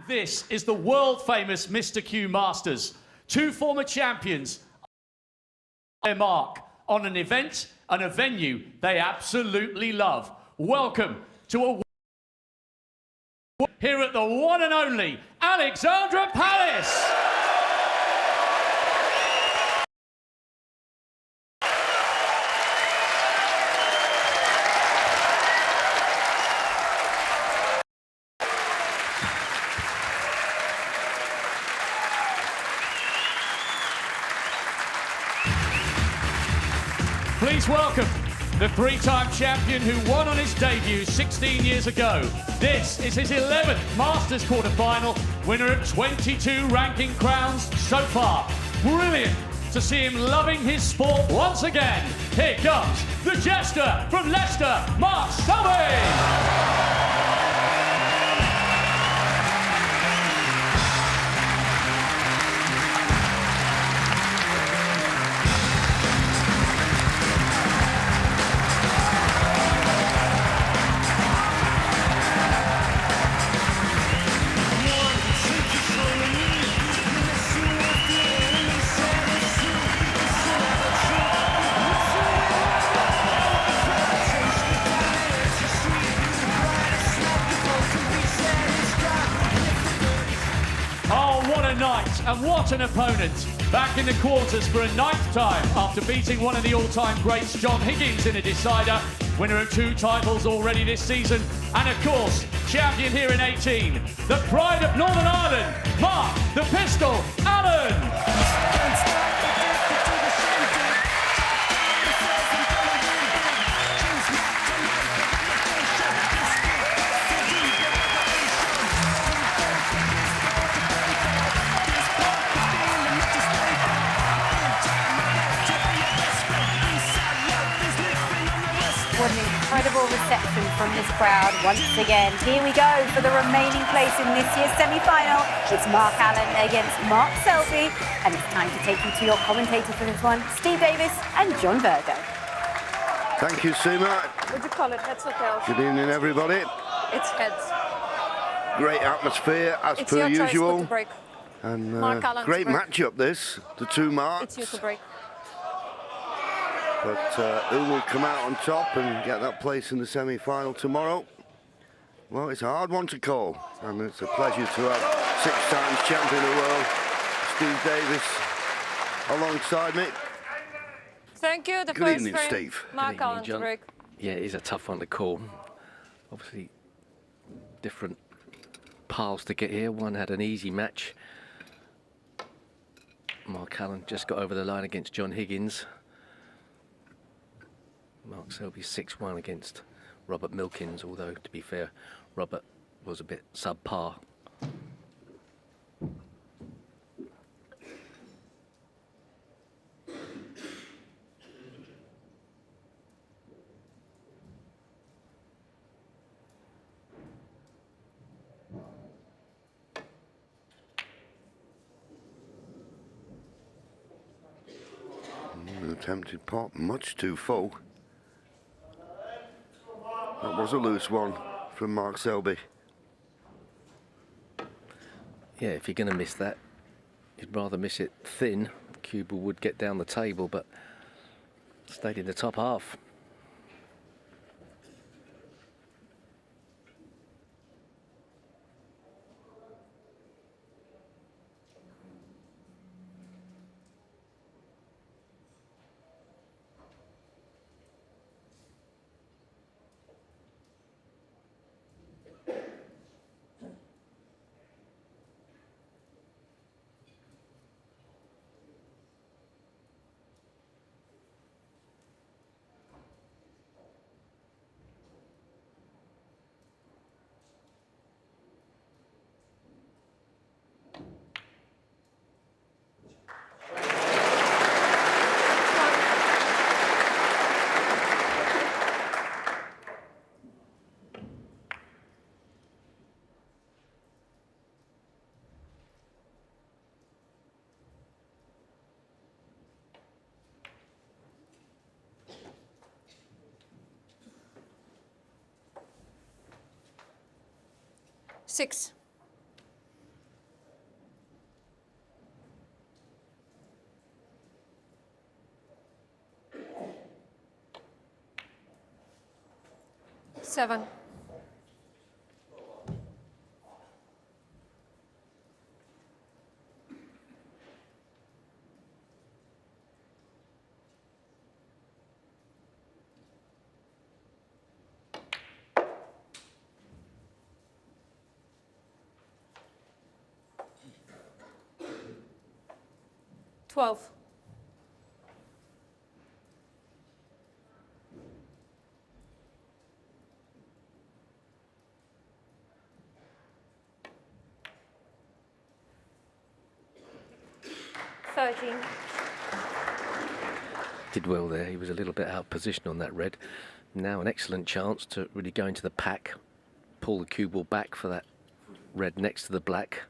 This is the world-famous Mr. Q Masters. Two former champions their mark on an event and a venue they absolutely love. Welcome to here at the one and only Alexandra Palace. Please welcome the three-time champion who won on his debut 16 years ago. This is his 11th Masters quarterfinal, winner of 22 ranking crowns so far. Brilliant to see him loving his sport once again. Here comes the jester from Leicester, Mark Selby. Night, and what an opponent. Back in the quarters for a ninth time after beating one of the all-time greats, John Higgins, in a decider. Winner of 2 titles already this season, and of course, champion here in 18. The pride of Northern Ireland, Mark the Pistol Allen. What an incredible reception from this crowd once again. Here we go for the remaining place in this year's semi-final. It's Mark Allen against Mark Selby, and it's time to take you to your commentator for this one, Steve Davis and John Virgo. Thank you, Seema. Would you call it heads or tails? Good evening, everybody. It's heads. Great atmosphere, as It's per your usual. choice to break. And Mark Allen to great break. matchup, this. The two Marks. It's you to break. But who will come out on top and get that place in the semi-final tomorrow? Well, it's a hard one to call, and it's a pleasure to have 6 times champion of the world, Steve Davis, alongside me. Thank you. The Good first evening, frame, Steve. Mark Allen to John. break. Yeah, it is a tough one to call. Obviously, different paths to get here. One had an easy match. Mark Allen just got over the line against John Higgins. Mark Selby 6-1 against Robert Milkins, although, to be fair, Robert was a bit subpar. An attempted pot, much too full. That was a loose one from Mark Selby. Yeah, if you're going to miss that, you'd rather miss it thin. Cuba would get down the table, but stayed in the top half. Six. 7. 12. 13. Did well there. He was a little bit out of position on that red. Now an excellent chance to really go into the pack, pull the cue ball back for that red next to the black.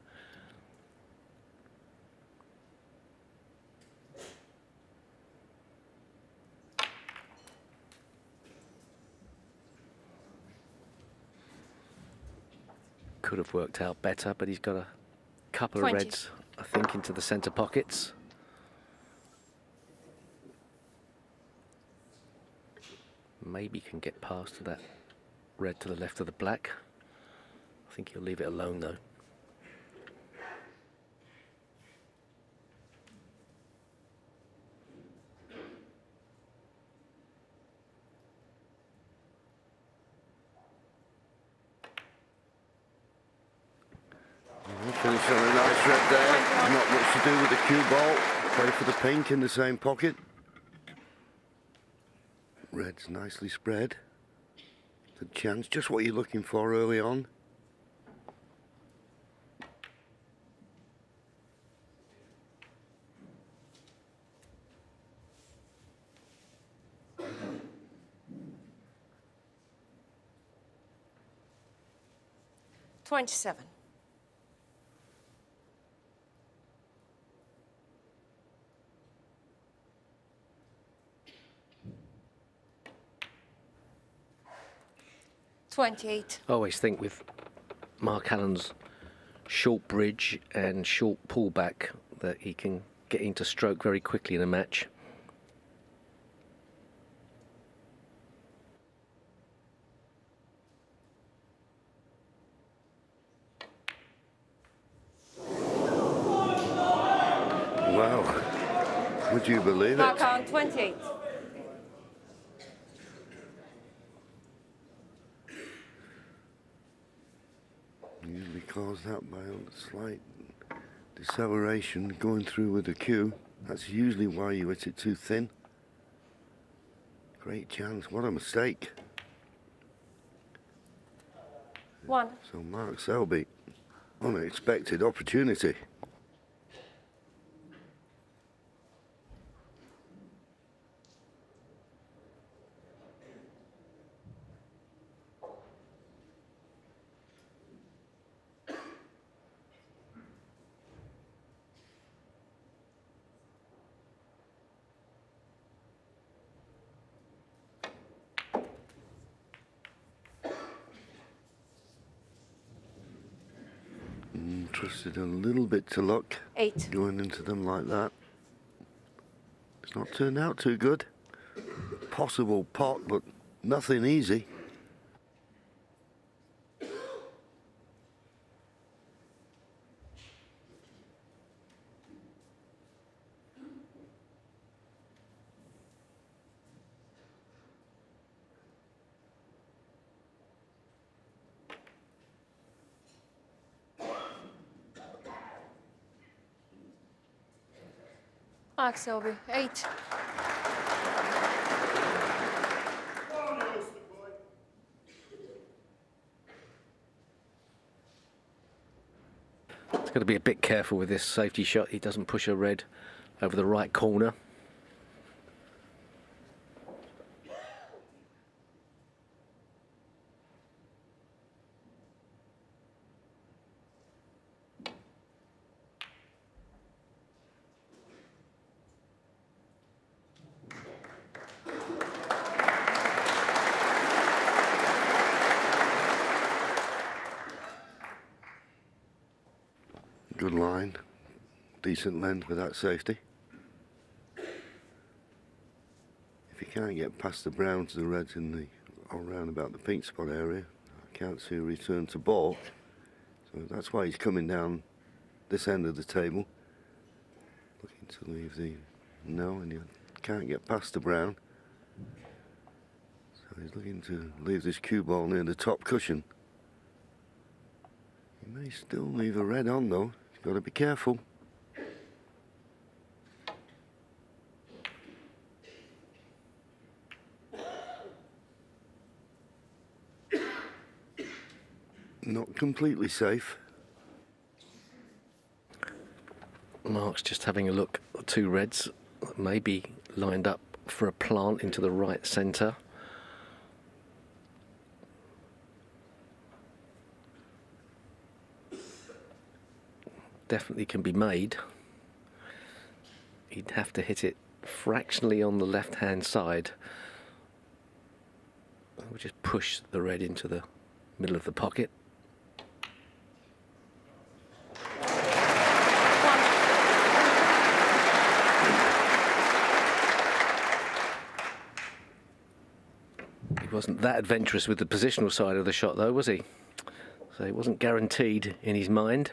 Could have worked out better, but he's got a couple 20. of reds, I think, into the centre pockets. Maybe can get past to that red to the left of the black. I think he'll leave it alone though. Finish on a nice red there. Not much to do with the cue ball. Play for the pink in the same pocket. Red's nicely spread. Good chance, just what you're looking for early on. $27. 28. I always think with Mark Allen's short bridge and short pullback that he can get into stroke very quickly in a match. Wow, would you believe Mark it? Allen, 28. Usually caused that by a slight deceleration going through with the cue. That's usually why you hit it too thin. Great chance, what a mistake. 1. So Mark Selby, unexpected opportunity. Trusted a little bit to luck 8. going into them like that. It's not turned out too good. Possible pot, but nothing easy. Mark Selby, 8. He's got to be a bit careful with this safety shot. He doesn't push a red over the right corner. Good line, decent length with that safety. If you can't get past the browns to the reds in the all round about the pink spot area. I can't see a return to balk, so that's why he's coming down this end of the table, looking to leave the no, and you can't get past the brown. So he's looking to leave this cue ball near the top cushion. He may still leave a red on though. He's got to be careful. Not completely safe. Mark's just having a look at 2 reds, maybe lined up for a plant into the right centre. Definitely can be made. He'd have to hit it fractionally on the left hand side. We'll just push the red into the middle of the pocket. He wasn't that adventurous with the positional side of the shot though, was he? So it wasn't guaranteed in his mind.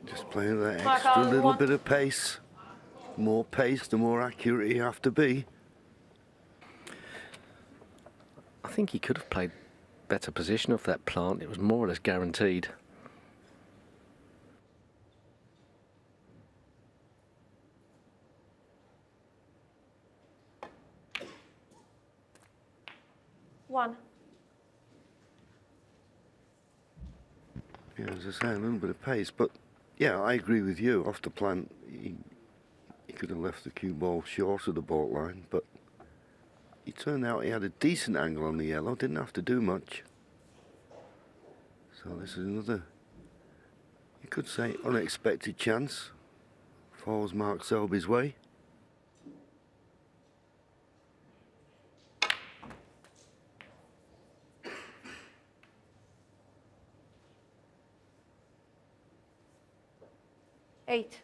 Just playing that Mark, extra I'll little want- bit of pace. More pace, the more accurate you have to be. I think he could have played better position off that plant. It was more or less guaranteed. One. Yeah, as I say, a little bit of pace, but yeah, I agree with you. Off the plant, he could have left the cue ball short of the baulk line, but it turned out he had a decent angle on the yellow, didn't have to do much. So this is another, you could say, unexpected chance. Falls Mark Selby's way. Eight.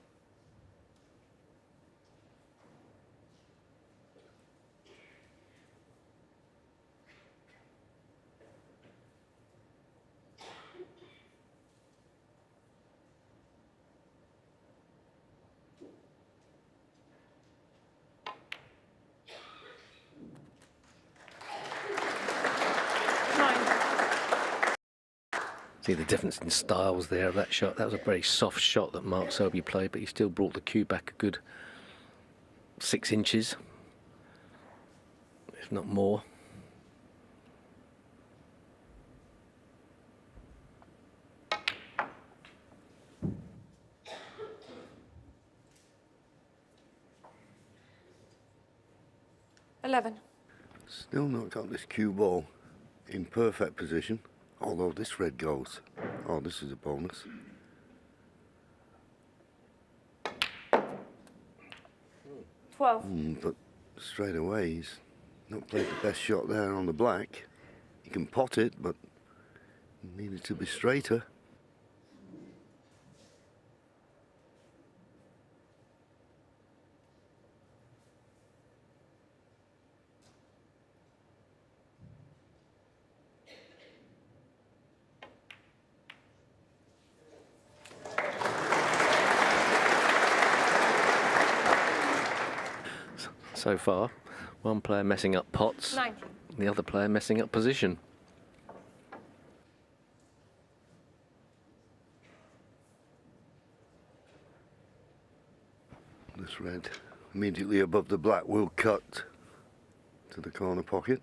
See the difference in styles there of that shot. That was a very soft shot that Mark Selby played, but he still brought the cue back a good 6 inches, if not more. $11. Still not got this cue ball in perfect position, although this red goes. Oh, this is a bonus. But straight away he's not played the best shot there on the black. He can pot it, but he needed to be straighter. So far, one player messing up pots, 19. the other player messing up position. This red immediately above the black will cut to the corner pocket.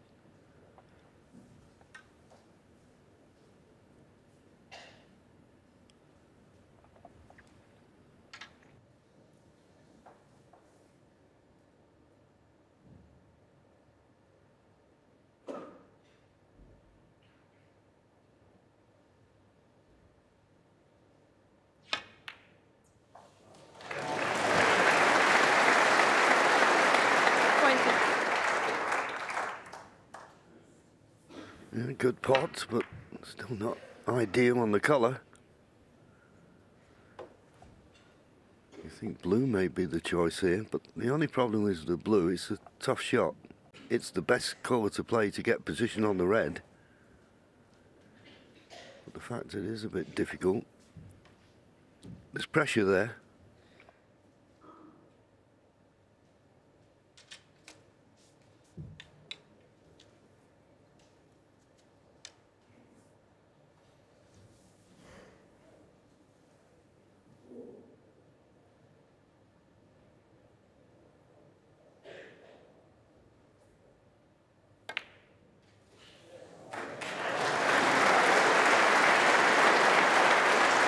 Yeah, good pot, but still not ideal on the colour. You think blue may be the choice here, but the only problem is the blue, it's a tough shot. It's the best colour to play to get position on the red. But the fact it is a bit difficult. There's pressure there.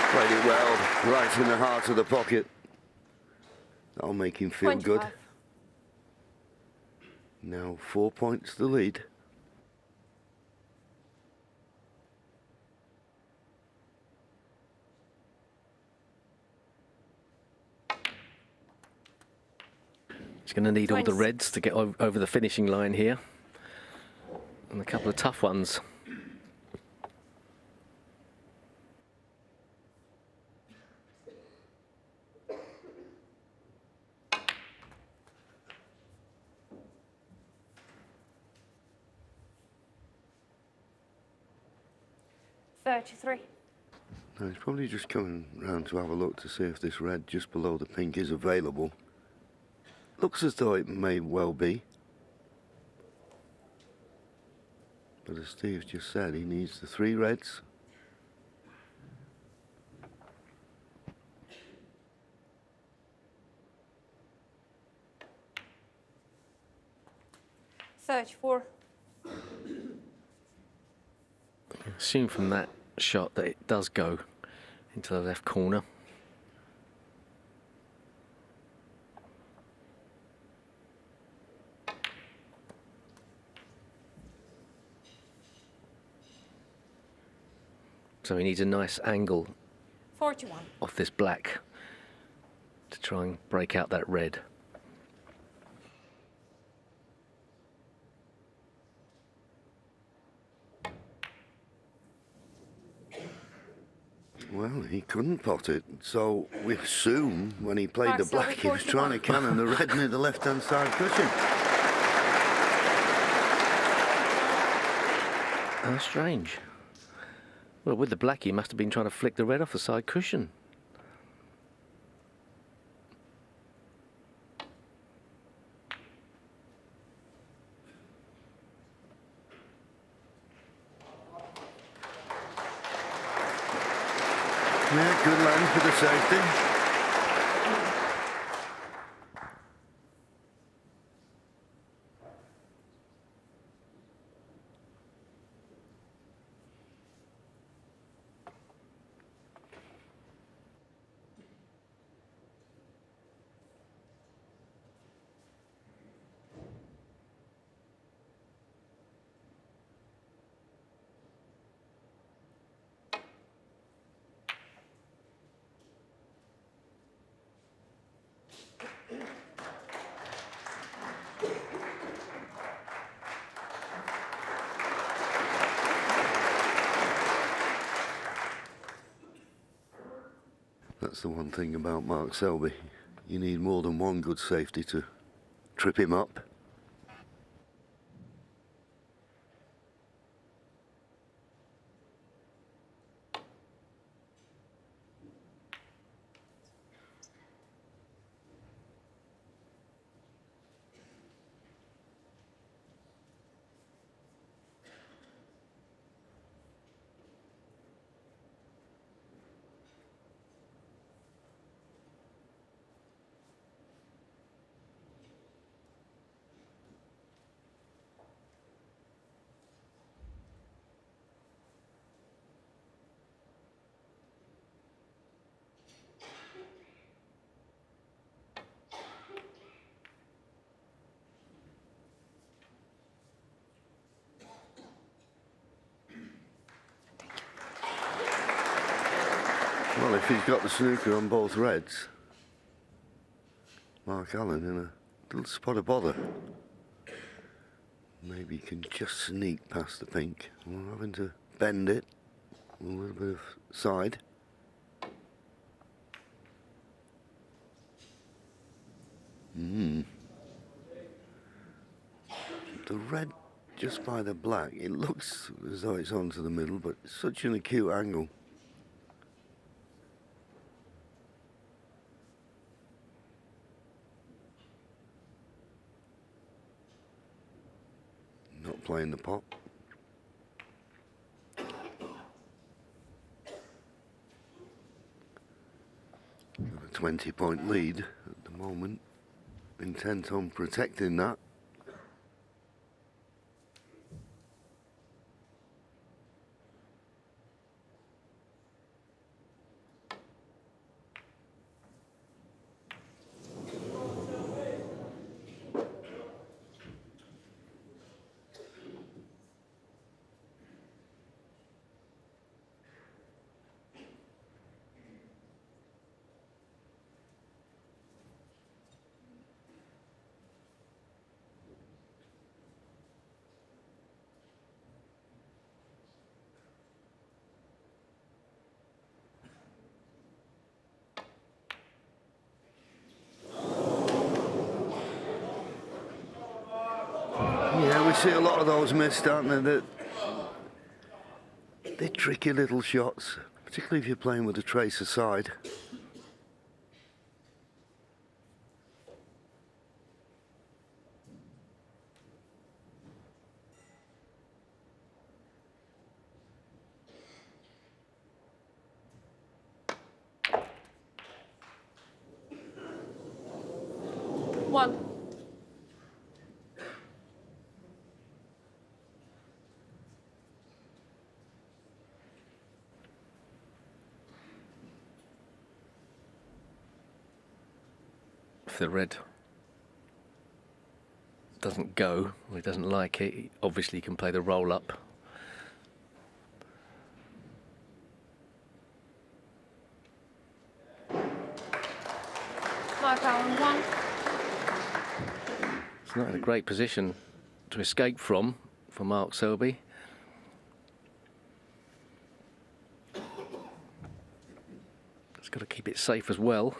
Played it well, right in the heart of the pocket. That'll make him feel 25. good. Now 4 points the lead. He's going to need all the 20. reds to get over the finishing line here. And a couple of tough ones. $33. Now he's probably just coming round to have a look to see if this red just below the pink is available. Looks as though it may well be. But as Steve's just said, he needs the 3 reds. $34. Assume from that shot that it does go into the left corner. So he needs a nice angle 41. off this black to try and break out that red. Well, he couldn't pot it, so we assume when he played the Selby, black, he was 41. trying to cannon the red near the left-hand side cushion. How strange. Well, with the black, he must have been trying to flick the red off the side cushion. Yeah, good land for the safety. That's the one thing about Mark Selby. You need more than one good safety to trip him up. Well, if he's got the snooker on both reds, Mark Allen in a little spot of bother. Maybe he can just sneak past the pink. We're having to bend it. A little bit of side. The red just by the black, it looks as though it's onto the middle, but it's such an acute angle. Not playing the pot. A 20-point lead at the moment. Intent on protecting that. Yeah, we see a lot of those missed, aren't they? They're tricky little shots, particularly if you're playing with a tracer side. One. If the red doesn't go, or he doesn't like it, he obviously can play the roll up. Mark Allen, one. It's not in a great position to escape from for Mark Selby. He's got to keep it safe as well.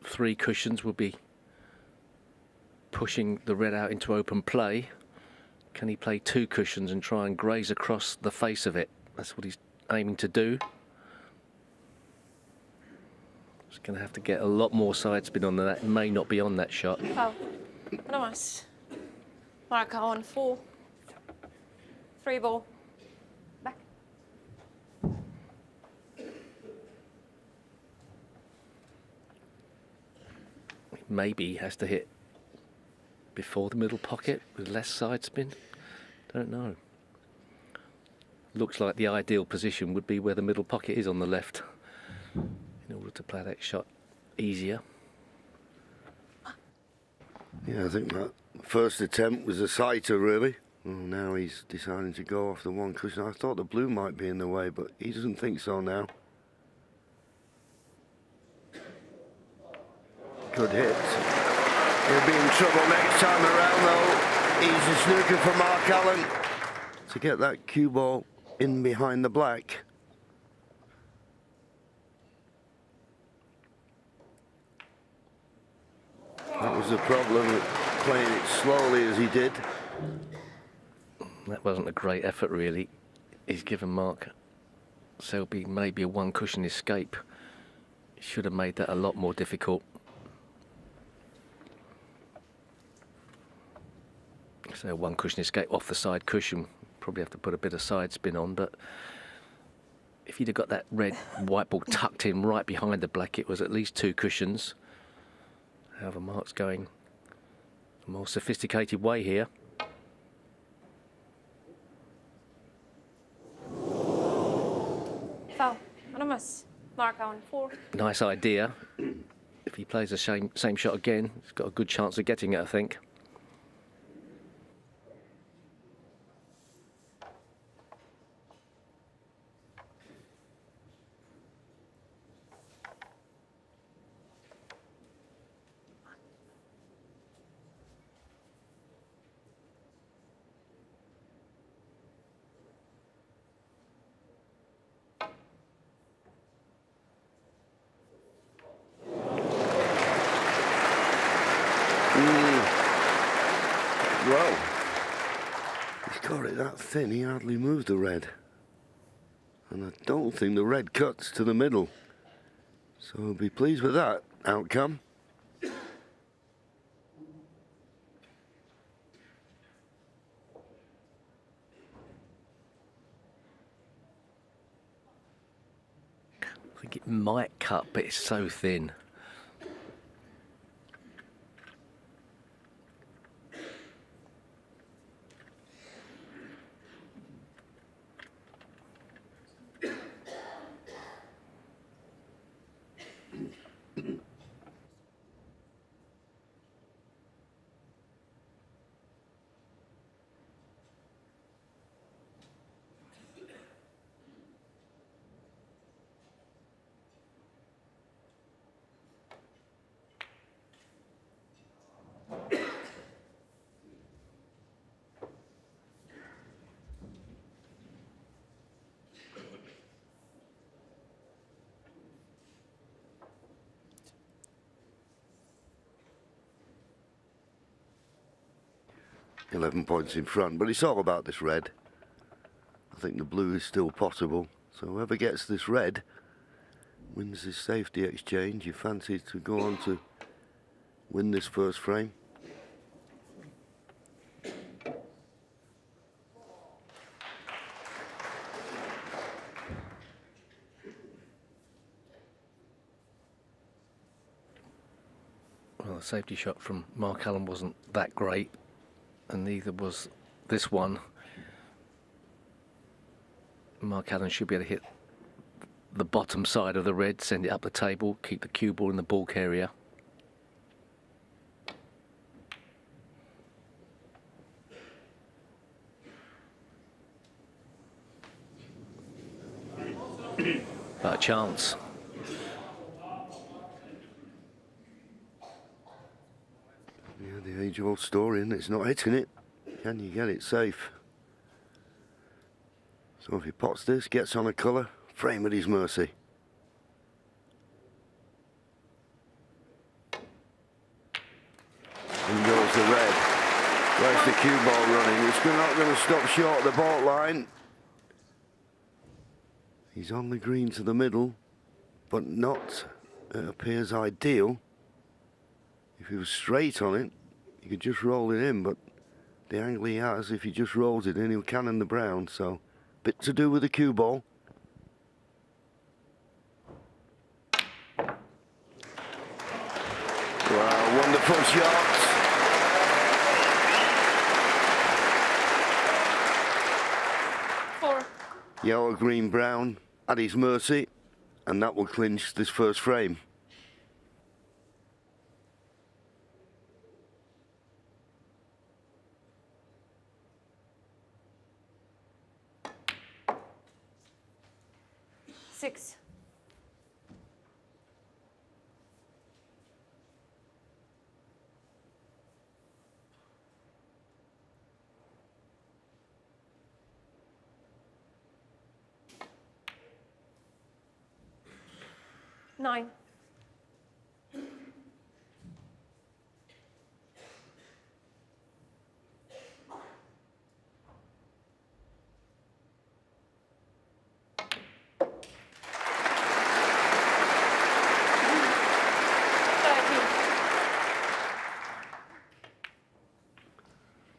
Three cushions will be pushing the red out into open play. Can he play two cushions and try and graze across the face of it? That's what he's aiming to do. He's going to have to get a lot more side spin on that. May not be on that shot. Foul. Nice. Mark Allen, 4. 3 ball. Back. Maybe he has to hit before the middle pocket with less side spin. Don't know. Looks like the ideal position would be where the middle pocket is on the left in order to play that shot easier. Yeah, I think that first attempt was a sighter, really. Well, now he's deciding to go off the one cushion. I thought the blue might be in the way, but he doesn't think so now. Good hit. He'll be in trouble next time around, though. Easy snooker for Mark Allen to get that cue ball in behind the black. That was the problem with playing it slowly as he did. That wasn't a great effort, really. He's given Mark Selby maybe a one cushion escape. He should have made that a lot more difficult. So one cushion escape off the side cushion. Probably have to put a bit of side spin on, but if you'd have got that red white ball tucked in right behind the black, it was at least two cushions. However, Mark's going a more sophisticated way here. Foul. Anonymous. Mark Allen, 4. Nice idea. If he plays the same shot again, he's got a good chance of getting it, I think. it that thin, he hardly moved the red. And I don't think the red cuts to the middle. So I'll be pleased with that outcome. I think it might cut, but it's so thin. .11 points in front, but it's all about this red. I think the blue is still possible. So whoever gets this red wins this safety exchange. You fancy to go on to win this first frame? Well, the safety shot from Mark Allen wasn't that great, and neither was this one. Mark Allen should be able to hit the bottom side of the red, send it up the table, keep the cue ball in the balk area. But a chance. Yeah, the age-old story, and it's not hitting it. Can you get it safe? So if he pots this, gets on a colour, frame at his mercy. And goes the red. Where's the cue ball running? It's not going to stop short of the baulk line. He's on the green to the middle, but not, it appears, ideal. If he was straight on it, he could just roll it in, but the angle he has, if he just rolls it in, he'll cannon the brown, so bit to do with the cue ball. Wow, wonderful shot. Four. Yellow, green, brown at his mercy, and that will clinch this first frame. Six. Nine.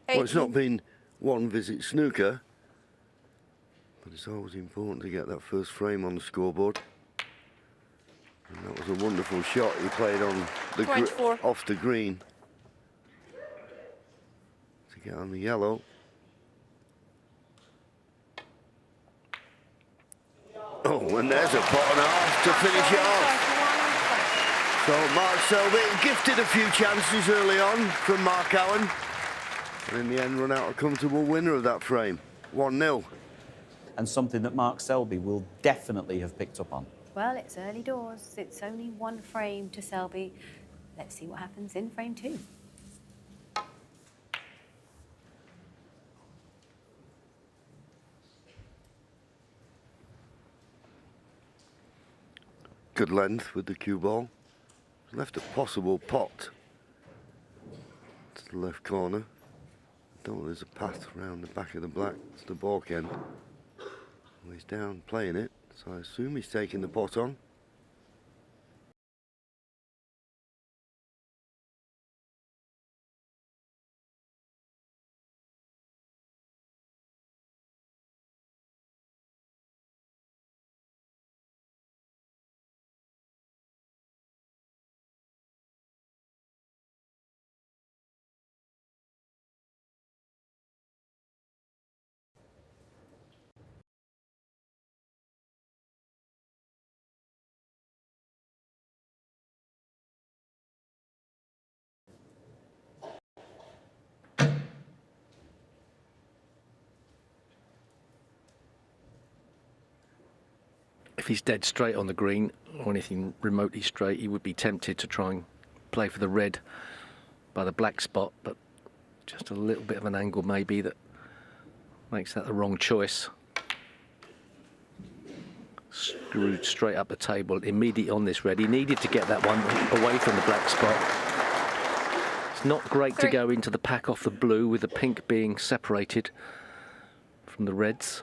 Well, it's not been one visit snooker, but it's always important to get that first frame on the scoreboard. And that was a wonderful shot he played on the off the green to get on the yellow. Oh, and there's a pot and a half to finish it off. So Mark Selby gifted a few chances early on from Mark Allen, and in the end run out a comfortable winner of that frame, 1-0. And something that Mark Selby will definitely have picked up on. Well, it's early doors. It's only one frame to Selby. Let's see what happens in frame two. Good length with the cue ball. Left a possible pot to the left corner. Don't there's a path around the back of the black to the balk end. Well, he's down playing it, so I assume he's taking the pot on. If he's dead straight on the green, or anything remotely straight, he would be tempted to try and play for the red by the black spot, but just a little bit of an angle maybe that makes that the wrong choice. Screwed straight up the table, immediately on this red. He needed to get that one away from the black spot. It's not great to go into the pack off the blue with the pink being separated from the reds.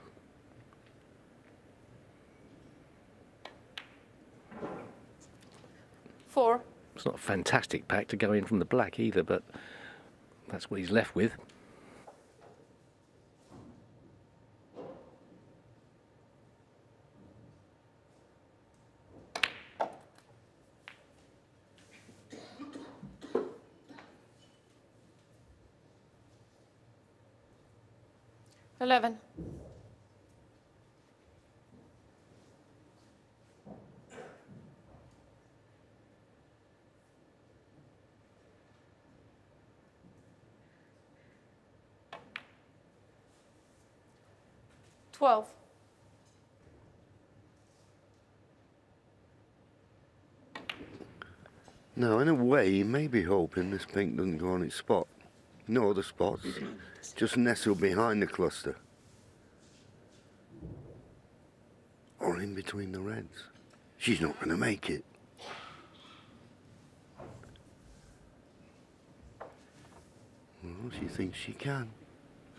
Four. It's not a fantastic pack to go in from the black either, but that's what he's left with. $11. $12. Now, in a way, he may be hoping this pink doesn't go on its spot. No other spots, just nestle behind the cluster. Or in between the reds. She's not going to make it. Well, she thinks she can.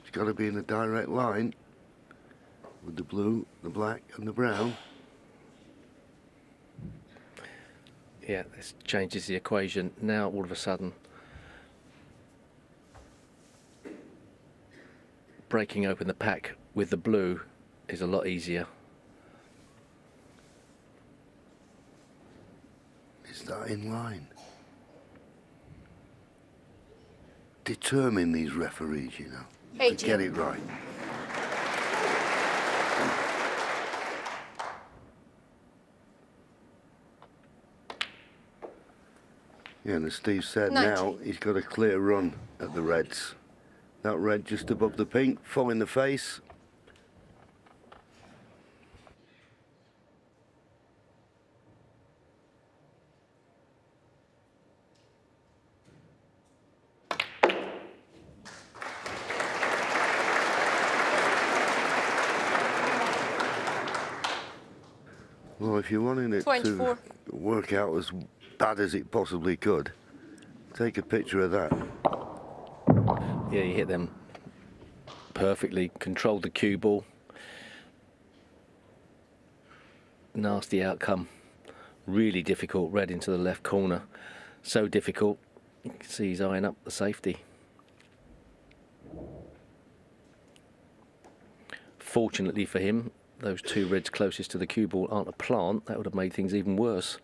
She's got to be in a direct line with the blue, the black and the brown. Yeah, this changes the equation. Now, all of a sudden, breaking open the pack with the blue is a lot easier. Is that in line? Determine these referees, you know. 18. To get it right. Yeah, and as Steve said, 19. now he's got a clear run at the reds. That red just above the pink, full in the face. Well, if you're wanting it 24. to work out as bad as it possibly could, take a picture of that. Yeah, you hit them perfectly, controlled the cue ball. Nasty outcome. Really difficult, red into the left corner. So difficult, you can see he's eyeing up the safety. Fortunately for him, those two reds closest to the cue ball aren't a plant. That would have made things even worse.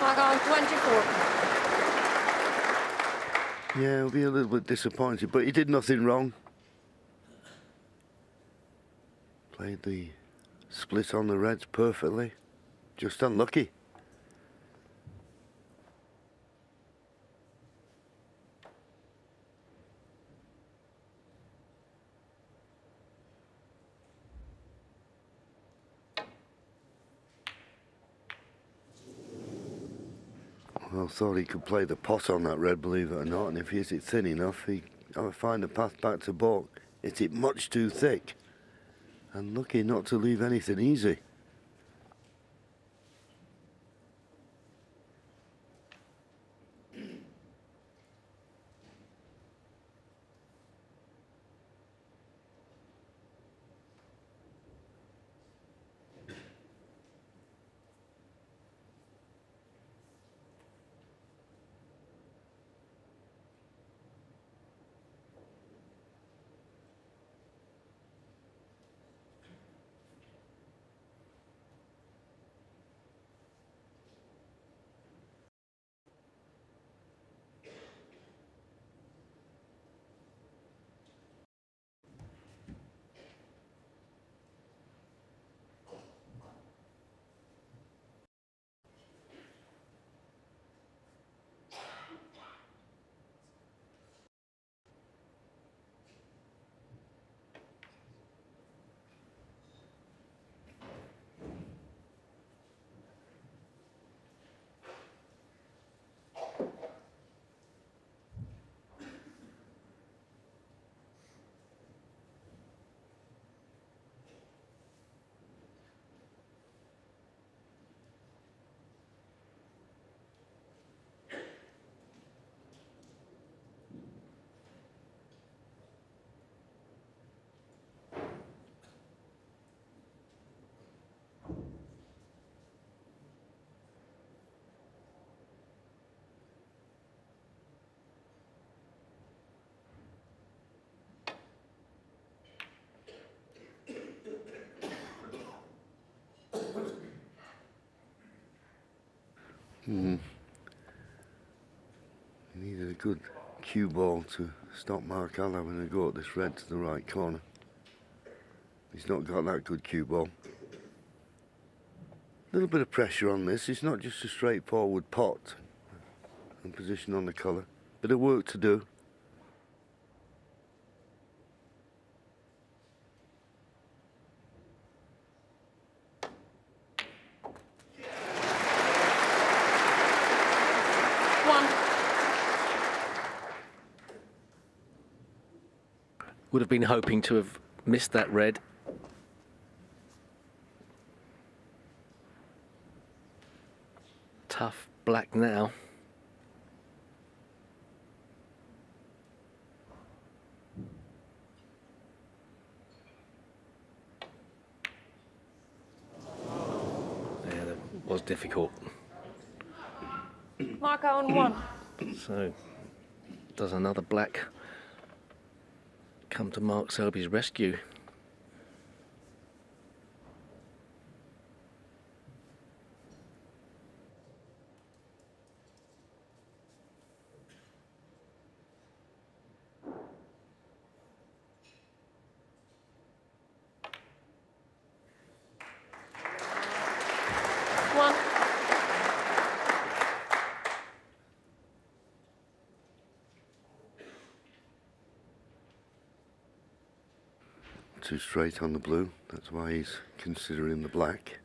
Mark on 24. Yeah, he'll be a little bit disappointed, but he did nothing wrong. Played the split on the reds perfectly. Just unlucky. Well, thought he could play the pot on that red, believe it or not, and if he hits it thin enough, he will find a path back to baulk. Hit it much too thick, and lucky not to leave anything easy. He needed a good cue ball to stop Mark Allen having a go at this red to the right corner. He's not got that good cue ball. A little bit of pressure on this. It's not just a straightforward pot and position on the colour. Bit of work to do. Would have been hoping to have missed that red. Tough black now. Yeah, that was difficult. Marker on 1. So, does another black come to Mark Selby's rescue? Too straight on the blue. That's why he's considering the black.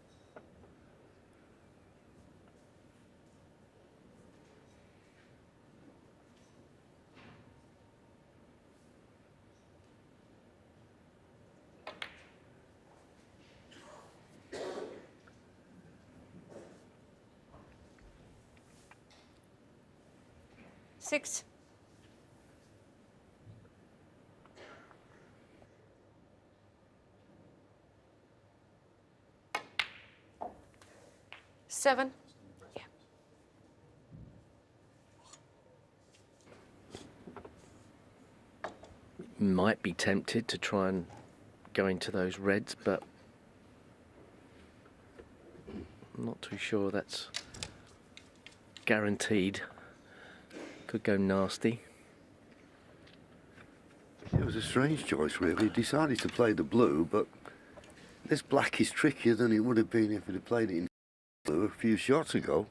Six. Seven. Yeah. Might be tempted to try and go into those reds, but I'm not too sure that's guaranteed. Could go nasty. It was a strange choice, really. He decided to play the blue, but this black is trickier than it would have been if he'd have played it in blue a few shots ago.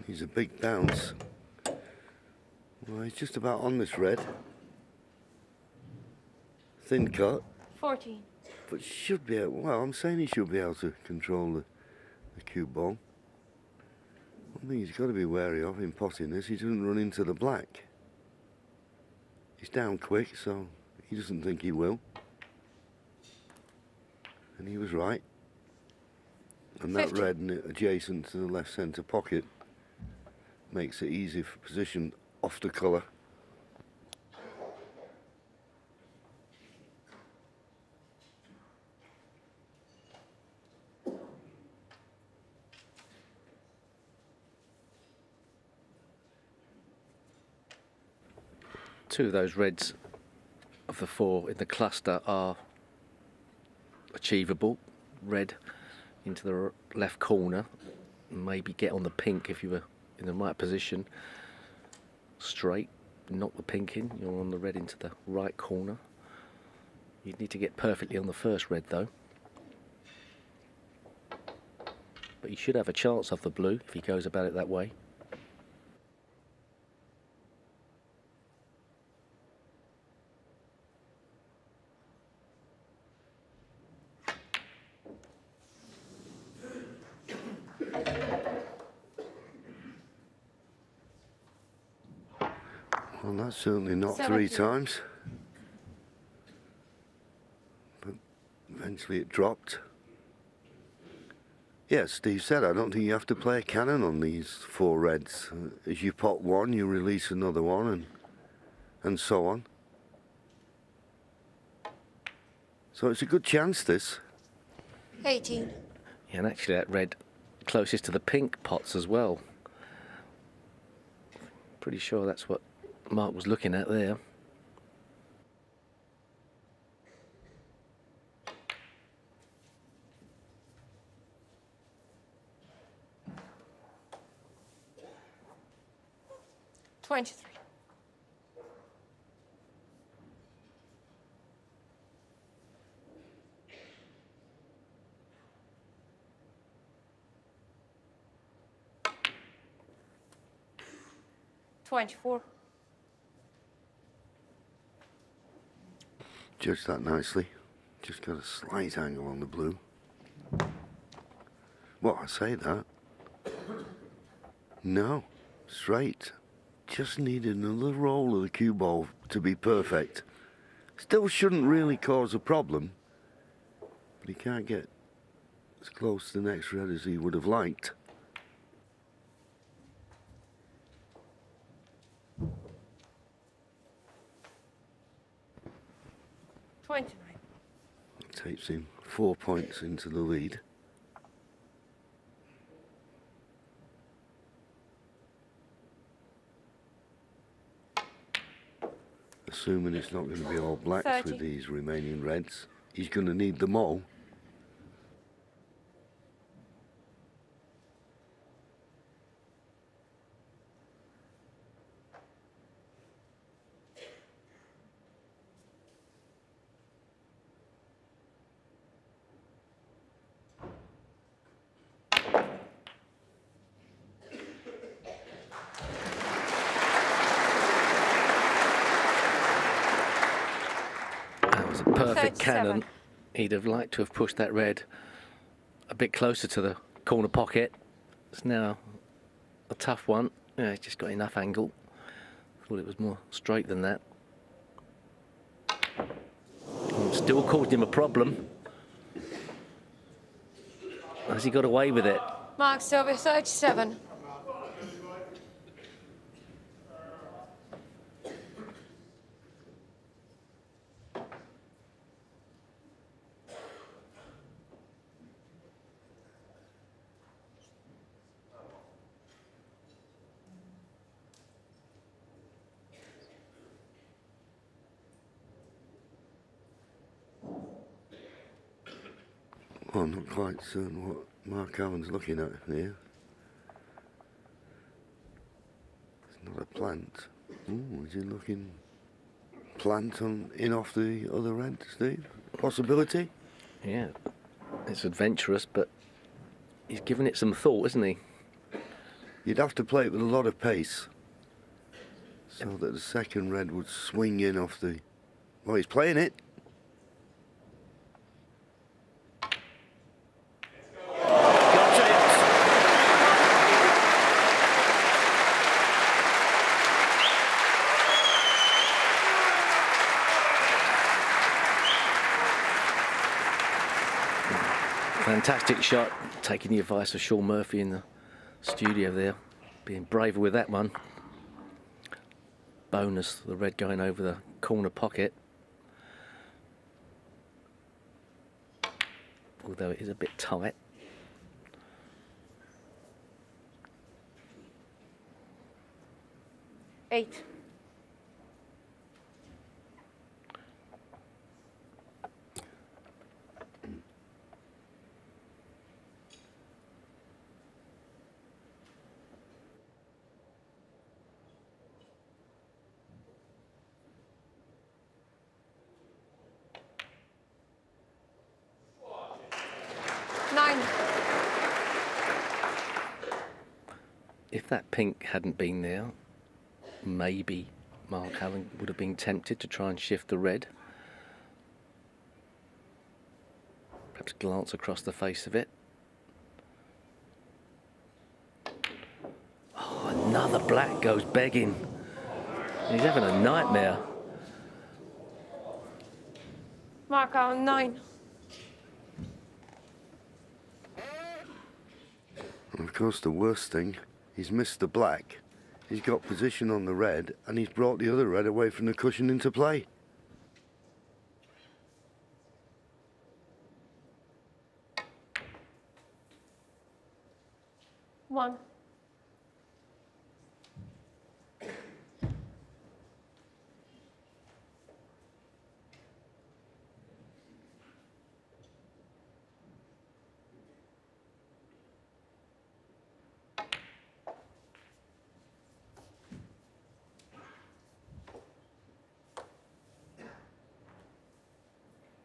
He's a big bounce. Well, he's just about on this red. Thin cut, 14. but should be able, well, I'm saying he should be able to control the cue ball. One thing he's got to be wary of in potting this, he doesn't run into the black. He's down quick, so he doesn't think he will. And he was right. And that 50. red adjacent to the left centre pocket makes it easy for position off the colour. Two of those reds of the four in the cluster are achievable. Red into the left corner, maybe get on the pink if you were in the right position. Straight, knock the pink in, you're on the red into the right corner. You'd need to get perfectly on the first red though. But you should have a chance off the blue if he goes about it that way. Well, that's certainly not 3 17. times. But eventually it dropped. Yeah, Steve said, I don't think you have to play a cannon on these 4 reds. As you pot one, you release another one, and so on. So it's a good chance, this. 18. Yeah, and actually that red closest to the pink pots as well. Pretty sure that's what Mark was looking at there. $23. 24. Judged that nicely. Just got a slight angle on the blue. Well, I say that. No, straight. Just needed another roll of the cue ball to be perfect. Still shouldn't really cause a problem, but he can't get as close to the next red as he would have liked. $29. Takes him 4 points into the lead. Assuming it's not going to be all blacks 30. with these remaining reds, he's going to need them all. Perfect 37. cannon. He'd have liked to have pushed that red a bit closer to the corner pocket. It's now a tough one. Yeah, it's just got enough angle. Thought it was more straight than that. Still caused him a problem. Has he got away with it? Mark Selby, 37. I'm not quite certain what Mark Allen's looking at here. It's not a plant. Ooh, is he looking plant on in off the other end, Steve? Possibility? Yeah, it's adventurous, but he's given it some thought, isn't he? You'd have to play it with a lot of pace so that the second red would swing in off the... Well, he's playing it. Fantastic shot. Taking the advice of Sean Murphy in the studio there. Being braver with that one. Bonus, the red going over the corner pocket. Although it is a bit tight. Eight. Nine. If that pink hadn't been there, maybe Mark Allen would have been tempted to try and shift the red. Perhaps glance across the face of it. Oh, another black goes begging. He's having a nightmare. Mark Allen, 9. And of course, the worst thing, he's missed the black. He's got position on the red, and he's brought the other red away from the cushion into play. One.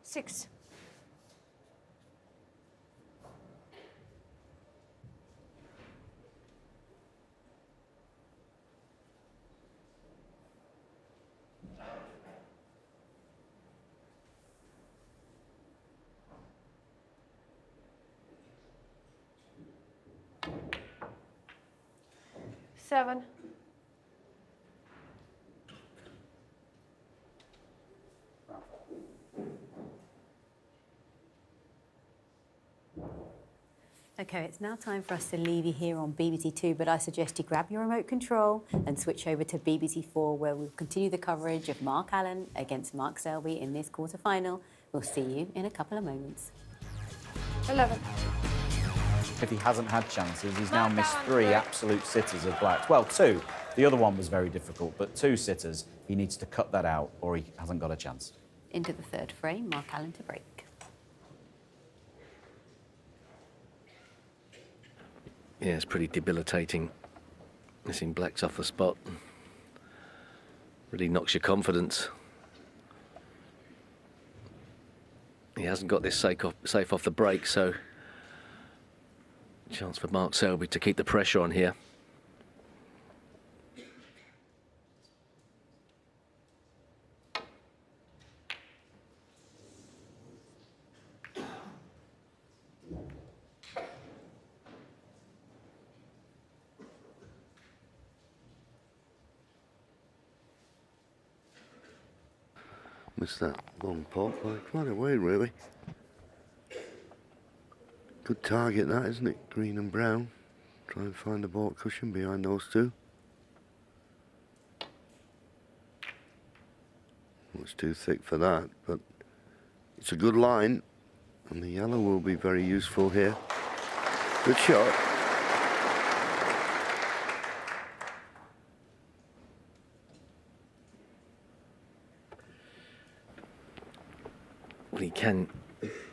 Six. Seven. Okay, it's now time for us to leave you here on BBC Two, but I suggest you grab your remote control and switch over to BBC Four, where we'll continue the coverage of Mark Allen against Mark Selby in this quarter-final. We'll see you in a couple of moments. 11. If he hasn't had chances, he's now Mark missed Allen, 3 right. absolute sitters of blacks. Well, 2. The other one was very difficult, but 2 sitters. He needs to cut that out or he hasn't got a chance. Into the third frame, Mark Allen to break. Yeah, it's pretty debilitating. Missing blacks off the spot. Really knocks your confidence. He hasn't got this safe off the break, so chance for Mark Selby to keep the pressure on here. Missed that long pot by quite a way, really. Good target, that, isn't it? Green and brown. Try and find the baulk cushion behind those two. Well, it's too thick for that, but it's a good line, and the yellow will be very useful here. Good shot. Well, he can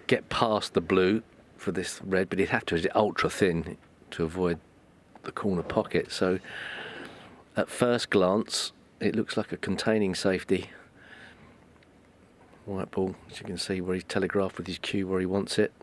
get past the blue for this red, but he'd have to, is it ultra thin to avoid the corner pocket. So at first glance, it looks like a containing safety. White ball, as you can see, where he's telegraphed with his cue where he wants it.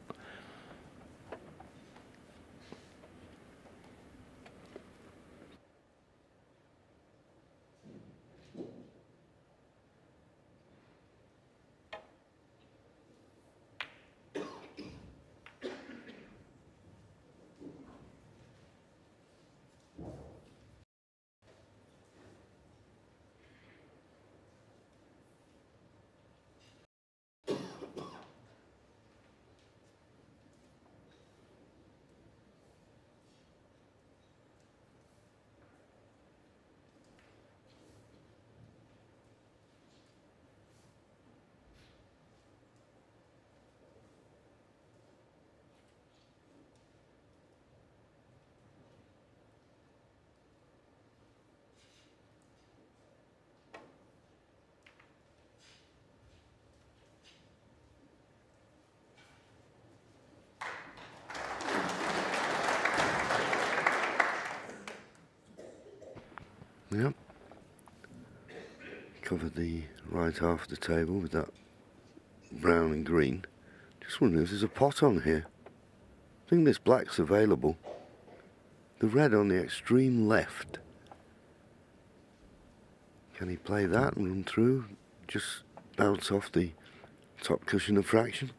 Yep. Covered the right half of the table with that brown and green. Just wondering if there's a pot on here. I think this black's available. The red on the extreme left. Can he play that and run through? Just bounce off the top cushion of fraction?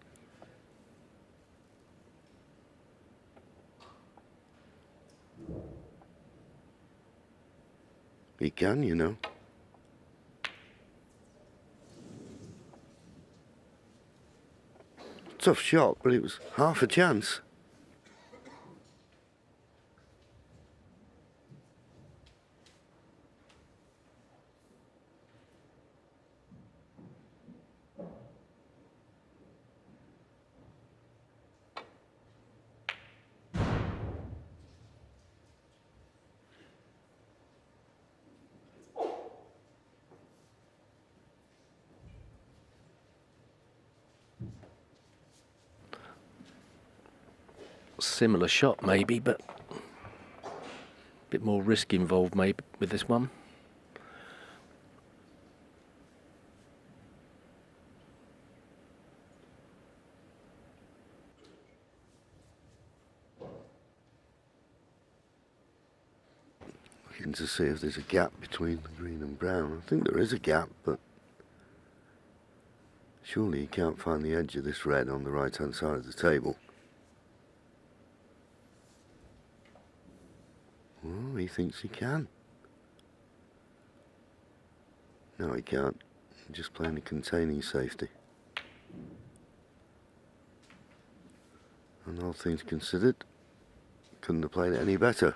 He can, you know. Tough shot, but it was half a chance. Similar shot maybe, but a bit more risk involved maybe with this one. Looking to see if there's a gap between the green and brown. I think there is a gap, but surely you can't find the edge of this red on the right hand side of the table. Oh, he thinks he can. No, he can't. He's just playing a containing safety. And all things considered, couldn't have played it any better.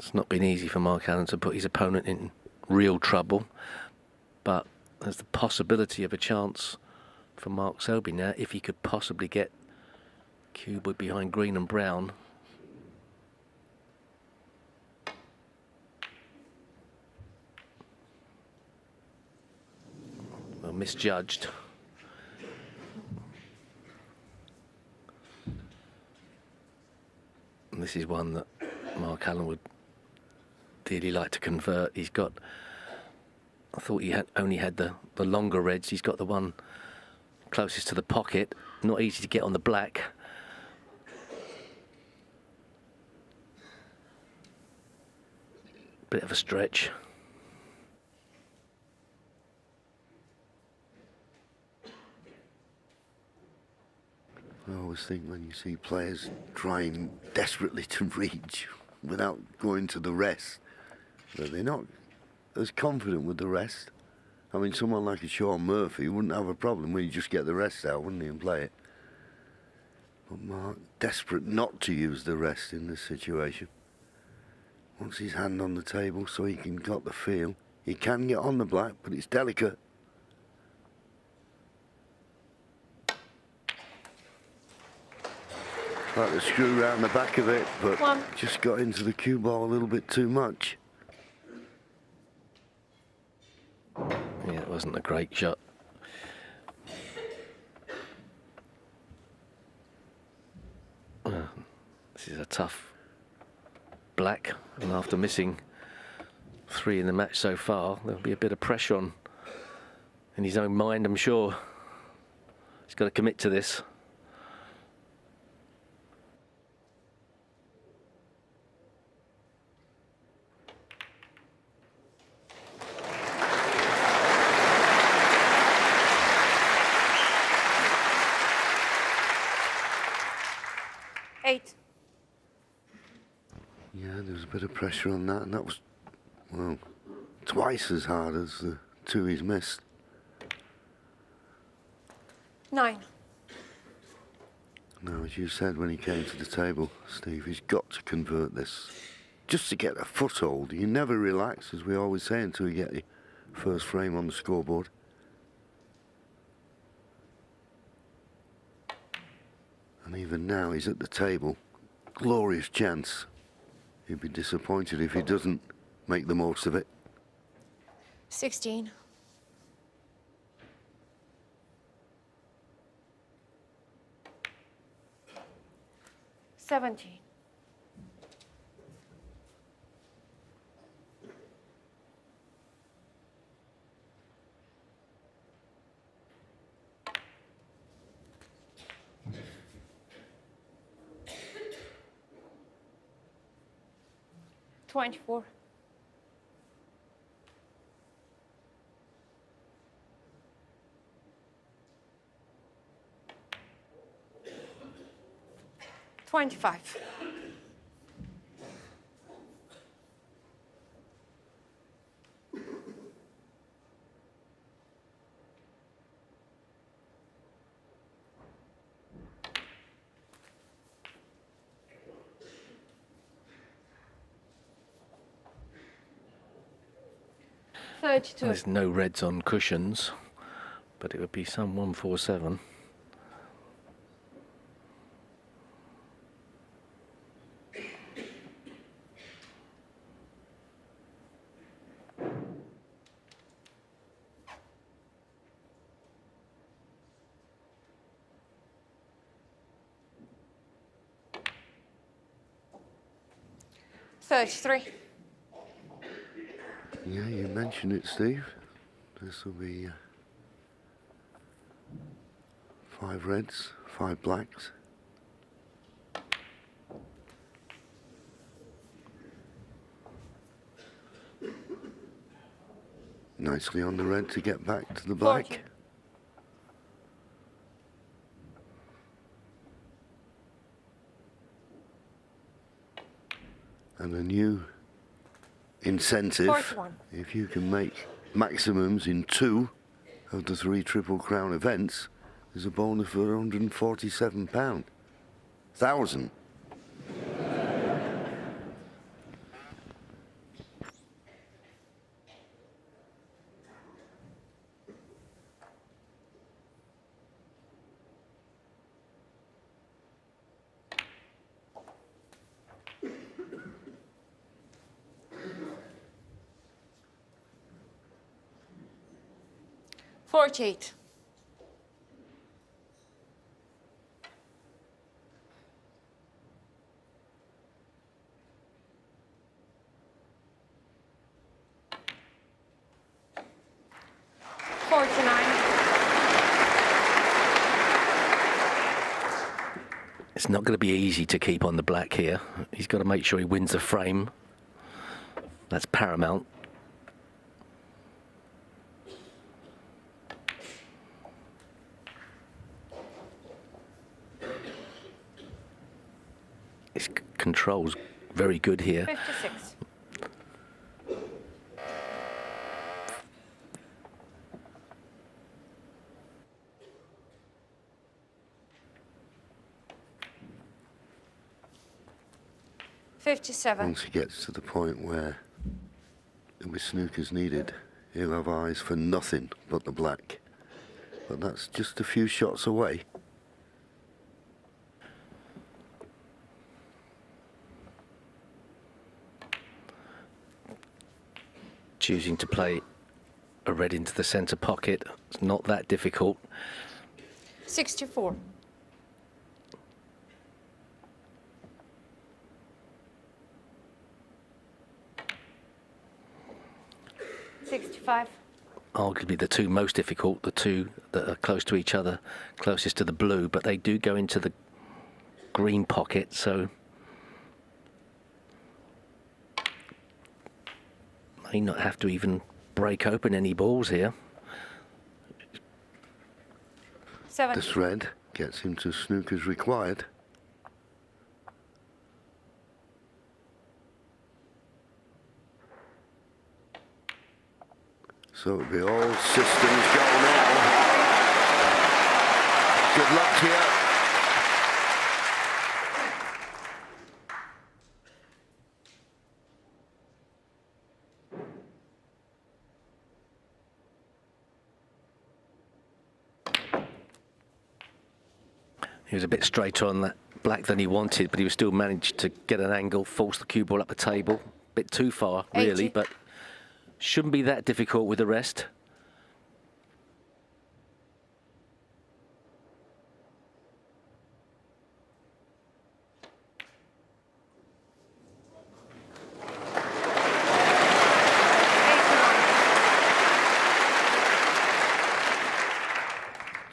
It's not been easy for Mark Allen to put his opponent in real trouble, but there's the possibility of a chance for Mark Selby now if he could possibly get cube behind green and brown. Well, misjudged. And this is one that Mark Allen would dearly like to convert. He's got, I thought he had only had the longer reds. He's got the one closest to the pocket. Not easy to get on the black. Bit of a stretch. I always think when you see players trying desperately to reach without going to the rest, that they're not as confident with the rest. I mean, someone like a Sean Murphy wouldn't have a problem when you just get the rest out, wouldn't he, and play it. But Mark, desperate not to use the rest in this situation. Wants his hand on the table so he can got the feel. He can get on the black, but it's delicate. Like to screw round the back of it, but just got into the cue ball a little bit too much. Yeah, it wasn't a great shot. This is a tough black, and after missing 3 in the match so far, there'll be a bit of pressure on in his own mind, I'm sure. He's got got to commit to this. Eight. Yeah, there was a bit of pressure on that, and that was, well, twice as hard as the two he's missed. 9. Now, as you said when he came to the table, Steve, he's got to convert this. Just to get a foothold. You never relax, as we always say, until you get your first frame on the scoreboard. And even now, he's at the table. Glorious chance. He'd be disappointed if he doesn't make the most of it. 16. 17. 24. 25. 32. There's no reds on cushions, but it would be some 147. Yeah, you mentioned it, Steve. This will be 5 reds, 5 blacks. Nicely on the red to get back to the black. 40. And a new incentive. 41. If you can make maximums in 2 of the 3 Triple Crown events, there's a bonus for £147,000. $48. 49. It's not going to be easy to keep on the black here. He's got to make sure he wins the frame. That's paramount. His control's very good here. 56. 57. Once he gets to the point where with snookers needed, he'll have eyes for nothing but the black. But that's just a few shots away. Choosing to play a red into the centre pocket, it's not that difficult. 64. 65. arguably the two most difficult, the two that are close to each other, closest to the blue, but they do go into the green pocket, so may not have to even break open any balls here. 70. This red gets him to snooker's required. So it'll be all systems go now. Good luck to you. He was a bit straighter on that black than he wanted, but he was still managed to get an angle, force the cue ball up the table. A bit too far, really, 80. but shouldn't be that difficult with the rest.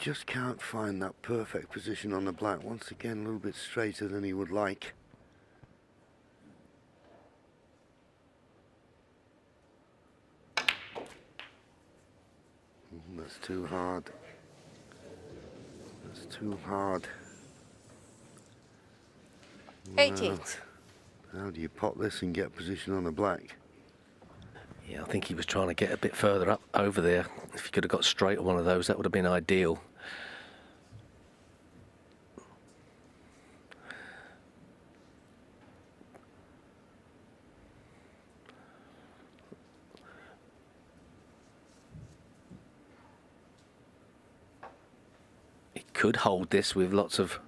Just can't find that perfect position on the black. Once again, a little bit straighter than he would like. That's too hard. That's too hard. 88. How do you pot this and get position on the black? Yeah, I think he was trying to get a bit further up over there. If he could have got straight on one of those, that would have been ideal. He could hold this with lots of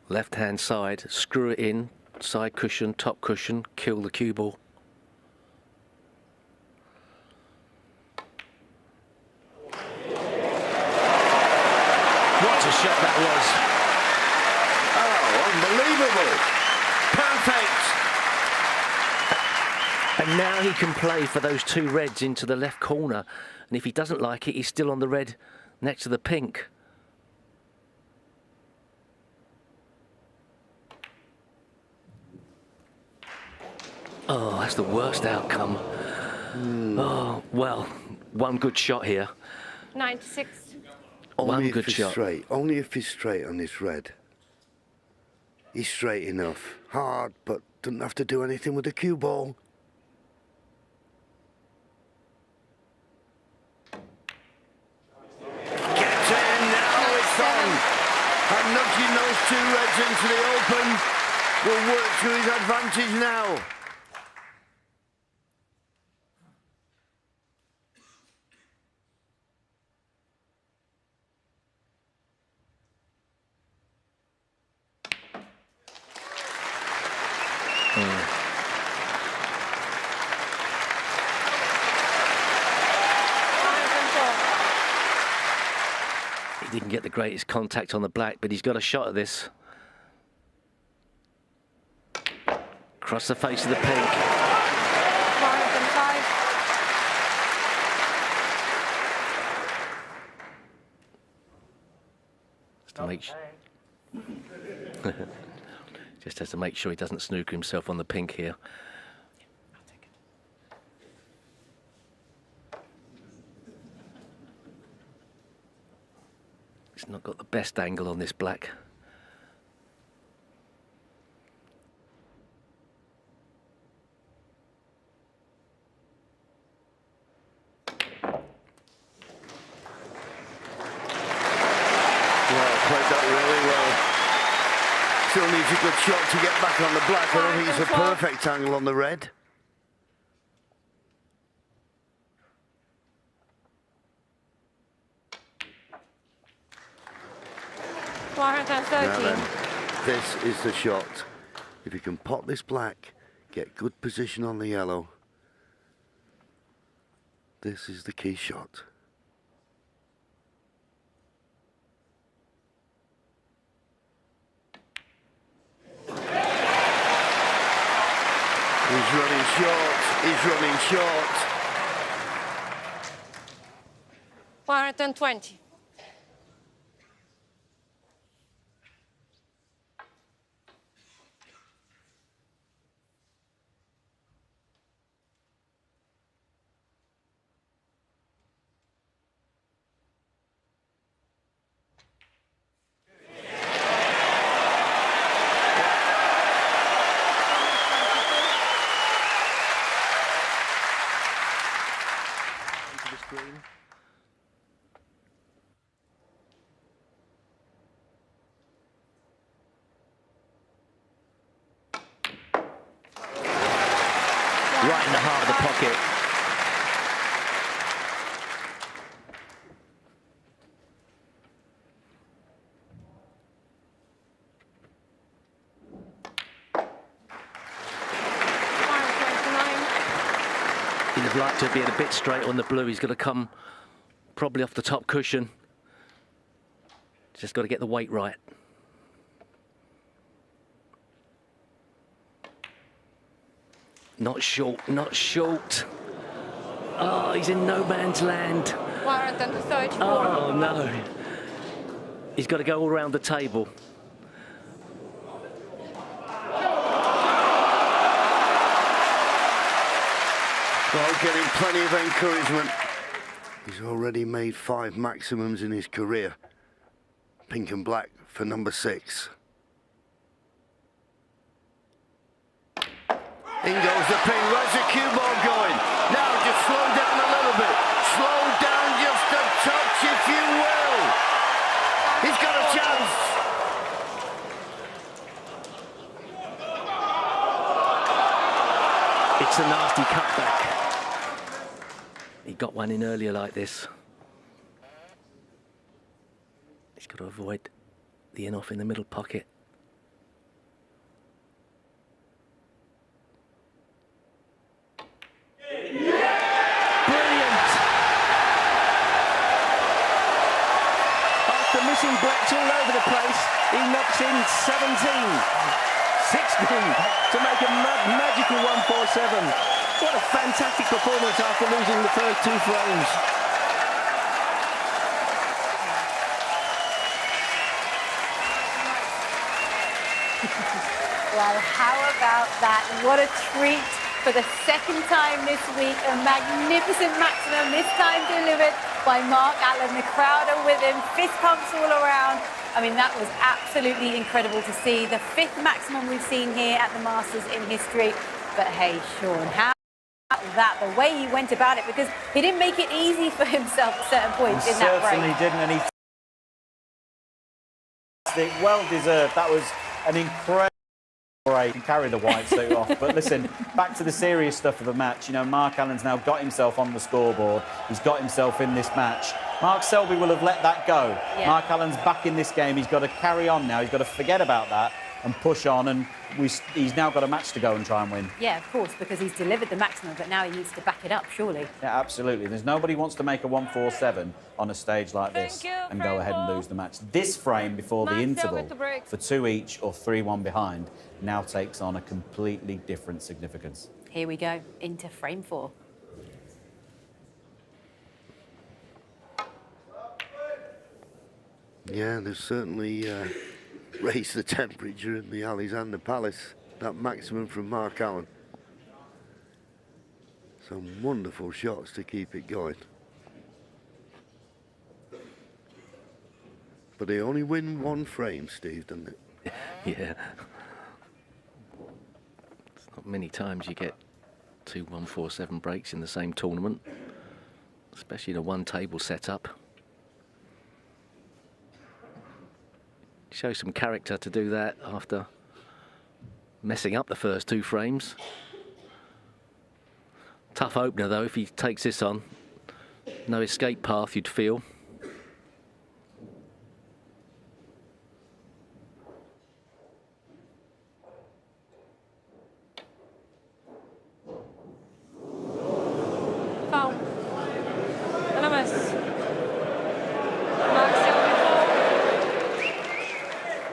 left-hand side, screw it in, side cushion, top cushion, kill the cue ball. What a shot that was. Oh, unbelievable. Perfect. And now he can play for those two reds into the left corner. And if he doesn't like it, he's still on the red next to the pink. Oh, that's the worst outcome. Oh, well, one good shot here. 96. One Only if good he's shot. straight. Only if he's straight on this red. He's straight enough. Hard, but doesn't have to do anything with the cue ball. Gets in, now it's on. And nudging those two reds into the open will work to his advantage now. He didn't get the greatest contact on the black, but he's got a shot at this. Across the face of the pink. 105. Just has to make sure he doesn't snooker himself on the pink here. He's not got the best angle on this black. Played that really well. Still needs a good shot to get back on the black. I don't think it's a perfect angle on the red. Now 113. then, this is the shot. If you can pot this black, get good position on the yellow. This is the key shot. He's running short. He's running short. 120. Right in the heart of the pocket. He'd have liked to have been a bit straight on the blue. He's going to come probably off the top cushion. Just got to get the weight right. Not short, not short. Oh, he's in no man's land. 134. Oh, no. He's got to go all around the table. Well, getting plenty of encouragement. He's already made 5 maximums in his career. Pink and black for number 6. In goes the ping. Where's the cue ball going? Now just slow down a little bit. Slow down just a touch, if you will. He's got a chance. It's a nasty cutback. He got one in earlier like this. He's got to avoid the in-off in the middle pocket. Missing blacks all over the place. He knocks in 17, 16 to make a magical 147. What a fantastic performance after losing the first 2 frames. Well, how about that? What a treat for the second time this week. A magnificent maximum, this time delivered by Mark Allen. The crowd are with him, fist pumps all around. I mean, that was absolutely incredible to see. The 5th maximum we've seen here at the Masters in history. But hey, Sean, how about that? The way he went about it, because he didn't make it easy for himself at certain points in that break. Certainly didn't, and he well deserved. That was an incredible break. He carried the white suit off. But listen, back to the serious stuff of the match. You know, Mark Allen's now got himself on the scoreboard. He's got himself in this match. Mark Selby will have let that go. Yeah. Mark Allen's back in this game. He's got to carry on now. He's got to forget about that and push on. And he's now got a match to go and try and win. Yeah, of course, because he's delivered the maximum, but now he needs to back it up, surely. Yeah, absolutely. There's nobody who wants to make a 147 on a stage like this and go ahead and lose the match. This frame before the interval for 2 each or 3-1 behind now takes on a completely different significance. Here we go, into frame 4. Yeah, they've certainly raised the temperature in the Alexander Palace. That maximum from Mark Allen. Some wonderful shots to keep it going. But they only win 1 frame, Steve, doesn't it? Yeah. It's not many times you get 2 147 breaks in the same tournament, especially in a 1-table setup. Show some character to do that after messing up the first 2 frames. Tough opener though, if he takes this on. No escape path, you'd feel. Foul. And a miss.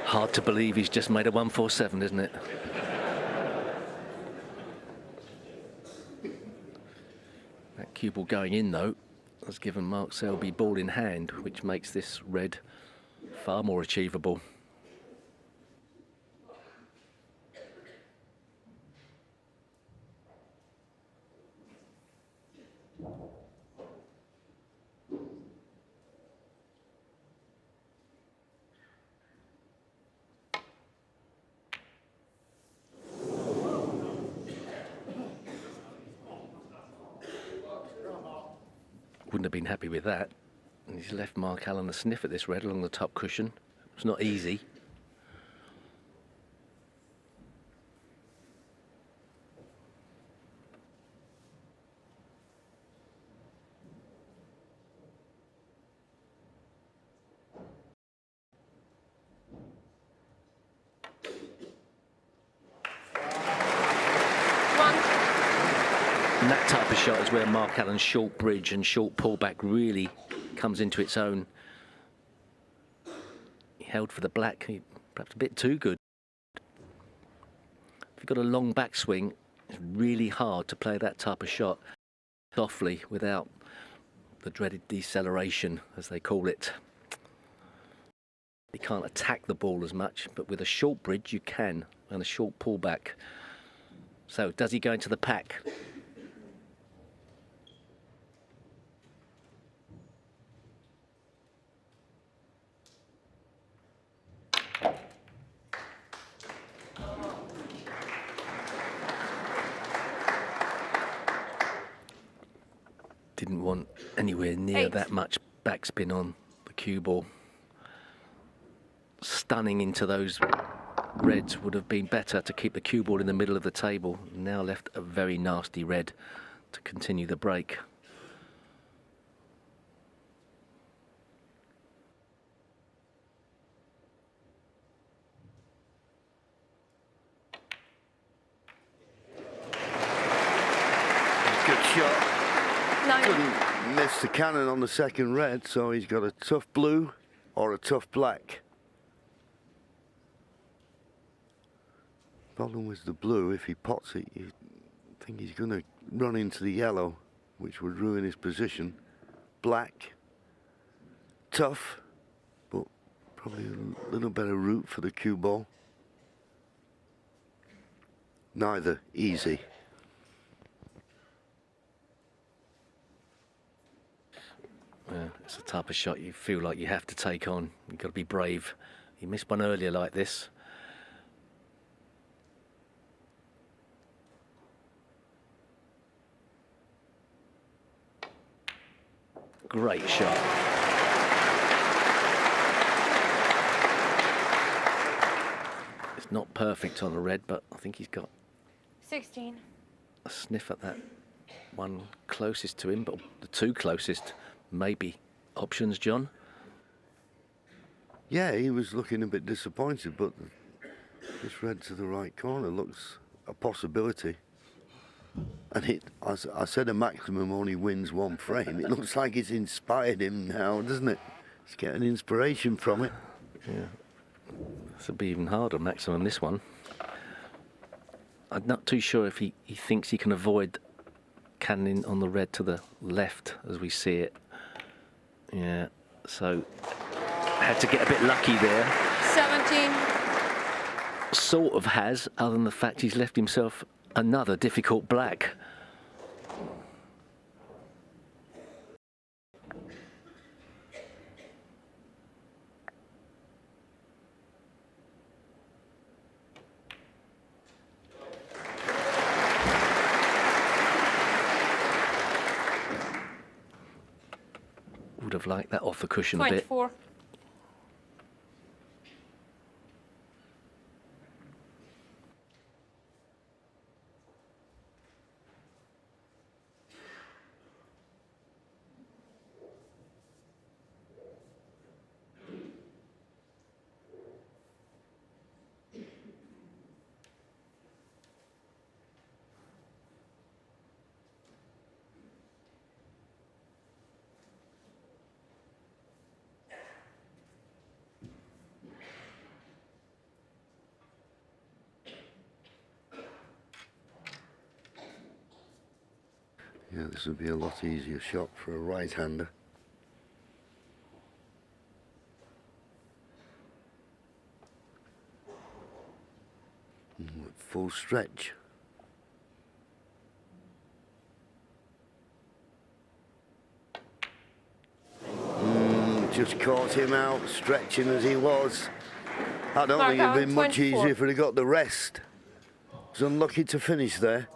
Hard to believe he's just made a 147, isn't it? That cue ball going in though has given Mark Selby ball in hand, which makes this red far more achievable. Wouldn't have been happy with that. And he's left Mark Allen a sniff at this red along the top cushion. It's not easy. And that type of shot is where Mark Allen's short bridge and short pullback really comes into its own. He held for the black, perhaps a bit too good. If you've got a long backswing, it's really hard to play that type of shot softly without the dreaded deceleration, as they call it. You can't attack the ball as much, but with a short bridge you can, and a short pullback. So does he go into the pack? Didn't want anywhere near that much backspin on the cue ball. Stunning into those reds would have been better to keep the cue ball in the middle of the table. Now left a very nasty red to continue the break. Good shot. No. Couldn't miss the cannon on the second red, so he's got a tough blue or a tough black. Problem with the blue, if he pots it, you think he's going to run into the yellow, which would ruin his position. Black, tough, but probably a little better route for the cue ball. Neither easy. It's the type of shot you feel like you have to take on. You've got to be brave. He missed one earlier like this. Great shot. It's not perfect on the red, but I think he's got 16. a sniff at that one closest to him, but the two closest maybe options, John. Yeah, he was looking a bit disappointed, but this red to the right corner looks a possibility. And I said a maximum only wins one frame. It looks like it's inspired him now, doesn't it? He's getting inspiration from it. Yeah, this will be even harder, maximum, this one. I'm not too sure if he thinks he can avoid cannon on the red to the left as we see it. Yeah, so had to get a bit lucky there. 17. Sort of has, other than the fact he's left himself another difficult black. Would have liked that off the cushion a bit. 24. This would be a lot easier shot for a right-hander. Full stretch. Just caught him out, stretching as he was. I don't think it'd been much easier if he'd have got the rest. He's unlucky to finish there.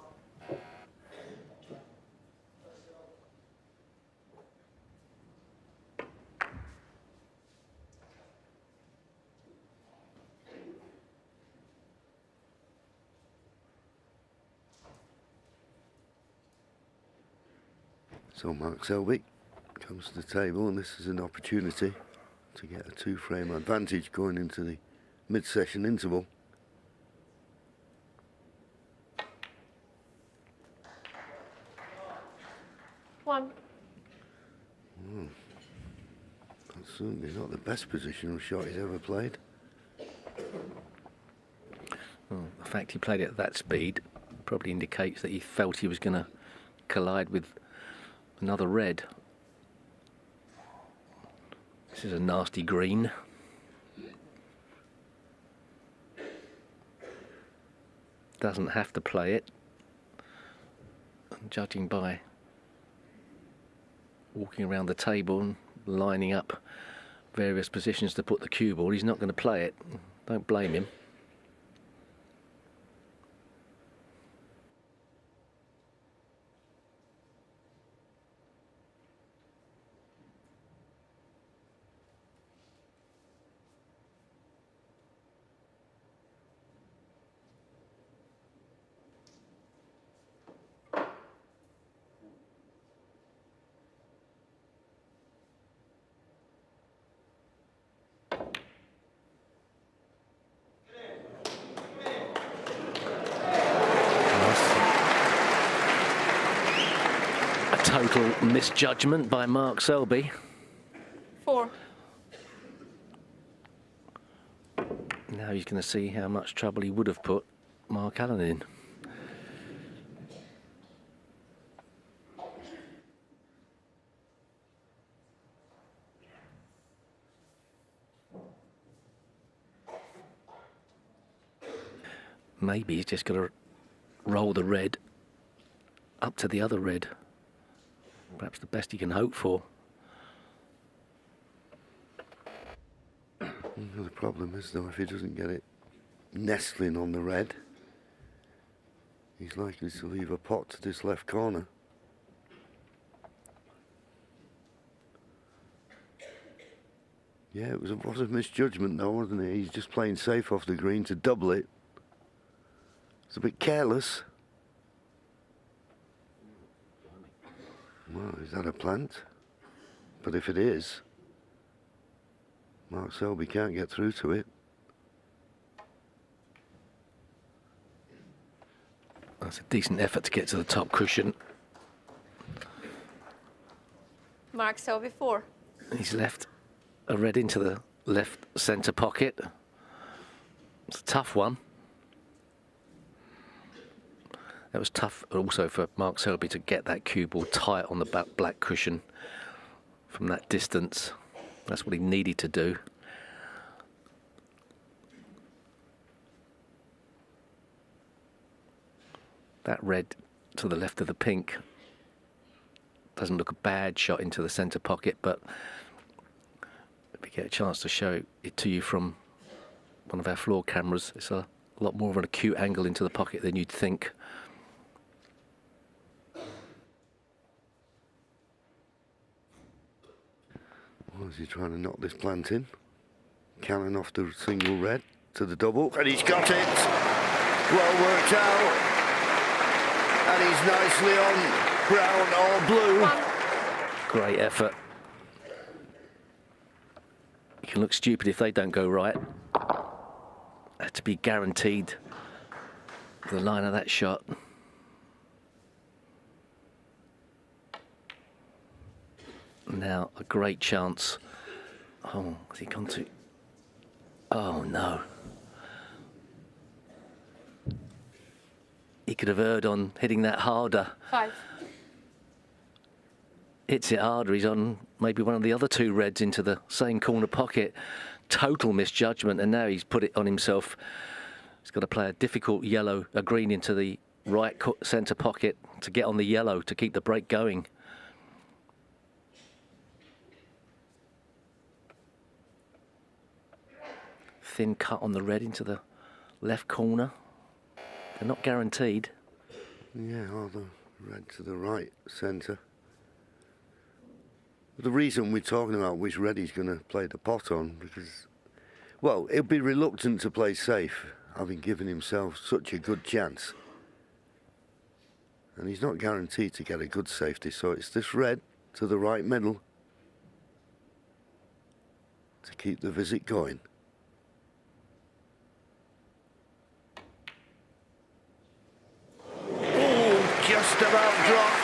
So Mark Selby comes to the table, and this is an opportunity to get a two-frame advantage going into the mid-session interval. One. That's certainly not the best positional shot he's ever played. Well, the fact he played it at that speed probably indicates that he felt he was going to collide with another red. This is a nasty green. Doesn't have to play it. And judging by walking around the table and lining up various positions to put the cue ball, he's not going to play it. Don't blame him. Total misjudgment by Mark Selby. 4. Now he's going to see how much trouble he would have put Mark Allen in. Maybe he's just got to roll the red up to the other red. Perhaps the best he can hope for. The problem is, though, if he doesn't get it nestling on the red, he's likely to leave a pot to this left corner. Yeah, it was a misjudgment, though, wasn't it? He's just playing safe off the green to double it. It's a bit careless. Well, is that a plant? But if it is, Mark Selby can't get through to it. That's a decent effort to get to the top cushion. Mark Selby 4. He's left a red into the left centre pocket. It's a tough one. It was tough also for Mark Selby to get that cue ball tight on the black cushion from that distance. That's what he needed to do. That red to the left of the pink doesn't look a bad shot into the centre pocket, but if we get a chance to show it to you from one of our floor cameras, it's a lot more of an acute angle into the pocket than you'd think. Is he trying to knock this plant in? Cannon off the single red to the double, and he's got it. Well worked out, and he's nicely on brown or blue. 1. Great effort. You can look stupid if they don't go right. Had to be guaranteed the line of that shot. Now a great chance. Oh, has he gone to? Oh no. He could have erred on hitting that harder. 5. hits it harder. He's on maybe one of the other two reds into the same corner pocket. Total misjudgment, and now he's put it on himself. He's got to play a difficult yellow, a green into the right centre pocket to get on the yellow to keep the break going. Thin cut on the red into the left corner. They're not guaranteed. Yeah, or the red to the right centre. The reason we're talking about which red he's going to play the pot on, because, well, he'll be reluctant to play safe, having given himself such a good chance. And he's not guaranteed to get a good safety, so it's this red to the right middle to keep the visit going. Oh, just about dropped.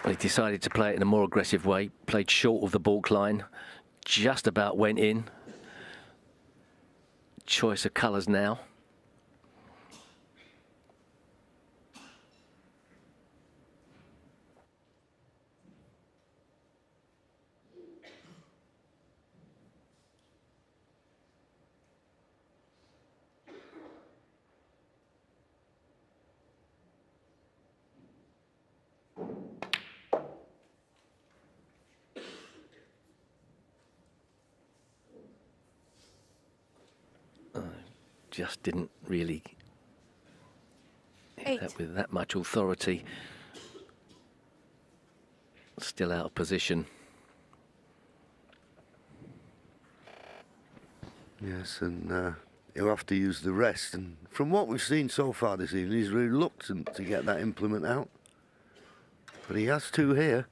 Well, he decided to play it in a more aggressive way, played short of the baulk line, just about went in. Choice of colours now. Just didn't really hit that with that much authority. Still out of position. Yes, and he'll have to use the rest. And from what we've seen so far this evening, he's reluctant to get that implement out. But he has two here.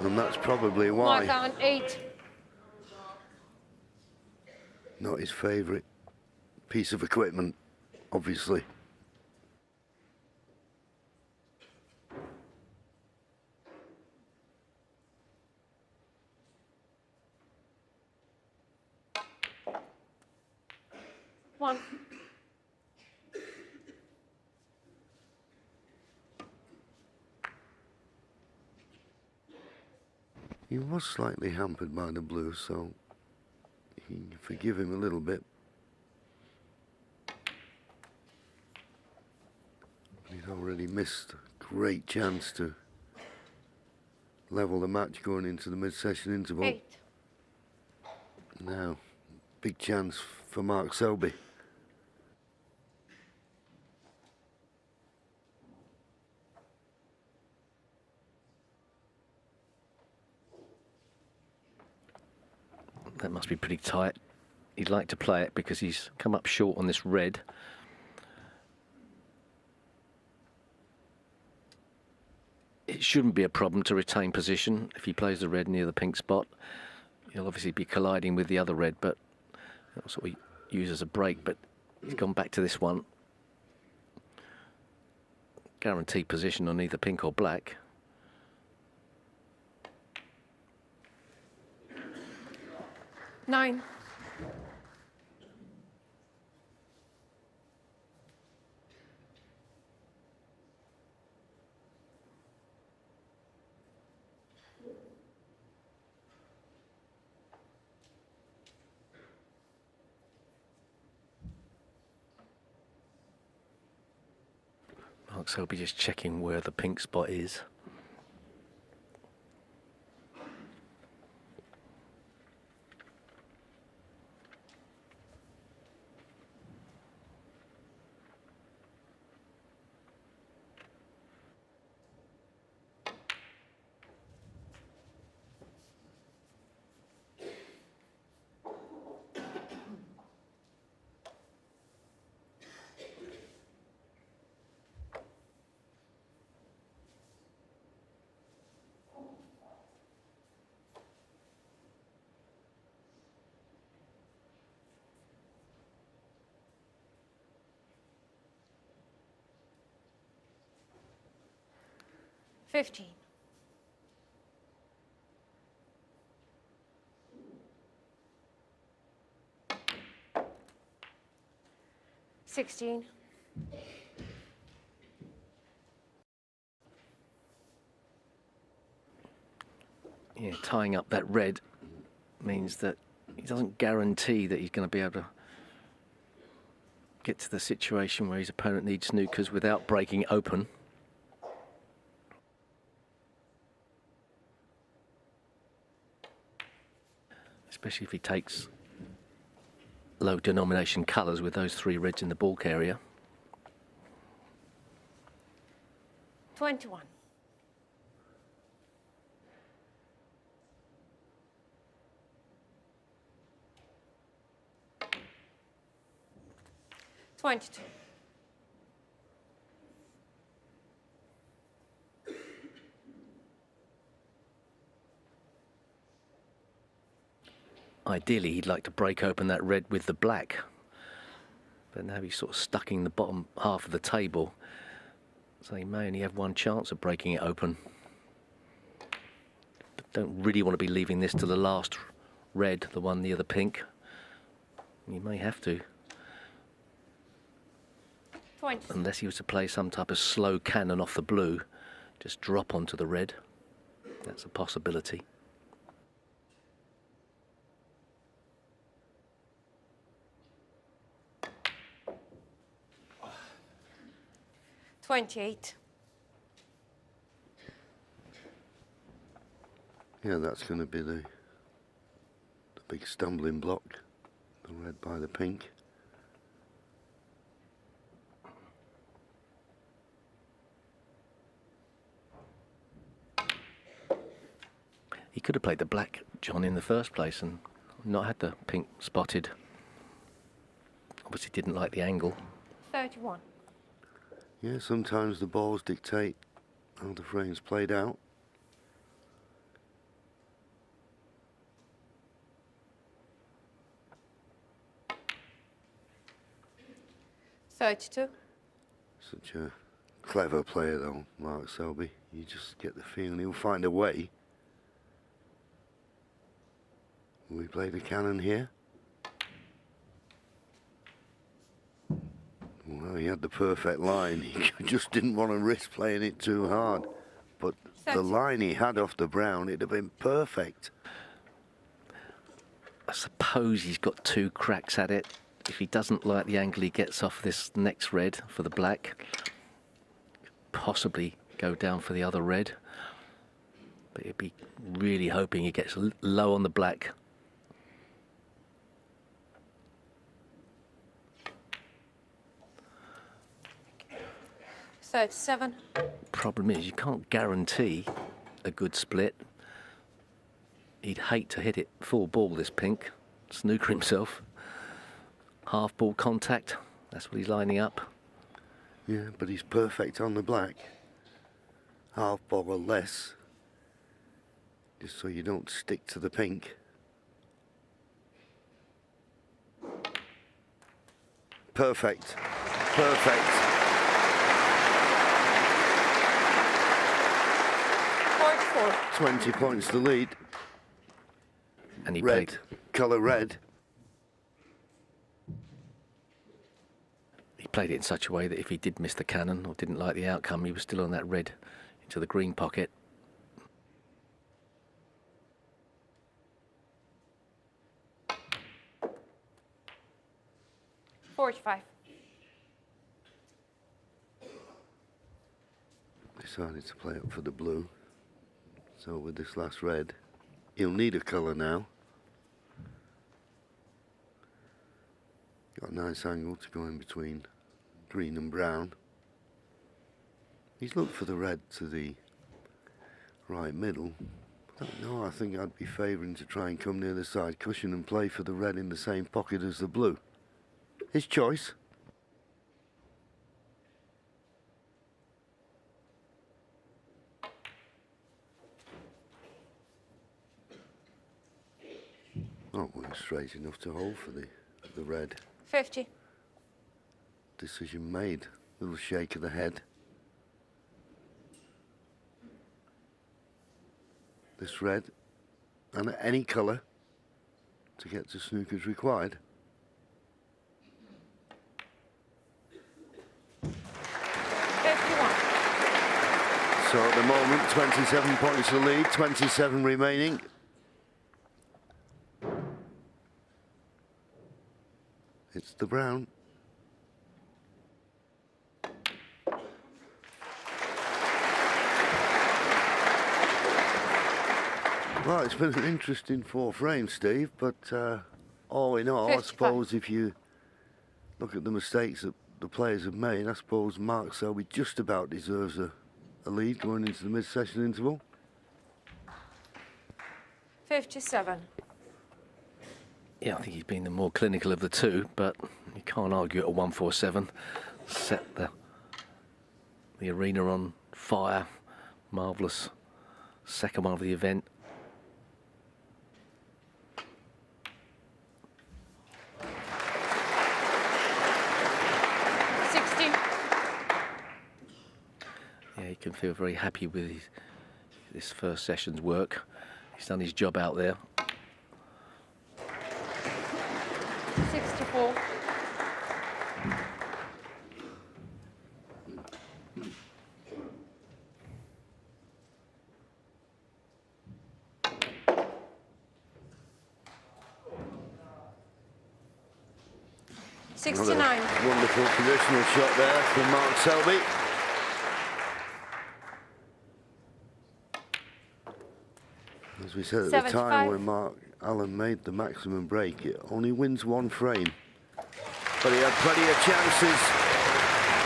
And that's probably why. Mark Allen, 8. Not his favourite piece of equipment, obviously. One. He was slightly hampered by the blue, so you can forgive him a little bit. He's already missed a great chance to level the match going into the mid-session interval. 8. Now, big chance for Mark Selby. That must be pretty tight. He'd like to play it because he's come up short on this red. It shouldn't be a problem to retain position if he plays the red near the pink spot. He'll obviously be colliding with the other red, but that's what we use as a break. But he's gone back to this one. Guaranteed position on either pink or black. 9. Mark Selby just checking where the pink spot is. 15. $16. Yeah, tying up that red means that he doesn't guarantee that he's going to be able to get to the situation where his opponent needs snookers without breaking it open. Especially if he takes low denomination colours with those 3 reds in the balk area. 21. $22. Ideally, he'd like to break open that red with the black, but now he's sort of stuck in the bottom half of the table, so he may only have one chance of breaking it open. But don't really want to be leaving this to the last red, the one near the pink. He may have to, 20. unless he was to play some type of slow cannon off the blue, just drop onto the red. That's a possibility. $28. Yeah, that's going to be the big stumbling block. The red by the pink. He could have played the black, John, in the first place and not had the pink spotted. Obviously didn't like the angle. 31. Yeah, sometimes the balls dictate how the frame's played out. $32. Such a clever player though, Mark Selby. You just get the feeling he'll find a way. Will we play the cannon here? Well, he had the perfect line. He just didn't want to risk playing it too hard. But the line he had off the brown, it'd have been perfect. I suppose he's got 2 cracks at it. If he doesn't like the angle he gets off this next red for the black, possibly go down for the other red. But he'd be really hoping he gets low on the black. $37. Problem is, you can't guarantee a good split. He'd hate to hit it full ball, this pink. Snooker himself. Half ball contact, that's what he's lining up. Yeah, but he's perfect on the black. Half ball or less. Just so you don't stick to the pink. Perfect. Perfect. 44. 20 points the lead. And he Red. played. Colour red. He played it in such a way that if he did miss the cannon or didn't like the outcome, he was still on that red into the green pocket. $45. Decided to play up for the blue. So with this last red, he'll need a colour now. Got a nice angle to go in between green and brown. He's looked for the red to the right middle. I don't know, I think I'd be favouring to try and come near the side cushion and play for the red in the same pocket as the blue. His choice. Not going straight enough to hold for the red. 50. Decision made. Little shake of the head. this red, and any colour to get to snooker's required. 51. So at the moment, 27 points to lead, 27 remaining. It's the brown. Well, it's been an interesting 4 frames, Steve, but all in all, 55. I suppose if you look at the mistakes that the players have made, I suppose Mark Selby just about deserves a lead going into the mid-session interval. 57. Yeah, I think he's been the more clinical of the two, but you can't argue at a 147. Set the arena on fire. Marvellous second one of the event. Yeah, he can feel very happy with this first session's work. He's done his job out there. 64. Another wonderful positional shot there from Mark Selby. As we said at the time when Mark Allen made the maximum break, it only wins 1 frame. But he had plenty of chances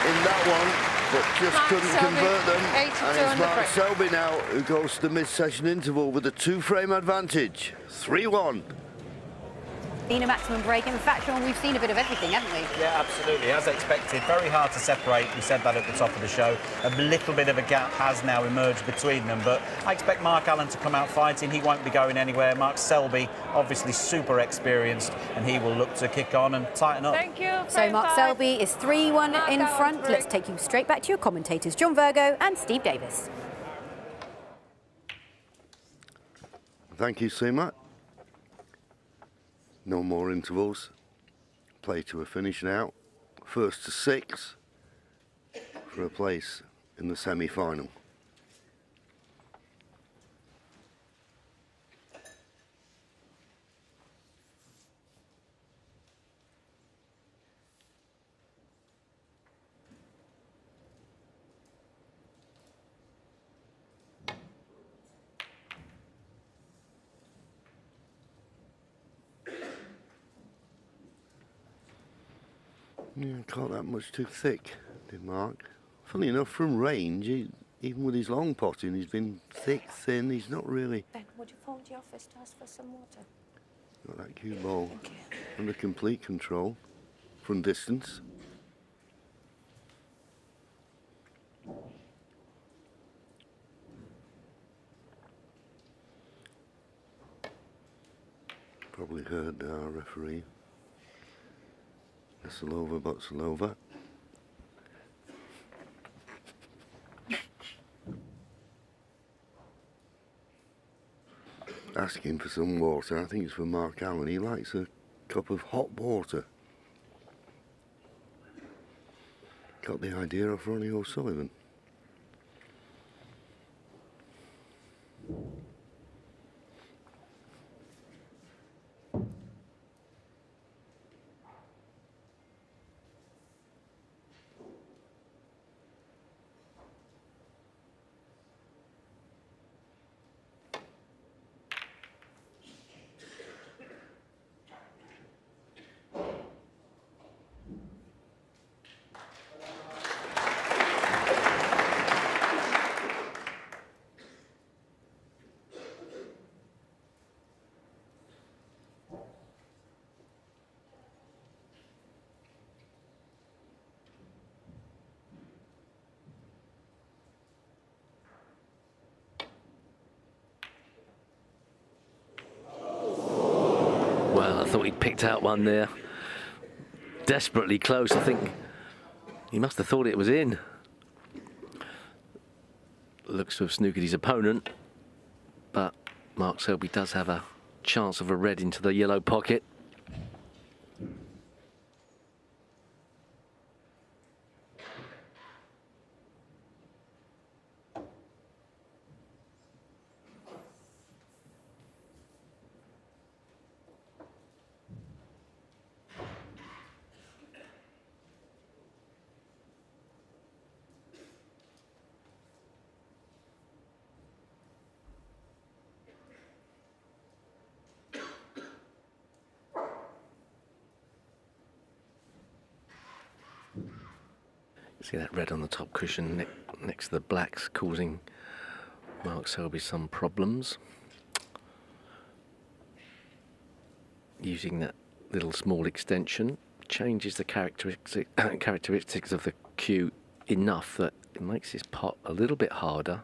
in that one, but just couldn't convert them. And it's Mark Selby now who goes to the mid-session interval with a 2-frame advantage. 3-1. Seen a maximum break. In fact, Sean, we've seen a bit of everything, haven't we? Yeah, absolutely. As expected, very hard to separate. We said that at the top of the show. A little bit of a gap has now emerged between them, but I expect Mark Allen to come out fighting. He won't be going anywhere. Mark Selby, obviously super experienced, and he will look to kick on and tighten up. Thank you. So Mark Selby is 3-1 in front. Let's take you straight back to your commentators, John Virgo and Steve Davis. Thank you, Seema. No more intervals. Play to a finish now. First to 6 for a place in the semi-final. Yeah, caught that much too thick, did Mark. Funny enough, from range, even with his long potting, he's been thick, thin. He's not really Ben, would you phone the office to ask for some water? got that cue ball under complete control from distance. Probably heard our referee. Selova, but Selova. Asking for some water. I think it's for Mark Allen. He likes a cup of hot water. Got the idea of Ronnie O'Sullivan. Well, I thought he'd picked out one there. Desperately close. I think he must have thought it was in. Looks to have snookered his opponent, but Mark Selby does have a chance of a red into the yellow pocket. See that red on the top cushion next to the blacks, causing Mark Selby some problems. Using that little small extension changes the characteristics of the cue enough that it makes his pot a little bit harder,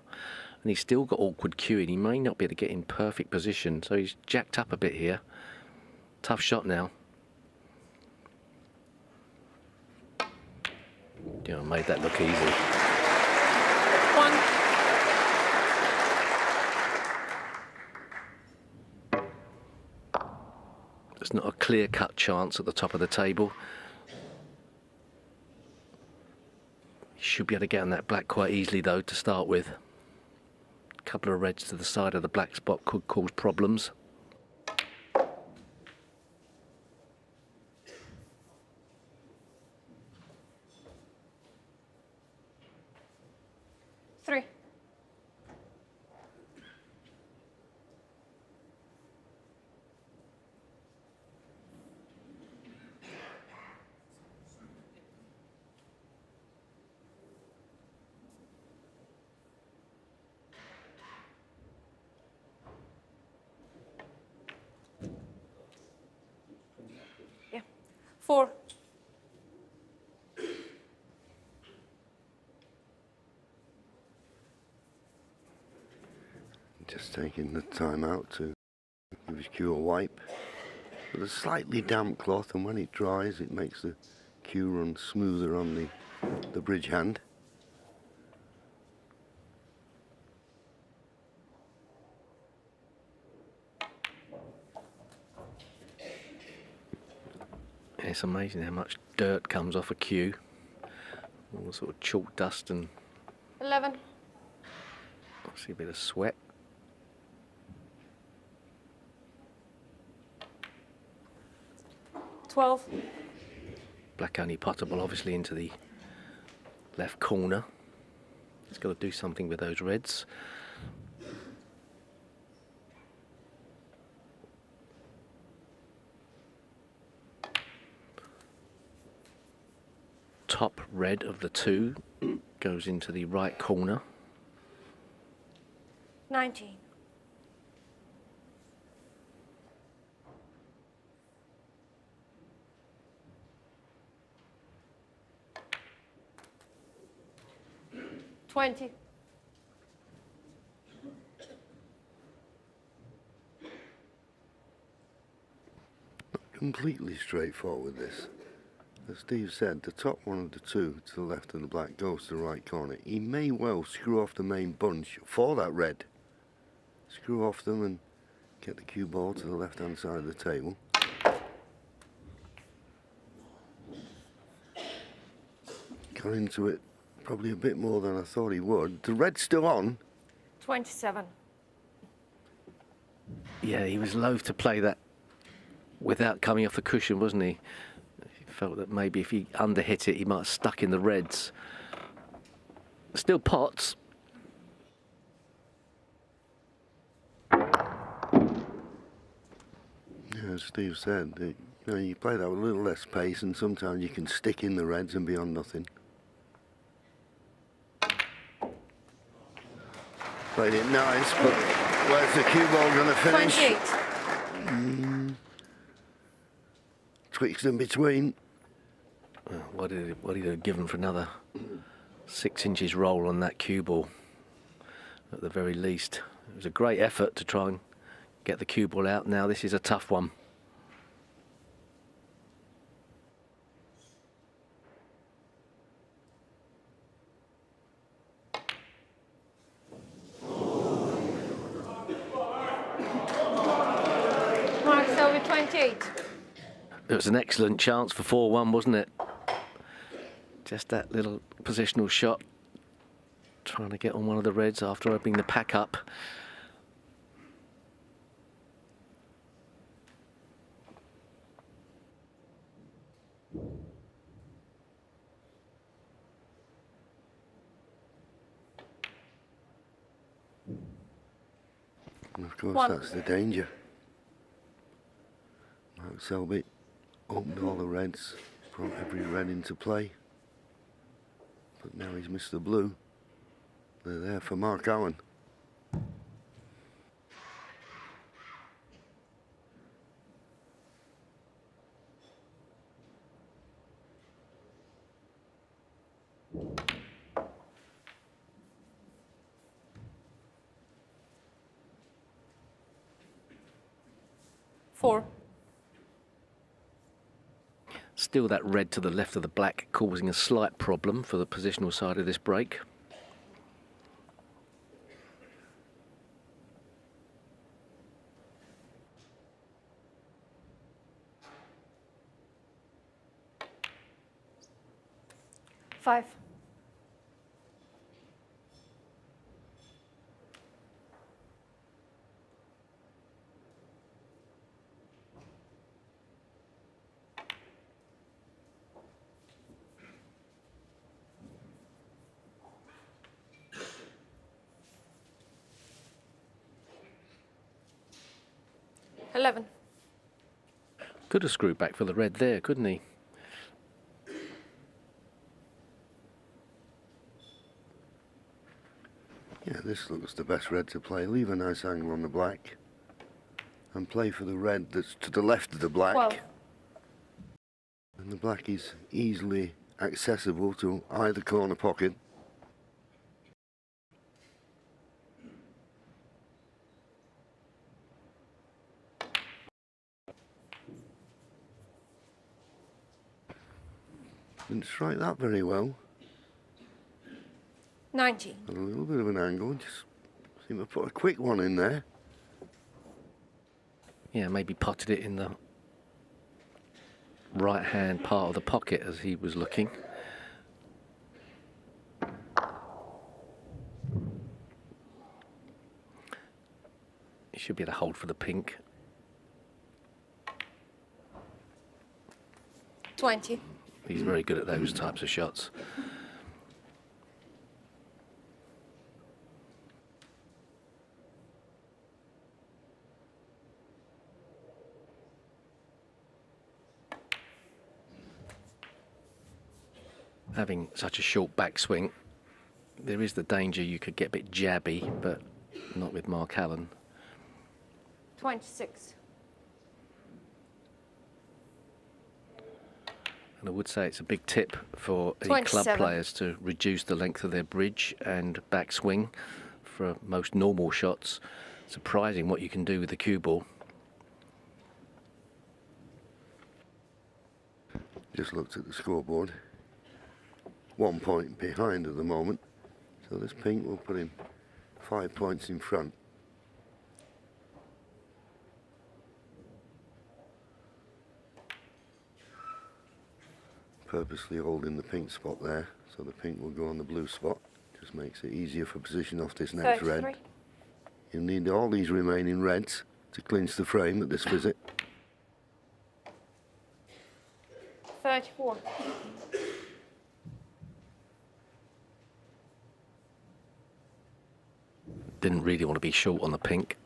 and he's still got awkward cueing. He may not be able to get in perfect position, so he's jacked up a bit here. Tough shot now. You know, made that look easy. 1. There's not a clear-cut chance at the top of the table. He should be able to get on that black quite easily, though, to start with. A couple of reds to the side of the black spot could cause problems. 3. Yeah. 4. Just taking the time out to give his cue a wipe with a slightly damp cloth, and when it dries it makes the cue run smoother on the bridge hand. It's amazing how much dirt comes off a cue. All the sort of chalk dust and 11. I see a bit of sweat. 12. Black only potable obviously into the left corner. He's got to do something with those reds. Top red of the two goes into the right corner. 19. 20. Completely straightforward, this. As Steve said, the top one of the two to the left of the black goes to the right corner. He may well screw off the main bunch for that red. Screw off them and get the cue ball to the left hand side of the table. Got into it probably a bit more than I thought he would. The red's still on. 27. Yeah, he was loath to play that without coming off the cushion, wasn't he? He felt that maybe if he underhit it, he might have stuck in the reds. Still pots. Yeah, as Steve said, you play that with a little less pace and sometimes you can stick in the reds and be on nothing. Played it nice, but where's the cue ball going to finish? 28. Twixt in between. What did he have given for another 6 inches roll on that cue ball? At the very least, it was a great effort to try and get the cue ball out. Now this is a tough one. 28. It was an excellent chance for 4-1, wasn't it? Just that little positional shot, trying to get on one of the reds after opening the pack up. And of course, 1. that's the danger. Selby opened all the reds, brought every red into play. But now he's missed the blue. They're there for Mark Allen. Four. Still that red to the left of the black causing a slight problem for the positional side of this break. Five. $11. Could have screwed back for the red there, couldn't he? Yeah, this looks the best red to play. Leave a nice angle on the black and play for the red that's to the left of the black. 12. And the black is easily accessible to either corner pocket. Didn't strike that very well. 90. A little bit of an angle, just seem to put a quick one in there. Yeah, maybe potted it in the right hand part of the pocket as he was looking. He should be able to hold for the pink. 20. He's very good at those types of shots. Having such a short backswing, there is the danger you could get a bit jabby, but not with Mark Allen. 26. And I would say it's a big tip for any club 27. players to reduce the length of their bridge and backswing for most normal shots. Surprising what you can do with the cue ball. Just looked at the scoreboard. 1 point behind at the moment. So this pink will put him 5 points in front. Purposely holding the pink spot there, so the pink will go on the blue spot. Just makes it easier for position off this next 33. red. You need all these remaining reds to clinch the frame at this visit. 34. Didn't really want to be short on the pink.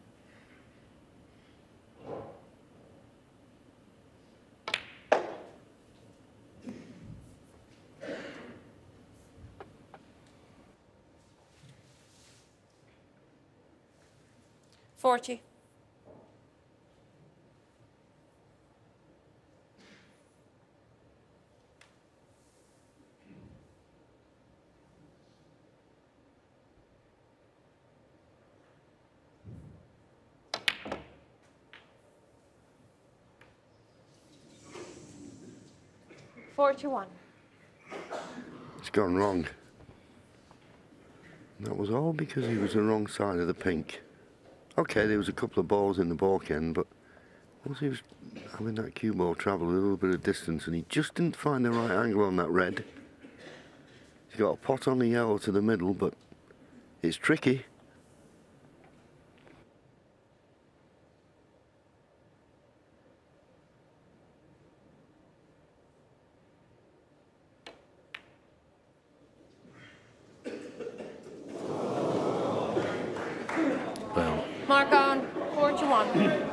$40. $41. It's gone wrong. That was all because he was the wrong side of the pink. Okay, there was a couple of balls in the balk end, but once he was having that cue ball travel a little bit of distance, and he just didn't find the right angle on that red. He's got a pot on the yellow to the middle, but it's tricky. Well, Mark on 41.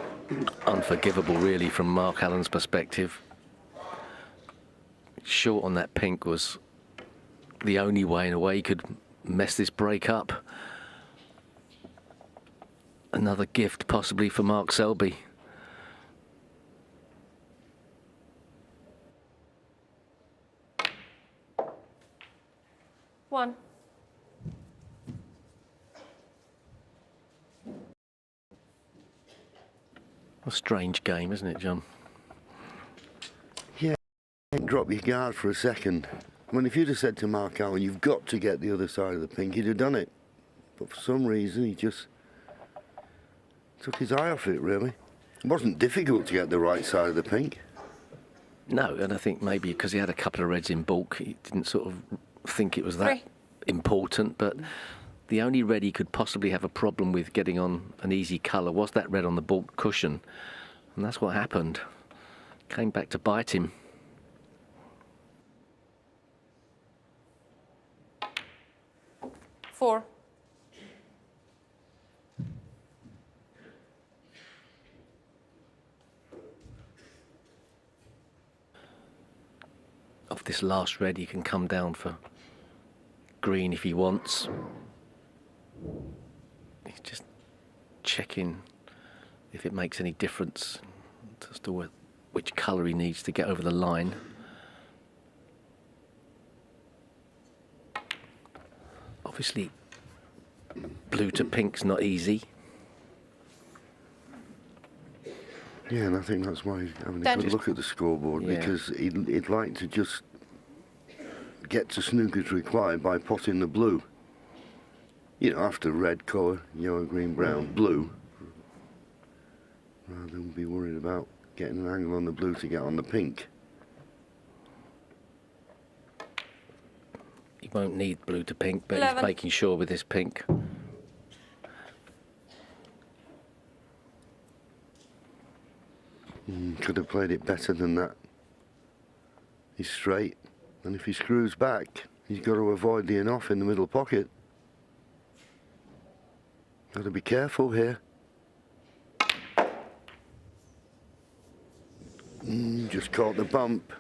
unforgivable really from Mark Allen's perspective. Short on that pink was the only way in a way he could mess this break up. Another gift possibly for Mark Selby. One. A strange game, isn't it, John? Yeah, drop your guard for a second. I mean, if you'd have said to Mark Allen, you've got to get the other side of the pink, he'd have done it. But for some reason, he just took his eye off it, really. It wasn't difficult to get the right side of the pink. No, and I think maybe because he had a couple of reds in bulk, he didn't sort of think it was that important, but the only red he could possibly have a problem with getting on an easy colour was that red on the bulk cushion, and that's what happened. Came back to bite him. Four. Off this last red, he can come down for green if he wants. He's just checking if it makes any difference as to which colour he needs to get over the line. Obviously, blue to pink's not easy. Yeah, and I think that's why he's having a good look at the scoreboard, because he'd like to just get to snooker's required by potting the blue. You know, after red colour, yellow, green, brown, blue, rather than be worried about getting an angle on the blue to get on the pink. He won't need blue to pink, but 11. He's making sure with this pink. Could have played it better than that. He's straight, and if he screws back, he's got to avoid the off in the middle pocket. Got to be careful here. Just caught the bump.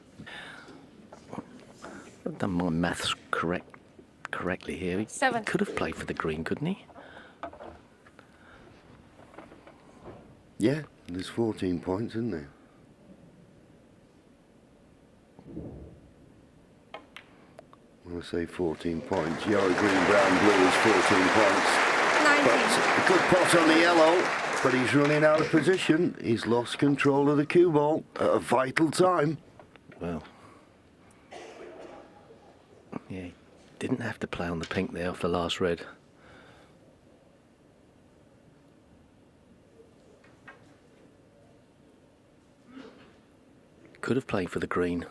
I've done my maths correctly here. He 7. could have played for the green, couldn't he? Yeah, there's 14 points, isn't there? When I say 14 points, yellow, green, brown, blue is 14 points. 19. But a good pot on the yellow, but he's running out of position. He's lost control of the cue ball at a vital time. Well, yeah, he didn't have to play on the pink there off the last red. Could have played for the green.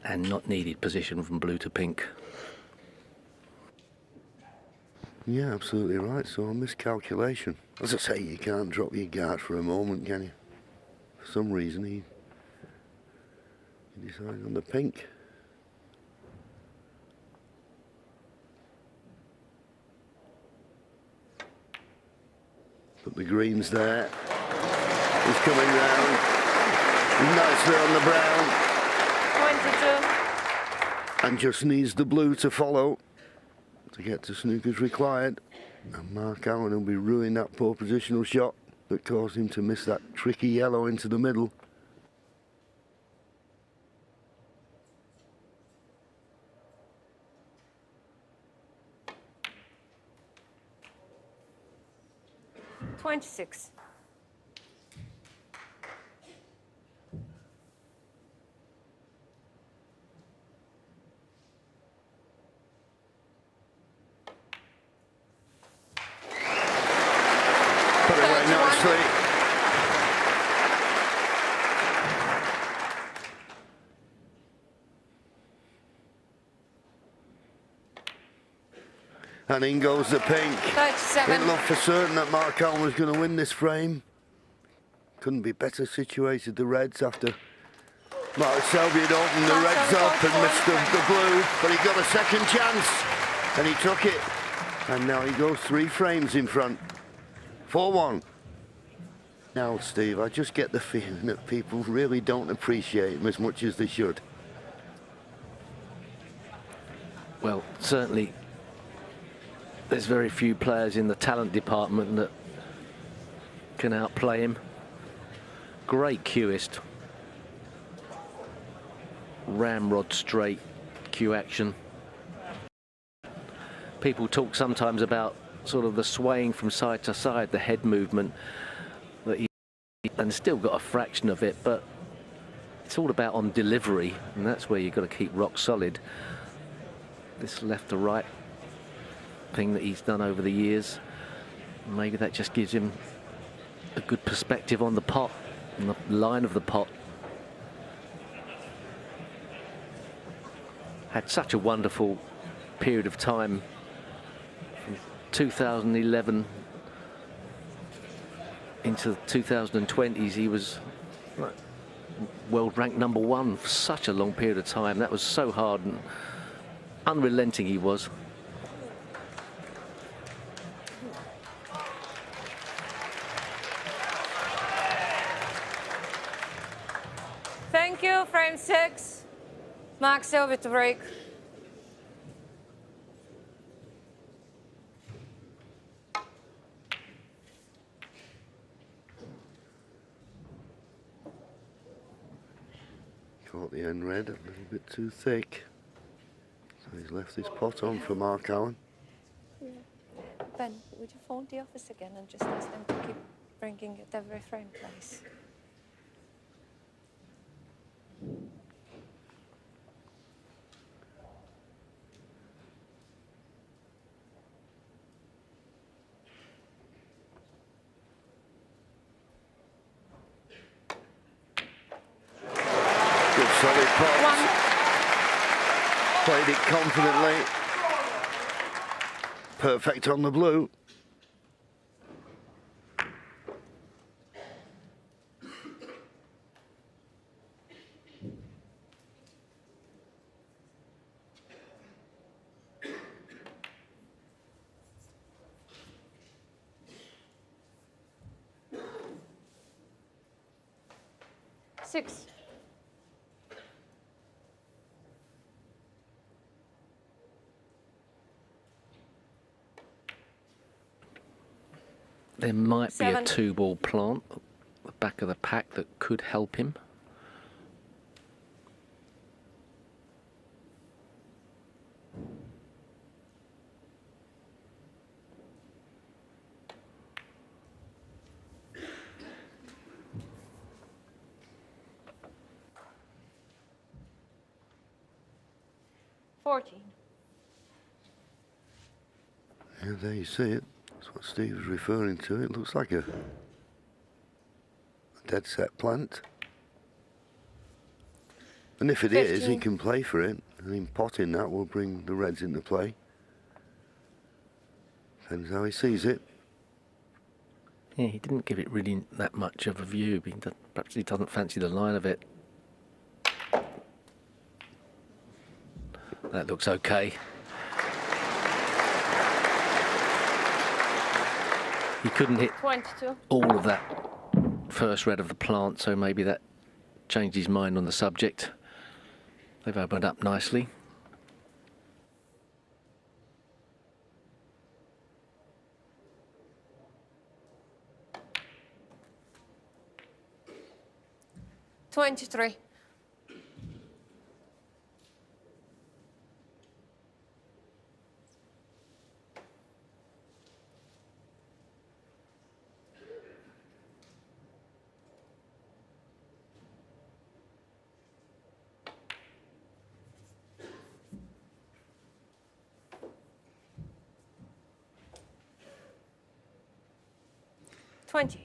And not needed position from blue to pink. Yeah, absolutely right. So a miscalculation. As I say, you can't drop your guard for a moment, can you? For some reason, he decided on the pink. But the green's there. He's coming round. Nicely on the brown. 22. And just needs the blue to follow to get to snooker's required. And Mark Allen will be ruining that poor positional shot that caused him to miss that tricky yellow into the middle. $26. Put away And in goes the pink. 37. It looked for certain that Mark Allen was going to win this frame. Couldn't be better situated, the Reds, after Mark Selby had opened the Mark Reds Selby up and got missed the blue, but he got a second chance, and he took it. And now he goes 3 frames in front. 4-1. Now, Steve, I just get the feeling that people really don't appreciate him as much as they should. Well, certainly there's very few players in the talent department that can outplay him. Great cueist. Ramrod straight cue action. People talk sometimes about sort of the swaying from side to side, the head movement, that he and still got a fraction of it, but it's all about on delivery, and that's where you've got to keep rock solid. This left to right thing that he's done over the years, maybe that just gives him a good perspective on the pot, on the line of the pot. Had such a wonderful period of time from 2011 into the 2020s. He was world ranked #1 for such a long period of time. That was so hard, and unrelenting he was. Thank you, frame 6. Mark Selby to break. Caught the end red a little bit too thick. So he's left his pot on for Mark Allen. Ben, would you phone the office again and just ask them to keep bringing it every frame, please? Good solid pot. Played it confidently. Perfect on the blue. Six. There might be a 7. 2-ball plant at the back of the pack that could help him. Yeah, there you see it. That's what Steve was referring to. It looks like a dead set plant. And if it is, he 15. can play for it. And in potting that will bring the Reds into play. Depends how he sees it. Yeah, he didn't give it really that much of a view. Perhaps he doesn't fancy the line of it. That looks okay. He couldn't hit 22. all of that first red of the plant, so maybe that changed his mind on the subject. They've opened up nicely. $23. $28.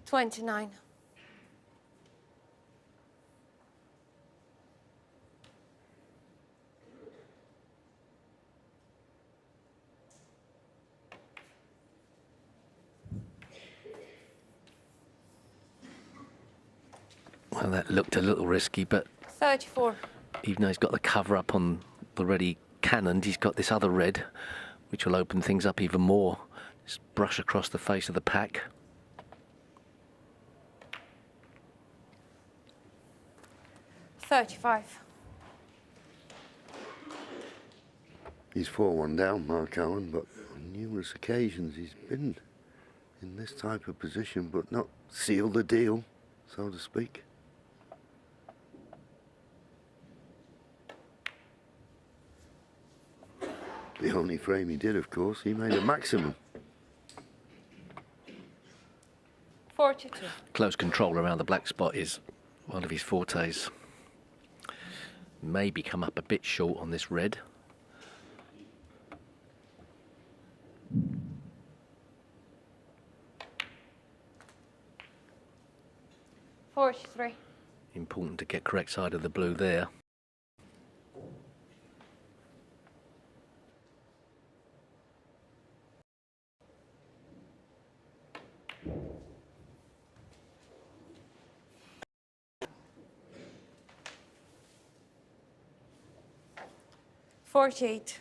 $29. Well, that looked a little risky, but 34. even though he's got the cover up on the ready cannoned, he's got this other red, which will open things up even more. Just brush across the face of the pack. 35. He's 4-1 down, Mark Allen, but on numerous occasions he's been in this type of position, but not sealed the deal, so to speak. The only frame he did, of course, he made a maximum. 42. Close control around the black spot is one of his fortes. Maybe come up a bit short on this red. $43. Important to get correct side of the blue there. $48.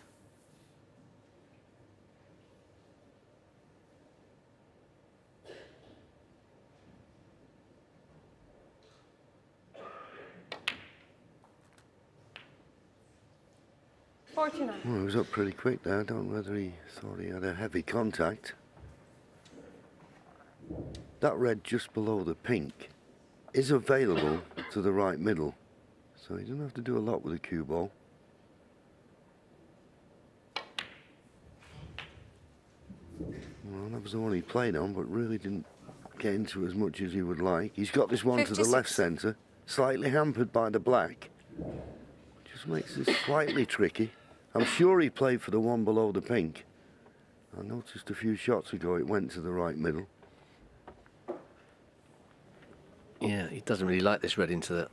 $49. Well, he was up pretty quick there. I don't know whether he thought he had a heavy contact. That red just below the pink is available to the right middle, so he doesn't have to do a lot with the cue ball. Well, that was the one he played on, but really didn't get into as much as he would like. He's got this one to the 56. left centre, slightly hampered by the black. Just makes this slightly tricky. I'm sure he played for the one below the pink. I noticed a few shots ago it went to the right middle. Yeah, he doesn't really like this red into the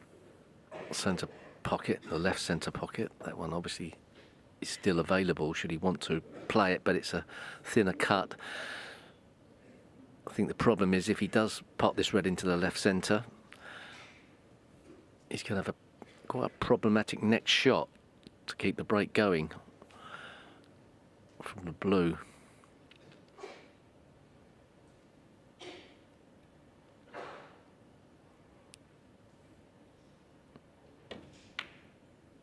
centre pocket, the left centre pocket. That one obviously is still available should he want to play it, but it's a thinner cut. I think the problem is if he does pop this red into the left centre, he's going to have quite a problematic next shot to keep the break going from the blue.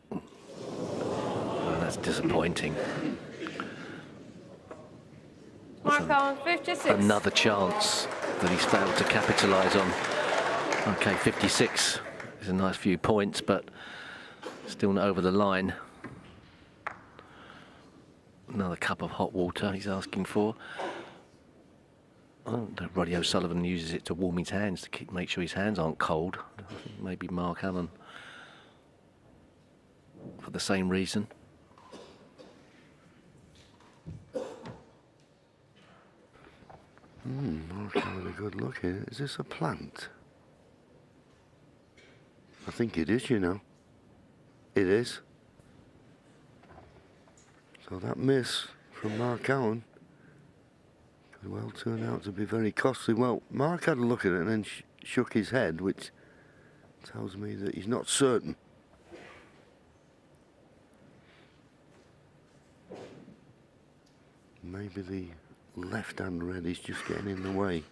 Well, that's disappointing. Mark Allen, 56. Another chance that he's failed to capitalise on. Okay, 56 is a nice few points, but still not over the line. Another cup of hot water he's asking for. Oh, Roddy O'Sullivan uses it to warm his hands to make sure his hands aren't cold. I think maybe Mark Allen for the same reason. Mark having a good look here. Is this a plant? I think it is, you know. It is. So that miss from Mark Allen could well turn out to be very costly. Well, Mark had a look at it and then shook his head, which tells me that he's not certain. Maybe the left-hand red is just getting in the way.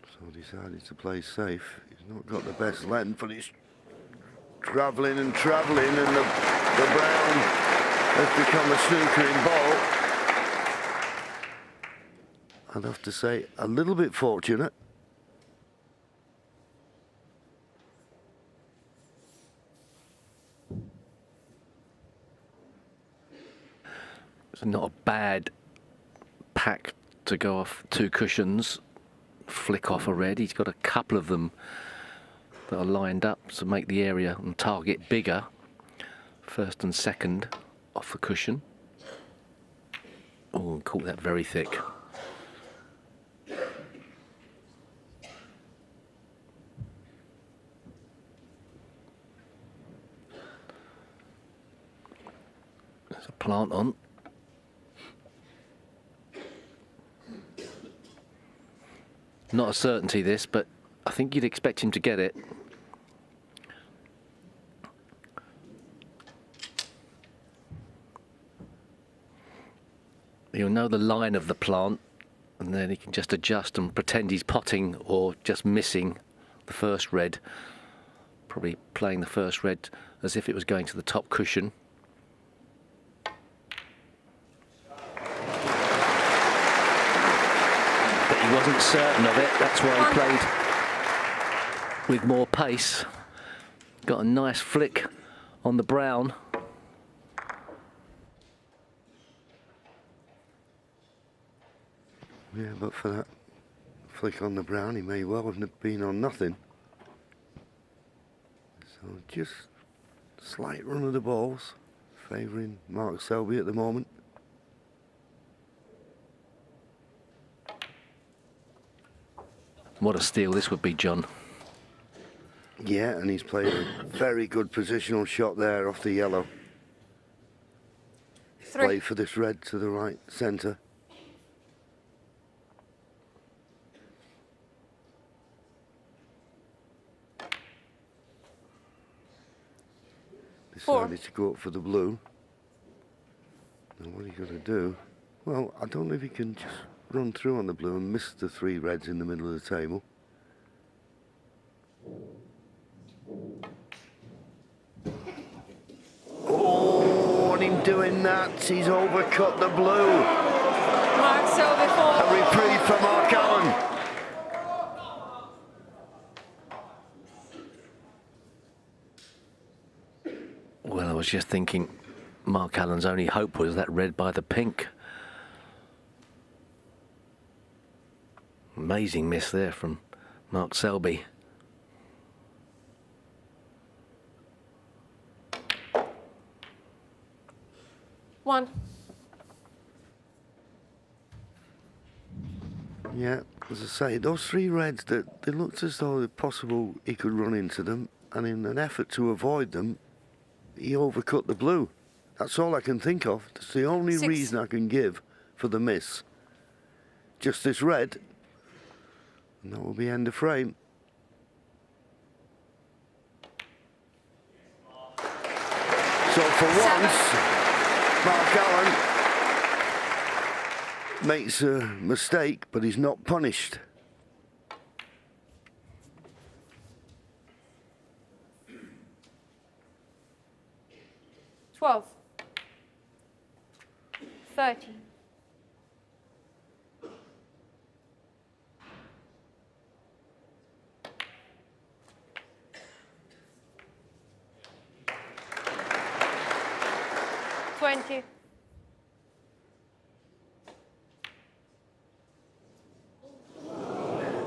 So decided to play safe. He's not got the best length, but he's travelling and travelling, and the brown has become a snookering ball. I'd have to say a little bit fortunate. It's not a bad pack to go off two cushions, flick off a red. He's got a couple of them that are lined up to make the area and target bigger. First and second off the cushion. Oh, caught that very thick. There's a plant on. Not a certainty this, but I think you'd expect him to get it. He'll know the line of the plant, and then he can just adjust and pretend he's potting or just missing the first red. Probably playing the first red as if it was going to the top cushion. But he wasn't certain of it, that's why he played with more pace. Got a nice flick on the brown. Yeah, but for that flick on the brown, he may well have been on nothing. So just slight run of the balls, favouring Mark Selby at the moment. What a steal this would be, John. Yeah, and he's played a very good positional shot there off the yellow. Play for this red to the right centre. Decided to go up for the blue. Now what are you going to do? Well, I don't know if he can just run through on the blue and miss the 3 reds in the middle of the table. Oh, and in doing that, he's overcut the blue. Mark Selby for A reprieve for Mark Allen. Well, I was just thinking Mark Allen's only hope was that red by the pink. Amazing miss there from Mark Selby. one. Yeah, as I say, those 3 reds, that they looked as though it's possible he could run into them, and in an effort to avoid them, he overcut the blue. That's all I can think of. That's the only 6. reason I can give for the miss. Just this red, and that will be end of frame. So for once, Mark Allen makes a mistake, but he's not punished. Twelve. 13.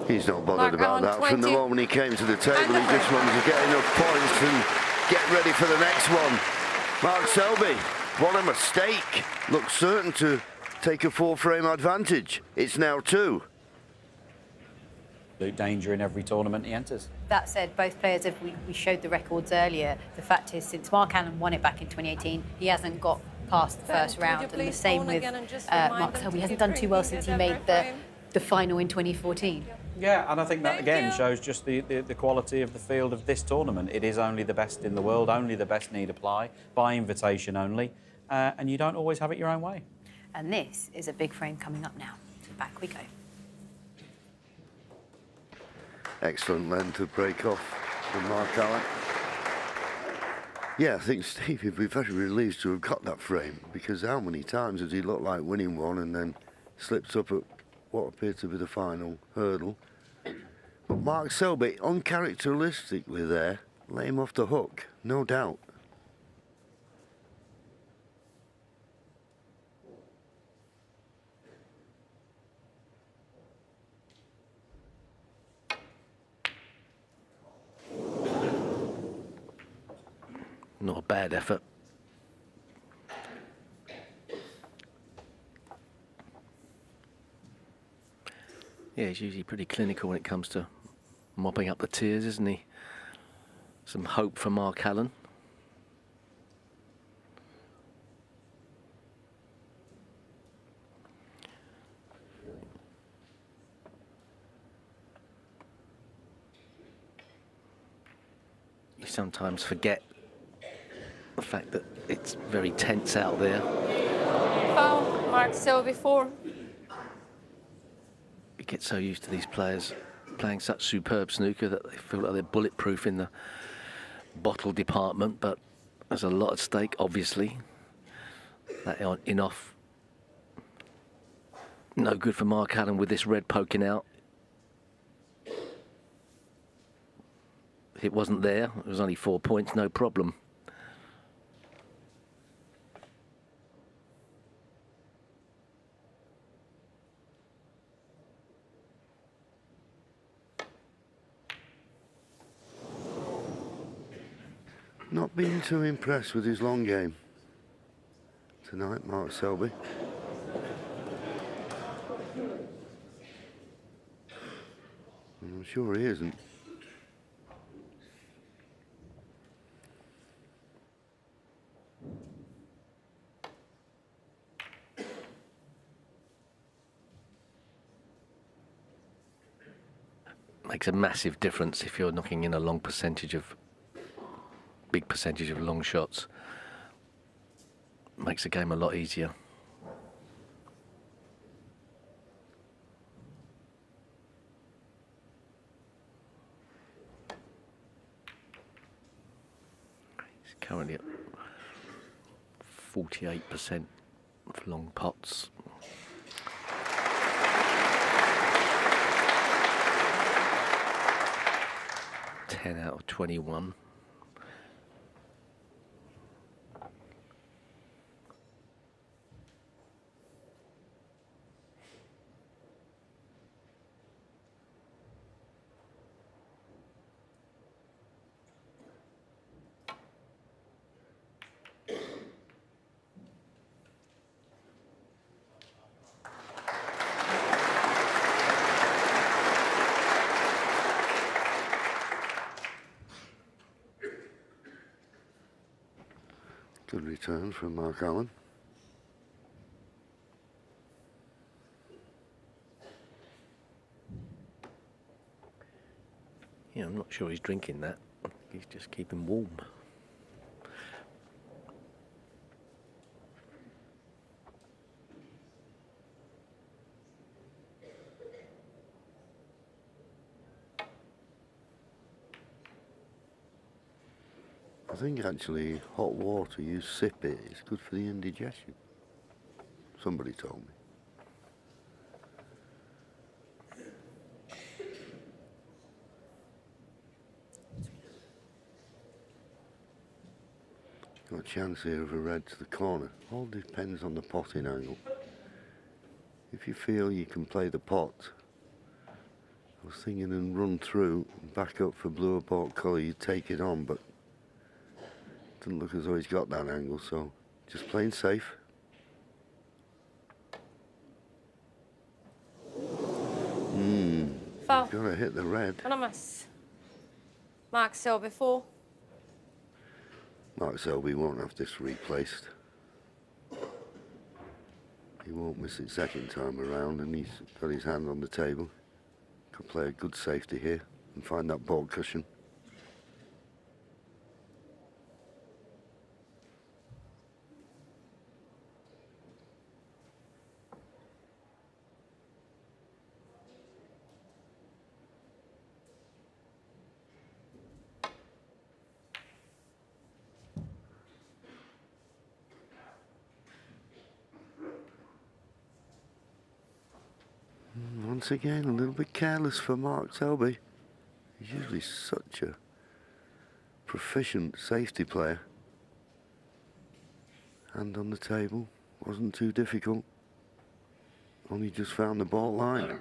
He's not bothered Mark about Allen, that. From the 20. moment he came to the table, And he just wanted to get enough points and get ready for the next one. Mark Selby, what a mistake. Looks certain to take a 4-frame advantage. It's now 2. Danger in every tournament he enters. That said, both players, if we showed the records earlier, the fact is, since Mark Allen won it back in 2018, he hasn't got past the first round. And the same with Mark Selby. He hasn't done too well since he made the final in 2014. Yeah, and I think that again shows just the quality of the field of this tournament. It is only the best in the world, only the best need apply, by invitation only, and you don't always have it your own way. And this is a big frame coming up now. So back we go. Excellent length of break off from Mark Allen. Yeah, I think Steve would be very relieved to have got that frame, because how many times has he looked like winning one and then slips up at what appeared to be the final hurdle? But Mark Selby, uncharacteristically there, let him off the hook, no doubt. Not a bad effort. Yeah, he's usually pretty clinical when it comes to mopping up the tears, isn't he? Some hope for Mark Allen. sometimes forget the fact that it's very tense out there. Foul, Mark Selby 4. You get so used to these players playing such superb snooker that they feel like they're bulletproof in the bottle department, but there's a lot at stake, obviously. That in-off, no good for Mark Allen with this red poking out. If it wasn't there, it was only 4 points, no problem. Not been too impressed with his long game tonight, Mark Selby. I'm sure he isn't. Makes a massive difference if you're knocking in a big percentage of long shots. Makes the game a lot easier. He's currently at 48% of long pots. Ten out of 21. Good return from Mark Allen. Yeah, I'm not sure he's drinking that. I think he's just keeping warm. I think actually hot water, you sip it, it's good for the indigestion. Somebody told me. Got a chance here of a red to the corner. All depends on the potting angle. If you feel you can play the pot, I was thinking and run through and back up for blue or port colour, you take it on, but it doesn't look as though he's got that angle, so just playing safe. Foul. Gotta hit the red. Anonymous. Mark Selby 4. Mark Selby won't have this replaced. He won't miss it second time around, and he's got his hand on the table. Could play a good safety here and find that ball cushion. Once again, a little bit careless for Mark Selby. He's usually such a proficient safety player. Hand on the table, wasn't too difficult. Only just found the ball line.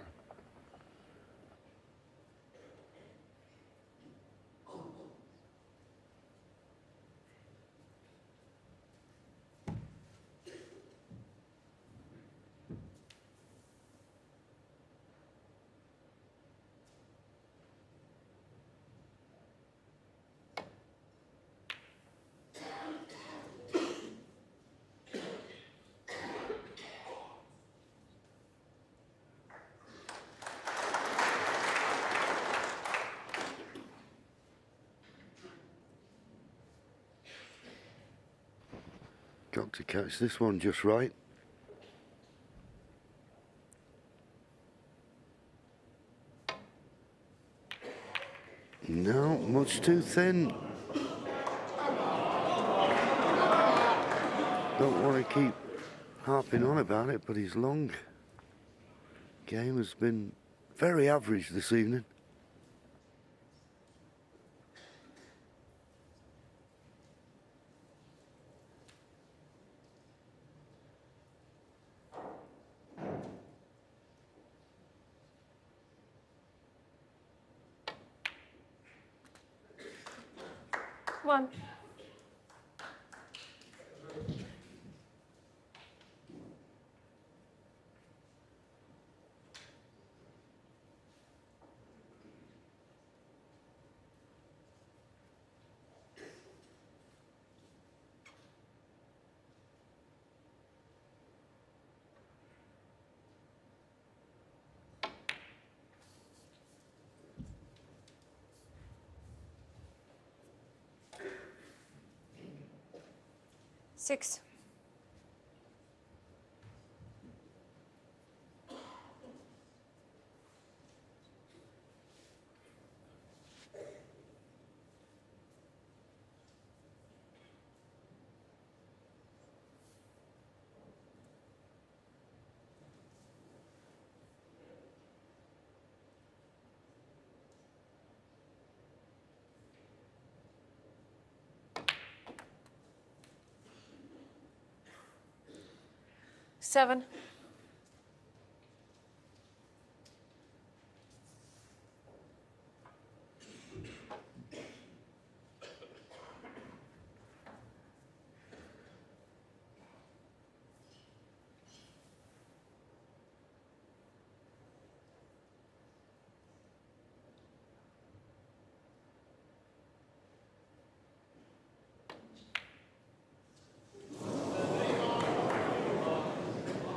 got to catch this one just right. No, much too thin. Don't want to keep harping on about it, but his long game has been very average this evening. One. Six. Seven.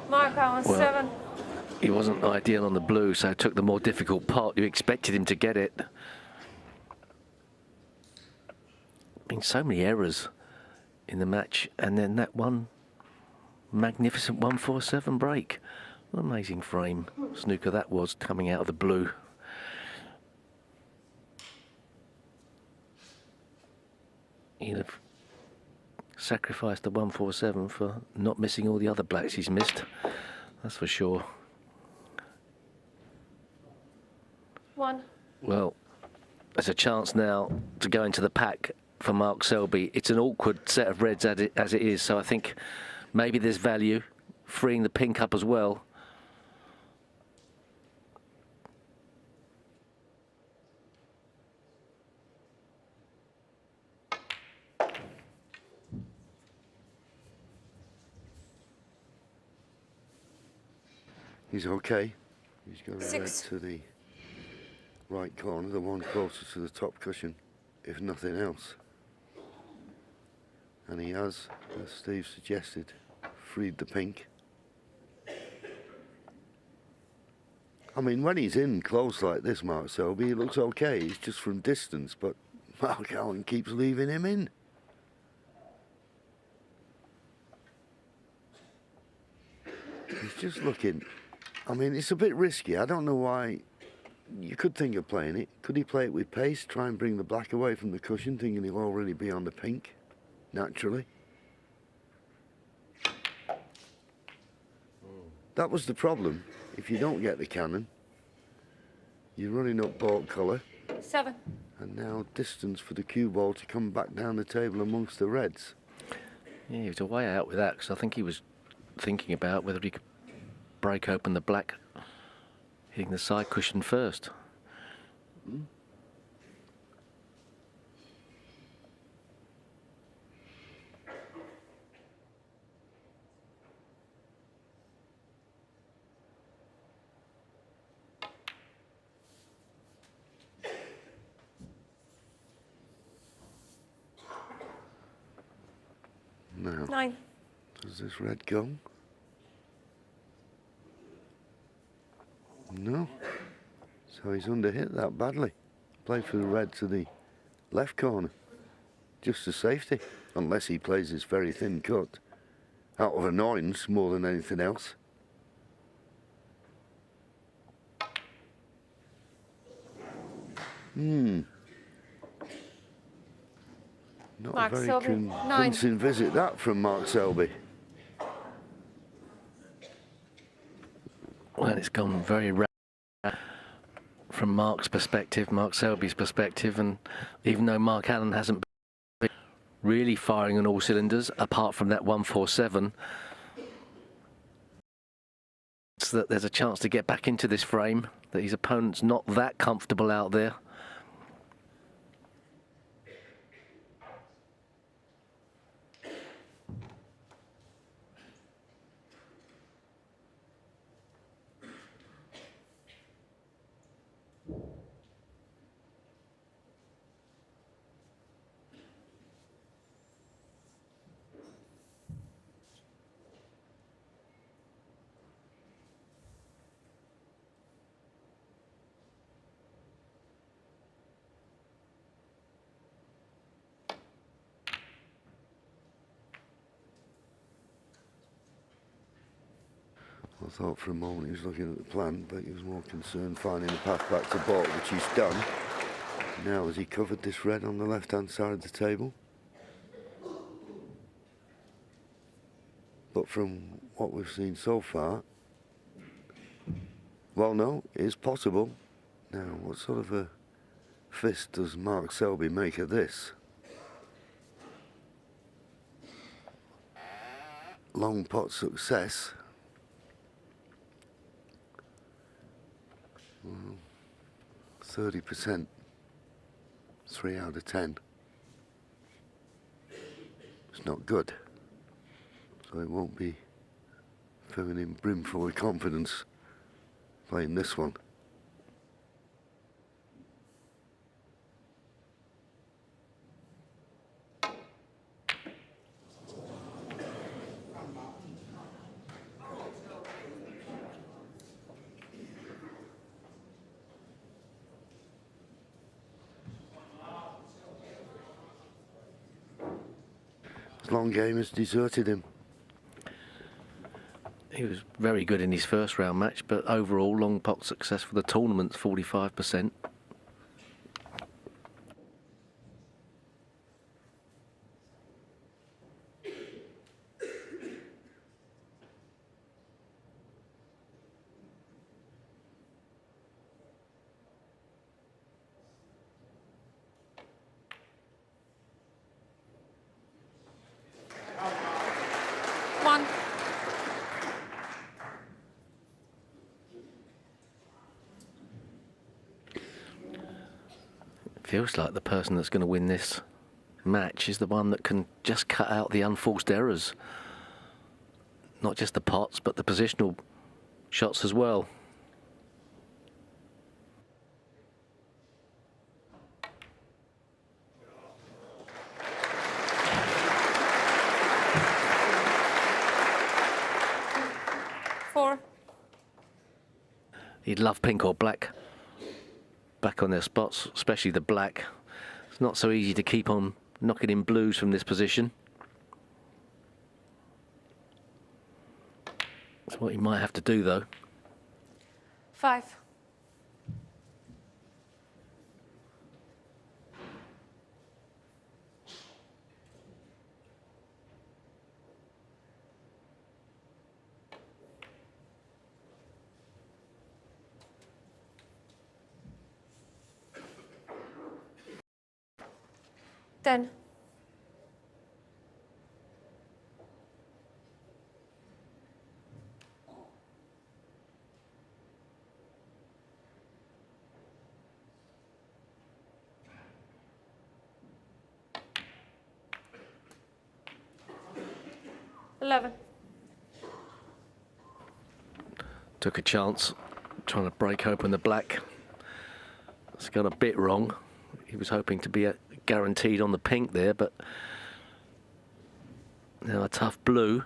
Mark Allen, Well, 7. He wasn't ideal on the blue, so took the more difficult part. You expected him to get it. Been so many errors in the match, and then that one magnificent 147 break. Amazing frame, Snooker that was, coming out of the blue. He'd have sacrificed the 147 for not missing all the other blacks he's missed. That's for sure. 1. Well, there's a chance now to go into the pack for Mark Selby. It's an awkward set of reds as it is, so I think maybe there's value freeing the pink up as well. He's okay. He's got a red 6. to the right corner, the one closer to the top cushion, if nothing else. And he has, as Steve suggested, freed the pink. I mean, when he's in close like this, Mark Selby, he looks okay. He's just from distance, but Mark Allen keeps leaving him in. He's just looking... I mean, it's a bit risky. I don't know why. You could think of playing it. Could he play it with pace, try and bring the black away from the cushion, thinking he'll already be on the pink, naturally? That was the problem. If you don't get the cannon, you're running up baulk colour. 7. And now distance for the cue ball to come back down the table amongst the reds. Yeah, he was a way out with that, because I think he was thinking about whether he could break open the black, hitting the side cushion first. Now, 9. does this red go? No. So he's underhit that badly. Played for the red to the left corner. Just a safety. Unless he plays this very thin cut out of annoyance more than anything else. Not Mark a very Selby, 9. convincing visit that from Mark Selby. Well, it's gone very rapid from Mark's perspective, Mark Selby's perspective, and even though Mark Allen hasn't been really firing on all cylinders, apart from that 147, it's that there's a chance to get back into this frame, that his opponent's not that comfortable out there. I thought for a moment he was looking at the plan, but he was more concerned finding a path back to baulk, which he's done. Now, has he covered this red on the left-hand side of the table? But from what we've seen so far, well, no, it is possible. Now, what sort of a fist does Mark Selby make of this? Long pot success. 30%, 3 out of 10. It's not good. So it won't be filling him brimful of confidence playing this one. Long game has deserted him. He was very good in his first round match, but overall long pot success for the tournament's 45%. Feels like the person that's going to win this match is the one that can just cut out the unforced errors. Not just the pots, but the positional shots as well. He'd love pink or black back on their spots, especially the black. It's not so easy to keep on knocking in blues from this position. That's what he might have to do, though. 5. Ten. Took a chance trying to break open the black. It's got a bit wrong. He was hoping to be guaranteed on the pink there, but now a tough blue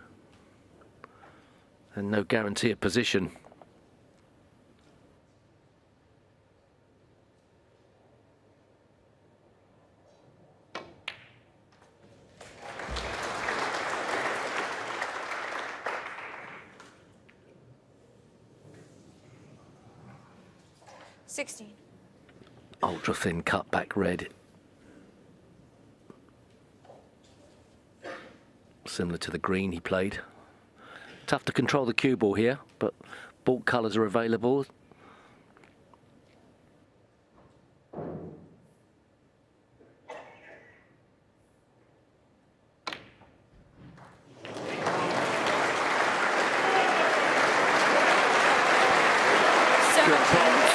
and no guarantee of position. 16. Ultra thin cut back red. Similar to the green he played. Tough to control the cue ball here, but ball colours are available.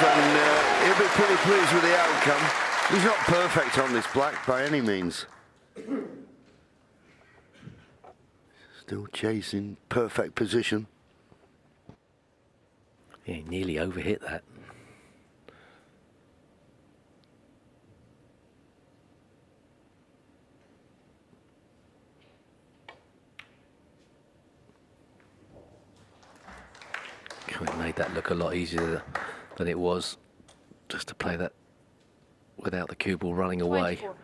And he'll be pretty pleased with the outcome. He's not perfect on this black by any means. Still chasing perfect position. Yeah, he nearly overhit that. It made that look a lot easier than it was, just to play that without the cue ball running away. 24.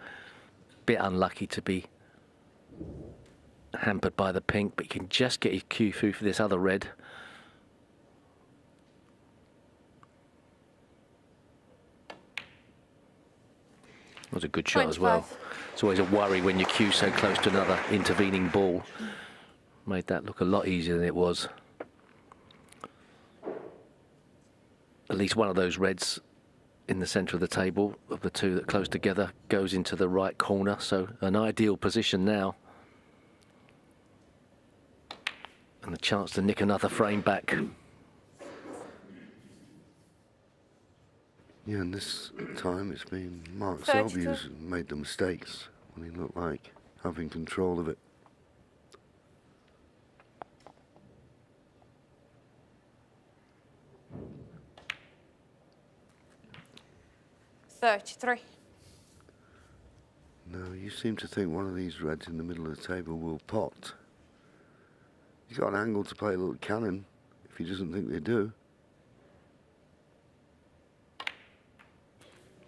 Bit unlucky to be hampered by the pink, but you can just get his cue through for this other red. That was a good shot as well. It's always a worry when you cue so close to another intervening ball. Made that look a lot easier than it was. At least one of those reds in the centre of the table, of the two that close together, goes into the right corner, so an ideal position now. And the chance to nick another frame back. Yeah, and this time it's been Mark 32. Selby who's made the mistakes when he looked like having control of it. $33. No, you seem to think one of these reds in the middle of the table will pot. He's got an angle to play a little cannon if he doesn't think they do.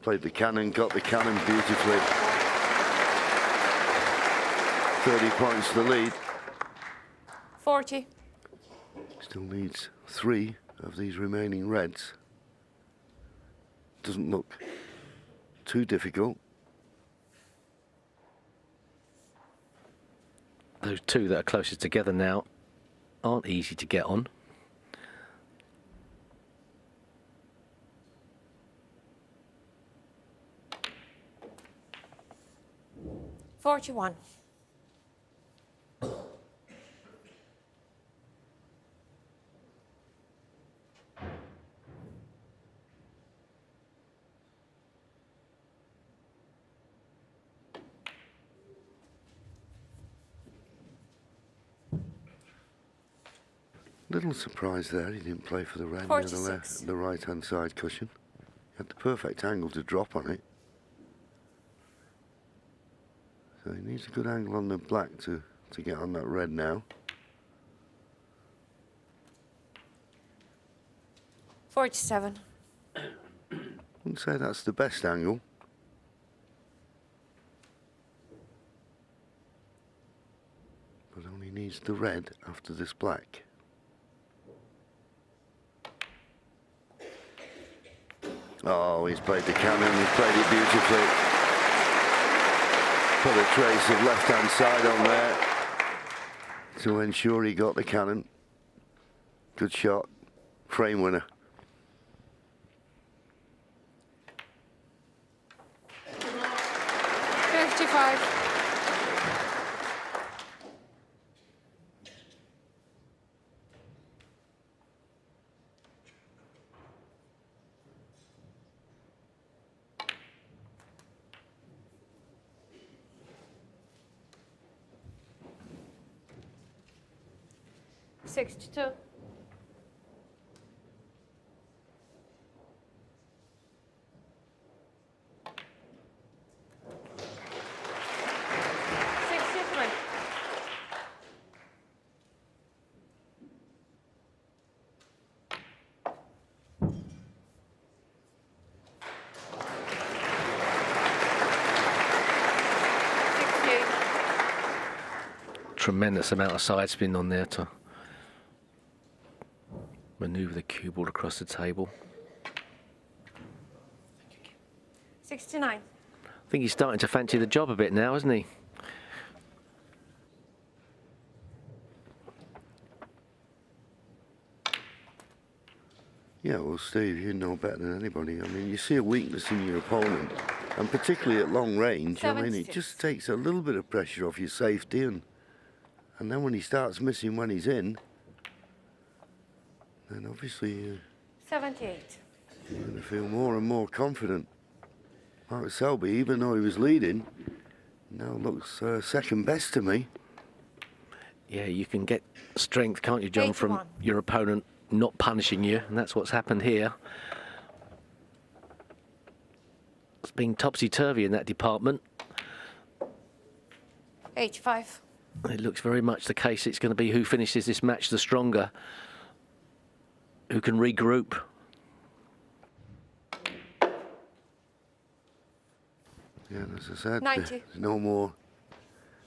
Played the cannon, got the cannon beautifully. 30 points to the lead. 40. Still needs 3 of these remaining reds. Doesn't look too difficult. Those two that are closest together now aren't easy to get on. $41. Little surprise there, he didn't play for the red near the 46. the right-hand side cushion. He had the perfect angle to drop on it. So he needs a good angle on the black to get on that red now. 47. Wouldn't say that's the best angle. But only needs the red after this black. Oh, he's played the cannon, he's played it beautifully. Put a trace of left-hand side on there to ensure he got the cannon. Good shot, frame winner. $55. $62. $63. Tremendous amount of side spin on there to manoeuvre the cue ball across the table. 69. I think he's starting to fancy the job a bit now, isn't he? Yeah, well, Steve, you know better than anybody. I mean, you see a weakness in your opponent, and particularly at long range, I mean, it 76. just takes a little bit of pressure off your safety, and then when he starts missing when he's in, then obviously 78. you're going to feel more and more confident. Mark Selby, even though he was leading, now looks second best to me. Yeah, you can get strength, can't you, John, from 81. your opponent not punishing you, and that's what's happened here. It's been topsy-turvy in that department. 85. It looks very much the case it's going to be who finishes this match the stronger, who can regroup. Yeah, as I said, 90. there's no more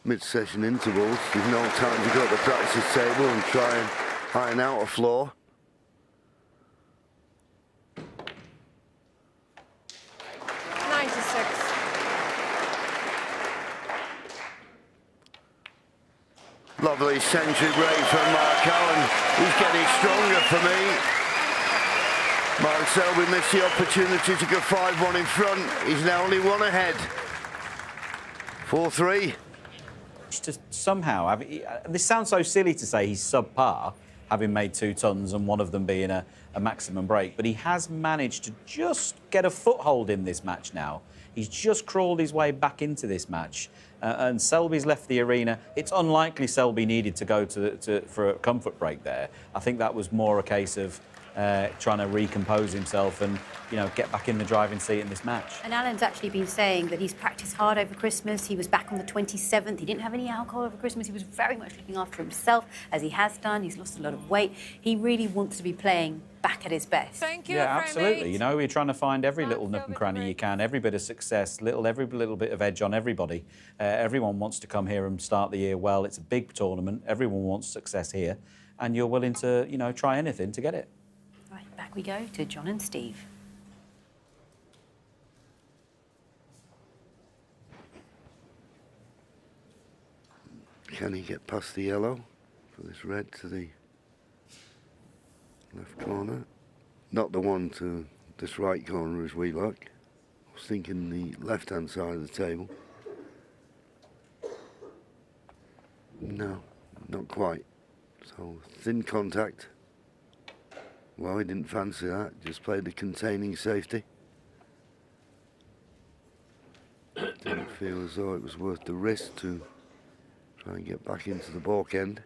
mid-session intervals. There's no time to go to the practice table and try and iron out a flaw. 96. Lovely century break from Mark Allen. He's getting stronger for me. Mark Selby missed the opportunity to go 5-1 in front. He's now only one ahead. 4-3. To somehow, this sounds so silly to say he's subpar, having made 2 tons and one of them being a maximum break, but he has managed to just get a foothold in this match now. He's just crawled his way back into this match, and Selby's left the arena. It's unlikely Selby needed to go for a comfort break there. I think that was more a case of trying to recompose himself and, you know, get back in the driving seat in this match. And Alan's actually been saying that he's practiced hard over Christmas. He was back on the 27th. He didn't have any alcohol over Christmas. He was very much looking after himself, as he has done. He's lost a lot of weight. He really wants to be playing back at his best. Thank you, Yeah, frame absolutely. eight. You know, you're trying to find every Mark little nook and Selby cranny for you break. can, every bit of success, every little bit of edge on everybody. Everyone wants to come here and start the year well. It's a big tournament. Everyone wants success here, and you're willing to, you know, try anything to get it. Right, back we go to John and Steve. Can he get past the yellow for this red to the left corner? Not the one to this right corner as we look. I was thinking the left-hand side of the table. No, not quite. So thin contact. Well, he didn't fancy that. Just played the containing safety. Didn't feel as though it was worth the risk to try and get back into the balk end.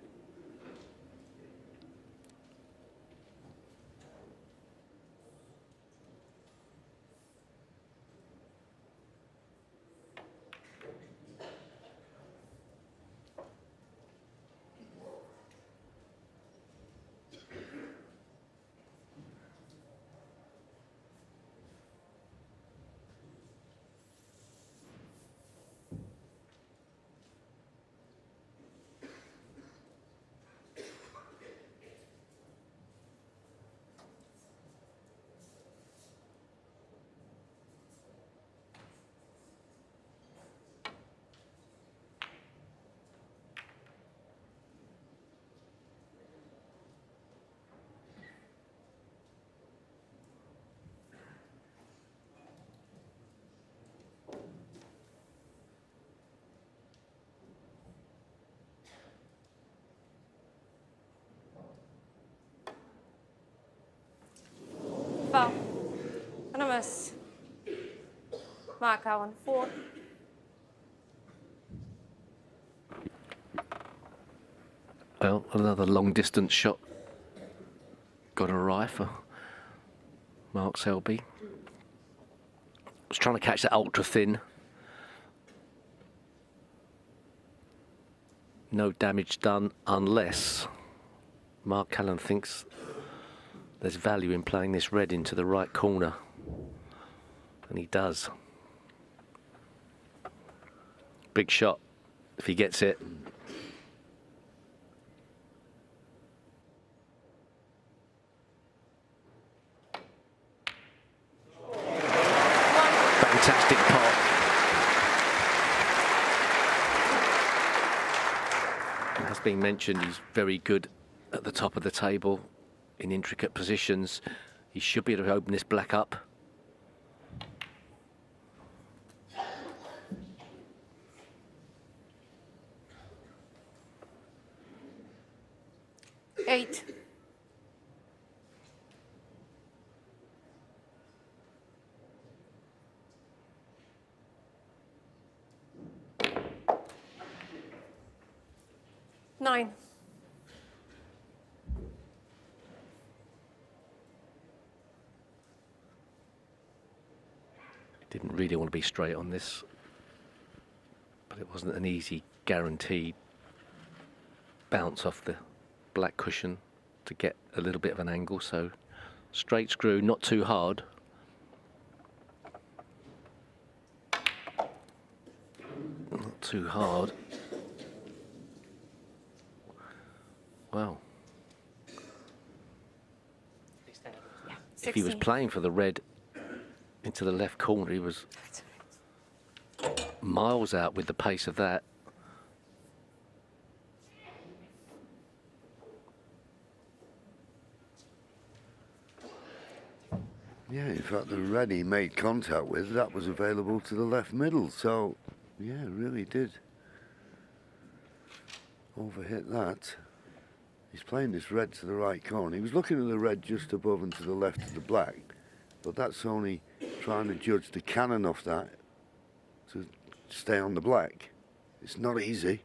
Foul. Anonymous. Mark Allen, 4. Well, another long-distance shot got awry for Mark Selby. Was trying to catch that ultra-thin. No damage done unless Mark Allen thinks there's value in playing this red into the right corner. And he does. Big shot if he gets it. Fantastic been mentioned, he's very good at the top of the table in intricate positions. He should be able to open this black up. Eight. Nine. Didn't really want to be straight on this, but it wasn't an easy, guaranteed bounce off the black cushion to get a little bit of an angle. So straight screw, not too hard. Not too hard. Wow. If he was 16. playing for the red into the left corner, he was miles out with the pace of that. Yeah, in fact, the red he made contact with, that was available to the left middle. So, yeah, really did overhit that. He's playing this red to the right corner. He was looking at the red just above and to the left of the black, but that's only trying to judge the cannon off that to stay on the black. It's not easy.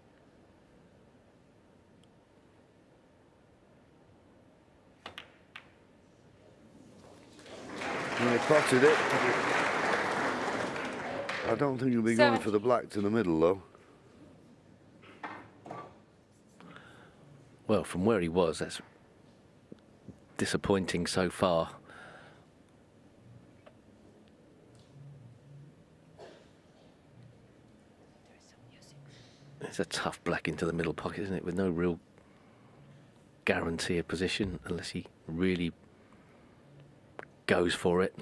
And he potted it. I don't think he'll be going for the black to the middle, though. Well, from where he was, that's disappointing so far. It's a tough black into the middle pocket, isn't it? With no real guarantee of position unless he really goes for it.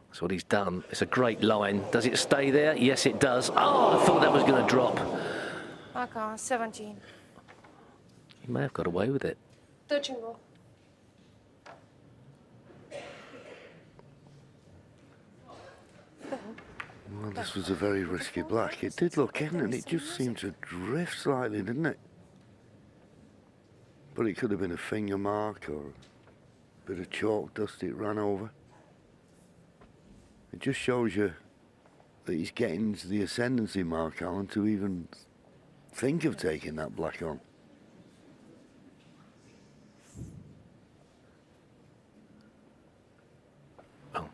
That's what he's done. It's a great line. Does it stay there? Yes, it does. Oh, I thought that was going to drop. Okay, 17. He may have got away with it. Touching ball. Well, this was a very risky black. It did look in, and it just seemed to drift slightly, didn't it? But it could have been a finger mark or a bit of chalk dust it ran over. It just shows you that he's getting to the ascendancy mark, Alan, to even think of taking that black on. Oh.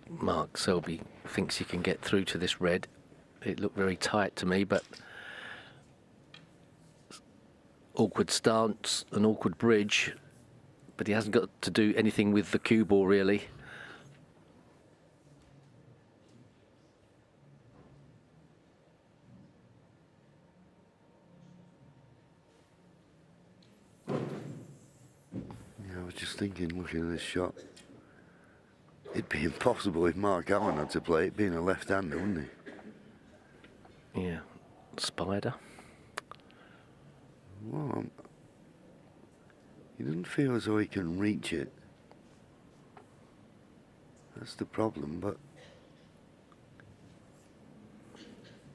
Mark Selby thinks he can get through to this red. It looked very tight to me, but awkward stance, an awkward bridge, but he hasn't got to do anything with the cue ball really. Yeah, I was just thinking, looking at this shot, it'd be impossible if Mark Allen had to play it, being a left-hander, wouldn't he? Yeah, spider. Well, he doesn't feel as though he can reach it. That's the problem, but...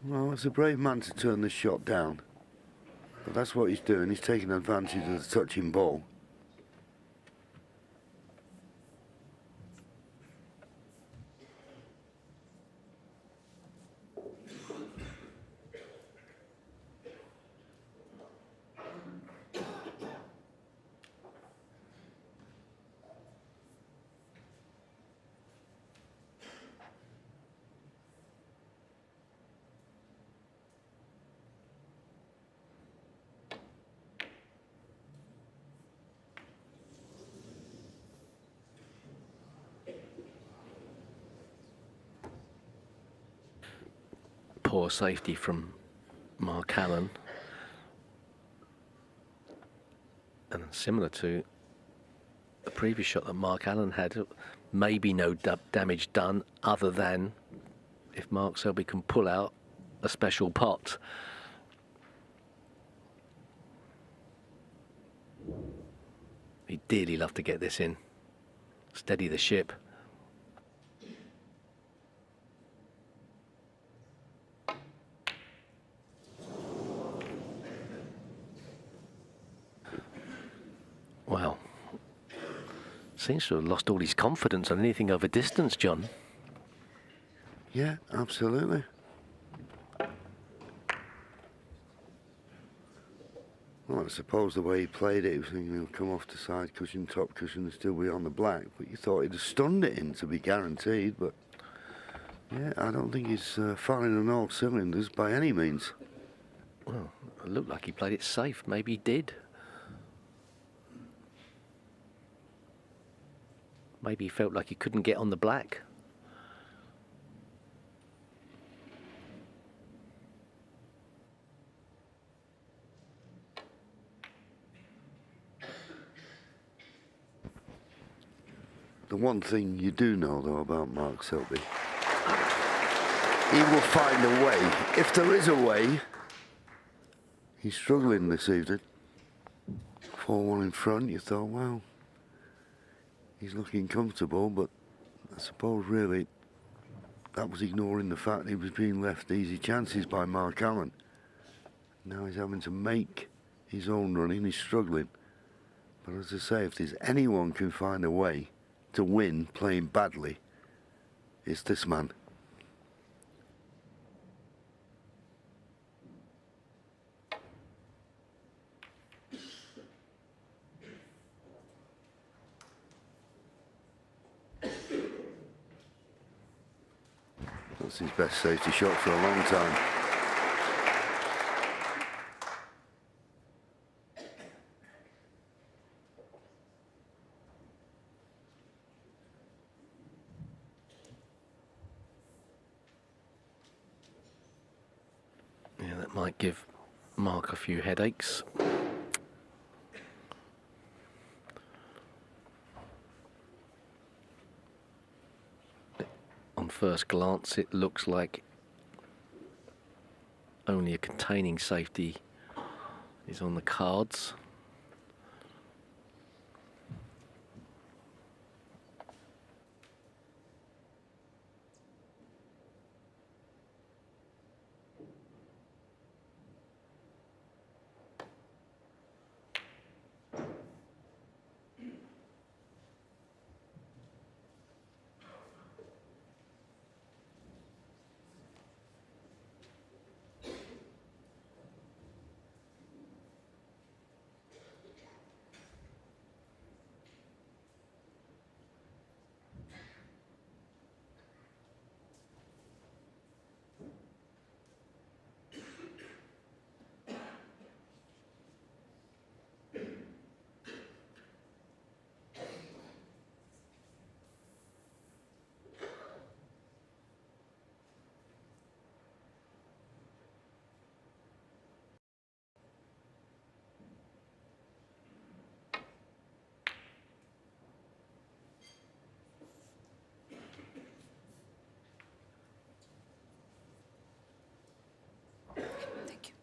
Well, it's a brave man to turn this shot down. But that's what he's doing. He's taking advantage of the touching ball. Poor safety from Mark Allen, and similar to the previous shot that Mark Allen had, maybe no damage done other than if Mark Selby can pull out a special pot. He'd dearly love to get this in. Steady the ship. Wow. Seems to have lost all his confidence on anything over distance, John. Yeah, absolutely. Well, I suppose the way he played it, he was thinking he'll come off the side cushion, top cushion, and still be on the black. But you thought he'd have stunned it in to be guaranteed. But yeah, I don't think he's firing on all cylinders by any means. Well, it looked like he played it safe. Maybe he did. Maybe he felt like he couldn't get on the black. The one thing you do know, though, about Mark Selby, he will find a way. If there is a way, he's struggling this evening. 4-1 in front, you thought, well, he's looking comfortable, but I suppose really that was ignoring the fact he was being left easy chances by Mark Allen. Now he's having to make his own run in, he's struggling. But as I say, if there's anyone can find a way to win playing badly, it's this man. That's his best safety shot for a long time. Yeah, that might give Mark a few headaches. On first glance, it looks like only a containing safety is on the cards. Thank you.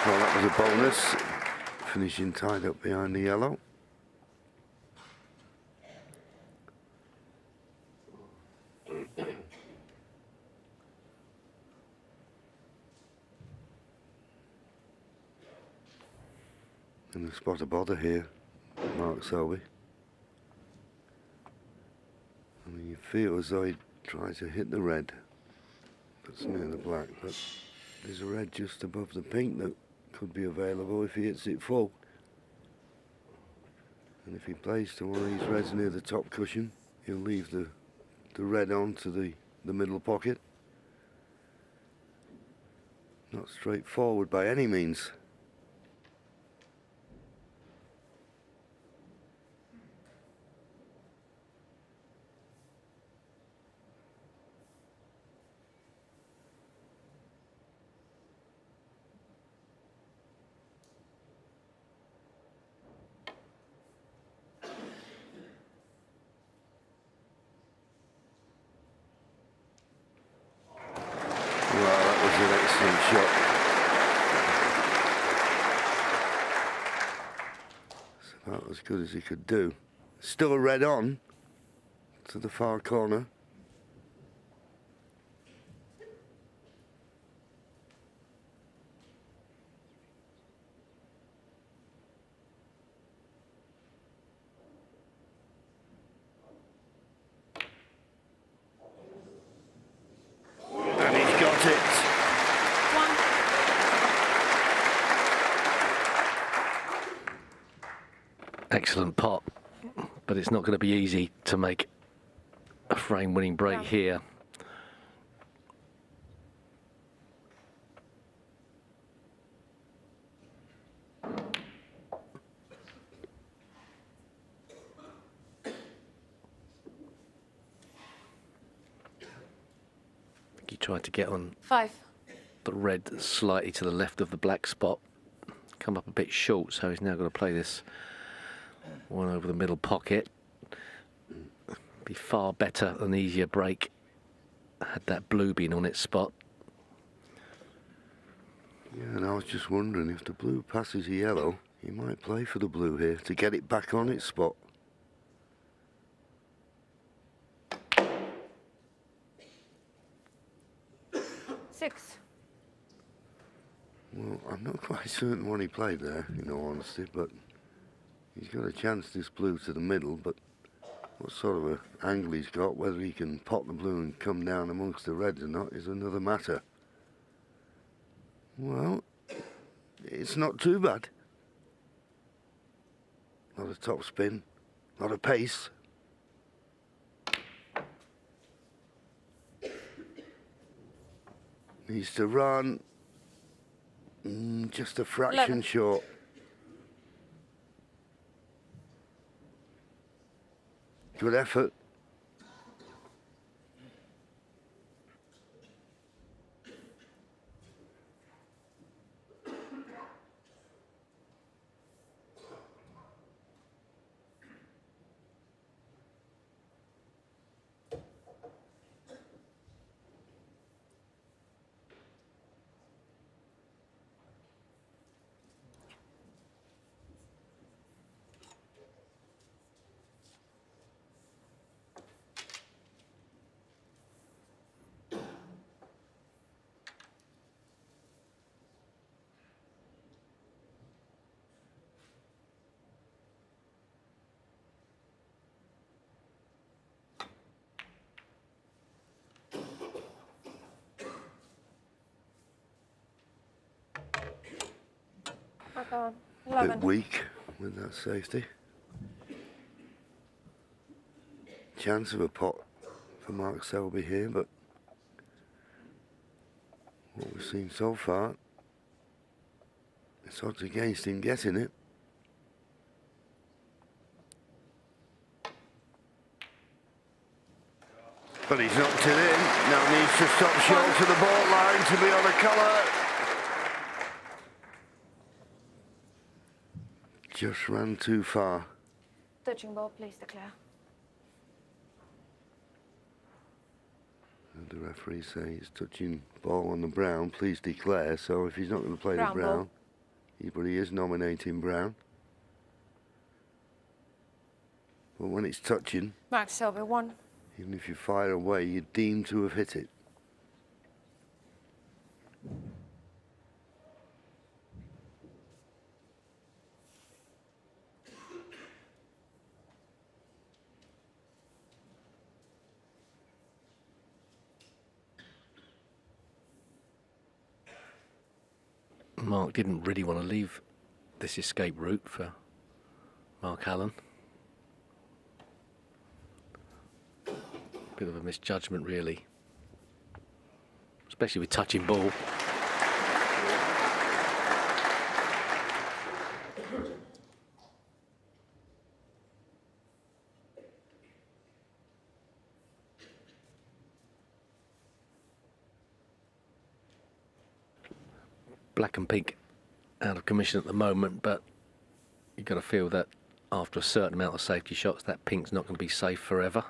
Well, that was a bonus, finishing tied up behind the yellow. And a spot of bother here, Mark Selby. I mean, you feel as though he tries to hit the red that's near the black, but there's a red just above the pink that could be available if he hits it full. And if he plays to one of these reds near the top cushion, he'll leave the the red onto the middle pocket. Not straightforward by any means. About as good as he could do. Still a red on to the far corner. And he's got it. Excellent pot, but it's not going to be easy to make a frame-winning break here. He tried to get on 5. the red slightly to the left of the black spot, come up a bit short, so he's now got to play this one over the middle pocket. Be far better, an easier break had that blue been on its spot. Yeah, and I was just wondering if the blue passes a yellow, he might play for the blue here to get it back on its spot. Six. Well, I'm not quite certain what he played there, in all honesty, but he's got a chance, this blue to the middle, but what sort of an angle he's got, whether he can pot the blue and come down amongst the reds or not, is another matter. Well, it's not too bad. Not a top spin, not a pace. Needs to run just a fraction 11. short. Good effort. Back on. Bit 11. weak with that safety. Chance of a pot for Mark Selby here, but what we've seen so far, it's odds against him getting it. But he's knocked it in. Now needs to stop short to the ball line to be on a colour. Just ran too far. Touching ball, please declare. And the referee says he's touching ball on the brown, please declare. So if he's not going to play Brown the brown, ball. but he is nominating brown. But when it's touching, Mark Selby, 1. even if you fire away, you're deemed to have hit it. Mark didn't really want to leave this escape route for Mark Allen. Bit of a misjudgment, really. Especially with touching ball. Black and pink out of commission at the moment, but you've got to feel that after a certain amount of safety shots, that pink's not going to be safe forever.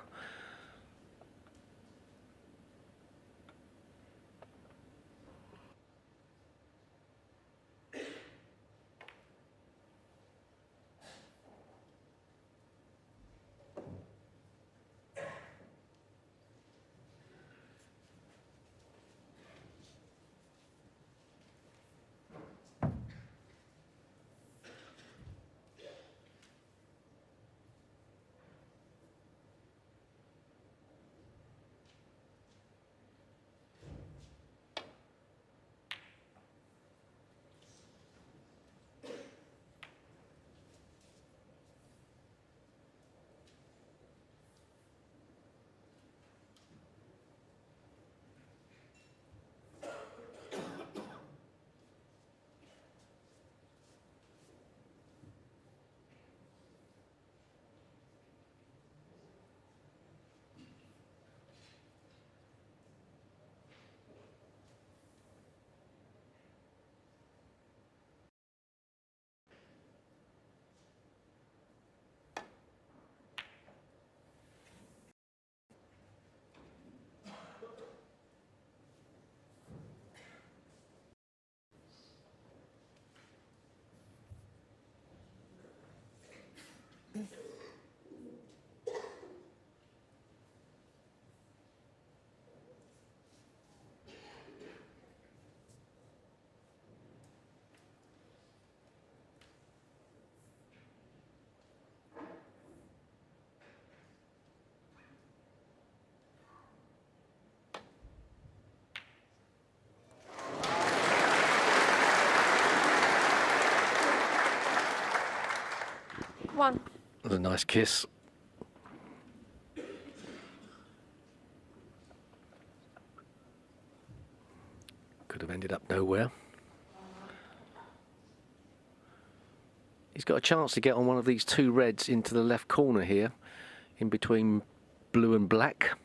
One. That was a nice kiss. Could have ended up nowhere. He's got a chance to get on one of these two reds into the left corner here, in between blue and black.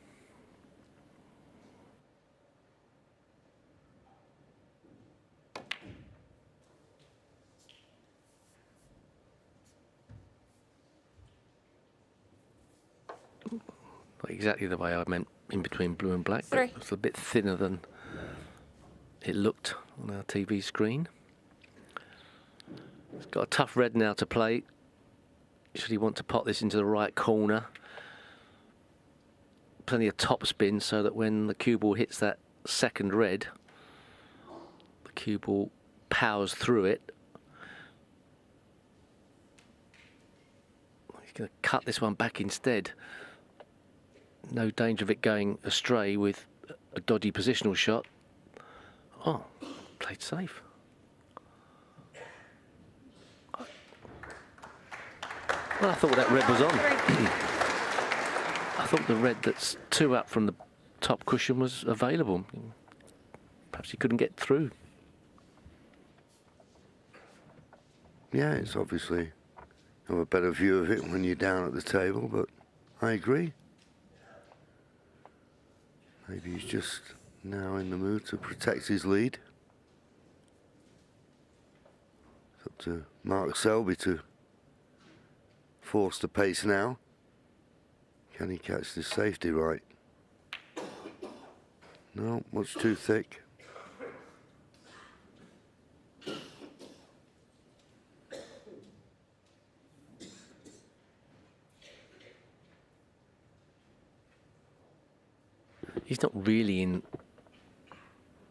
Not exactly the way I meant in between blue and black, but it's a bit thinner than it looked on our TV screen. He's got a tough red now to play. Should he want to pot this into the right corner? Plenty of top spin so that when the cue ball hits that second red, the cue ball powers through it. He's going to cut this one back instead. No danger of it going astray with a dodgy positional shot. Oh, played safe. Well, I thought that red was on. I thought the red that's two up from the top cushion was available. Perhaps he couldn't get through. Yeah, it's obviously have a better view of it when you're down at the table, but I agree. Maybe he's just now in the mood to protect his lead. It's up to Mark Selby to force the pace now. Can he catch this safety right? No, much too thick. He's not really in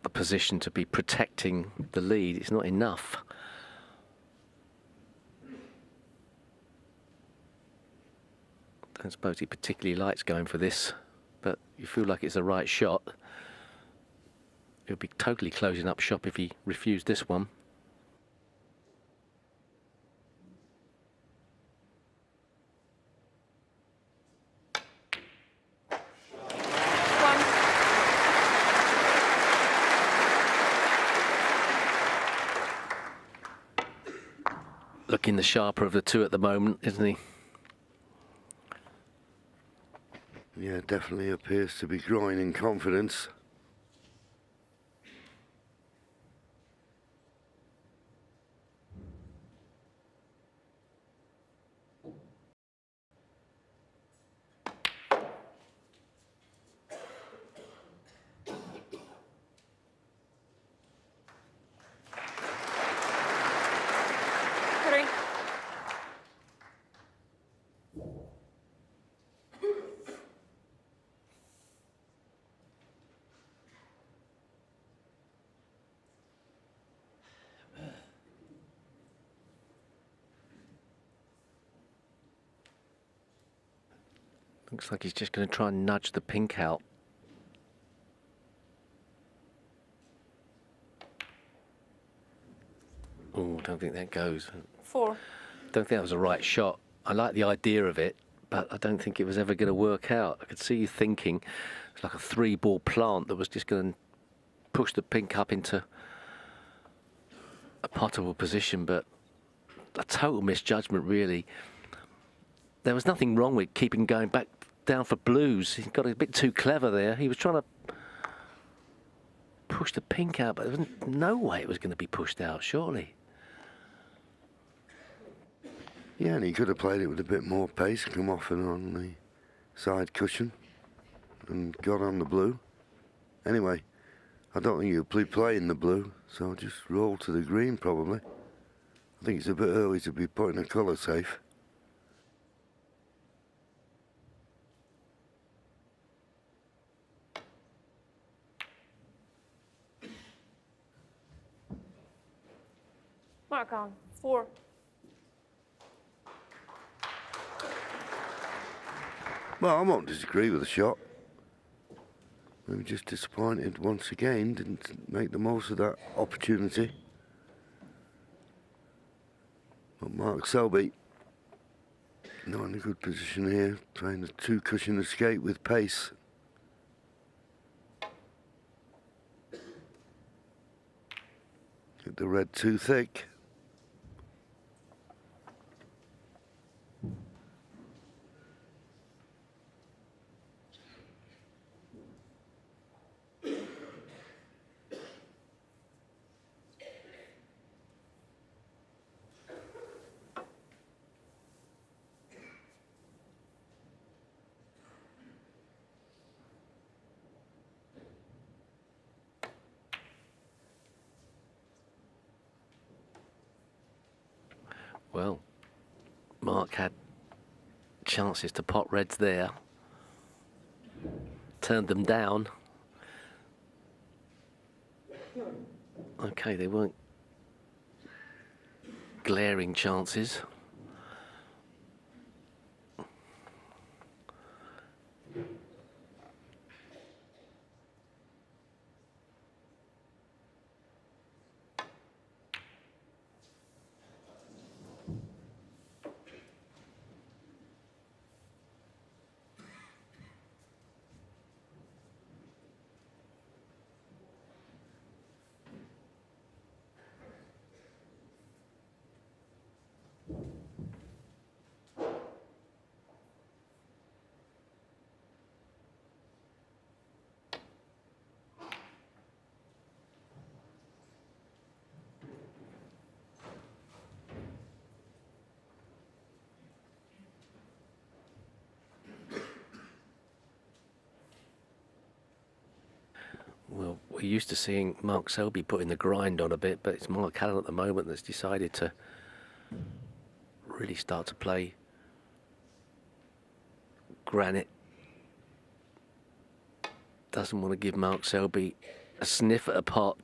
the position to be protecting the lead. It's not enough. I don't suppose he particularly likes going for this, but you feel like it's the right shot. He'll be totally closing up shop if he refused this one. looking the sharper of the two at the moment, isn't he? Yeah, definitely appears to be growing in confidence. Three. Looks like he's just going to try and nudge the pink out. Oh, don't think that goes. 4. Don't think that was a right shot. I like the idea of it, but I don't think it was ever going to work out. I could see you thinking it's like a 3-ball plant that was just going to push the pink up into a potable position, but a total misjudgment, really. There was nothing wrong with keeping going back down for blues. He got a bit too clever there. He was trying to push the pink out, but there was no way it was going to be pushed out, surely. Yeah, and he could have played it with a bit more pace, come off and on the side cushion and got on the blue. Anyway, I don't think he'll be playing the blue, so I'll just roll to the green probably. I think it's a bit early to be putting a colour safe. Mark on. 4. Well, I won't disagree with the shot. Maybe just disappointed once again, didn't make the most of that opportunity. But Mark Selby, not in a good position here, playing a 2-cushion escape with pace. Hit the red too thick. Well, Mark had chances to pot reds there. Turned them down. Okay, they weren't glaring chances. Well, we're used to seeing Mark Selby putting the grind on a bit, but it's Mark Allen at the moment that's decided to really start to play granite. Doesn't want to give Mark Selby a sniff at a pot.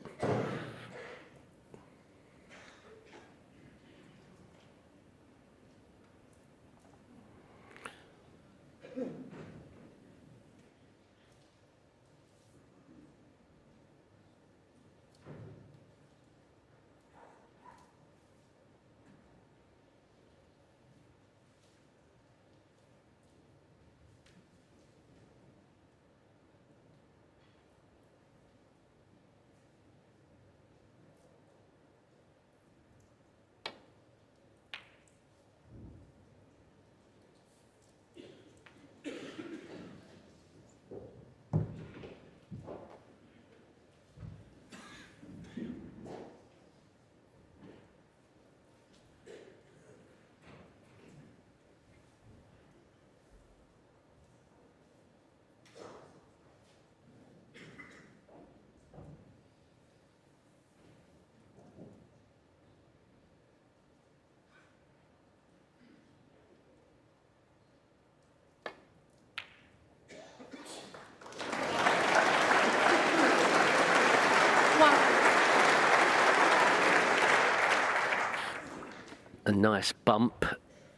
a nice bump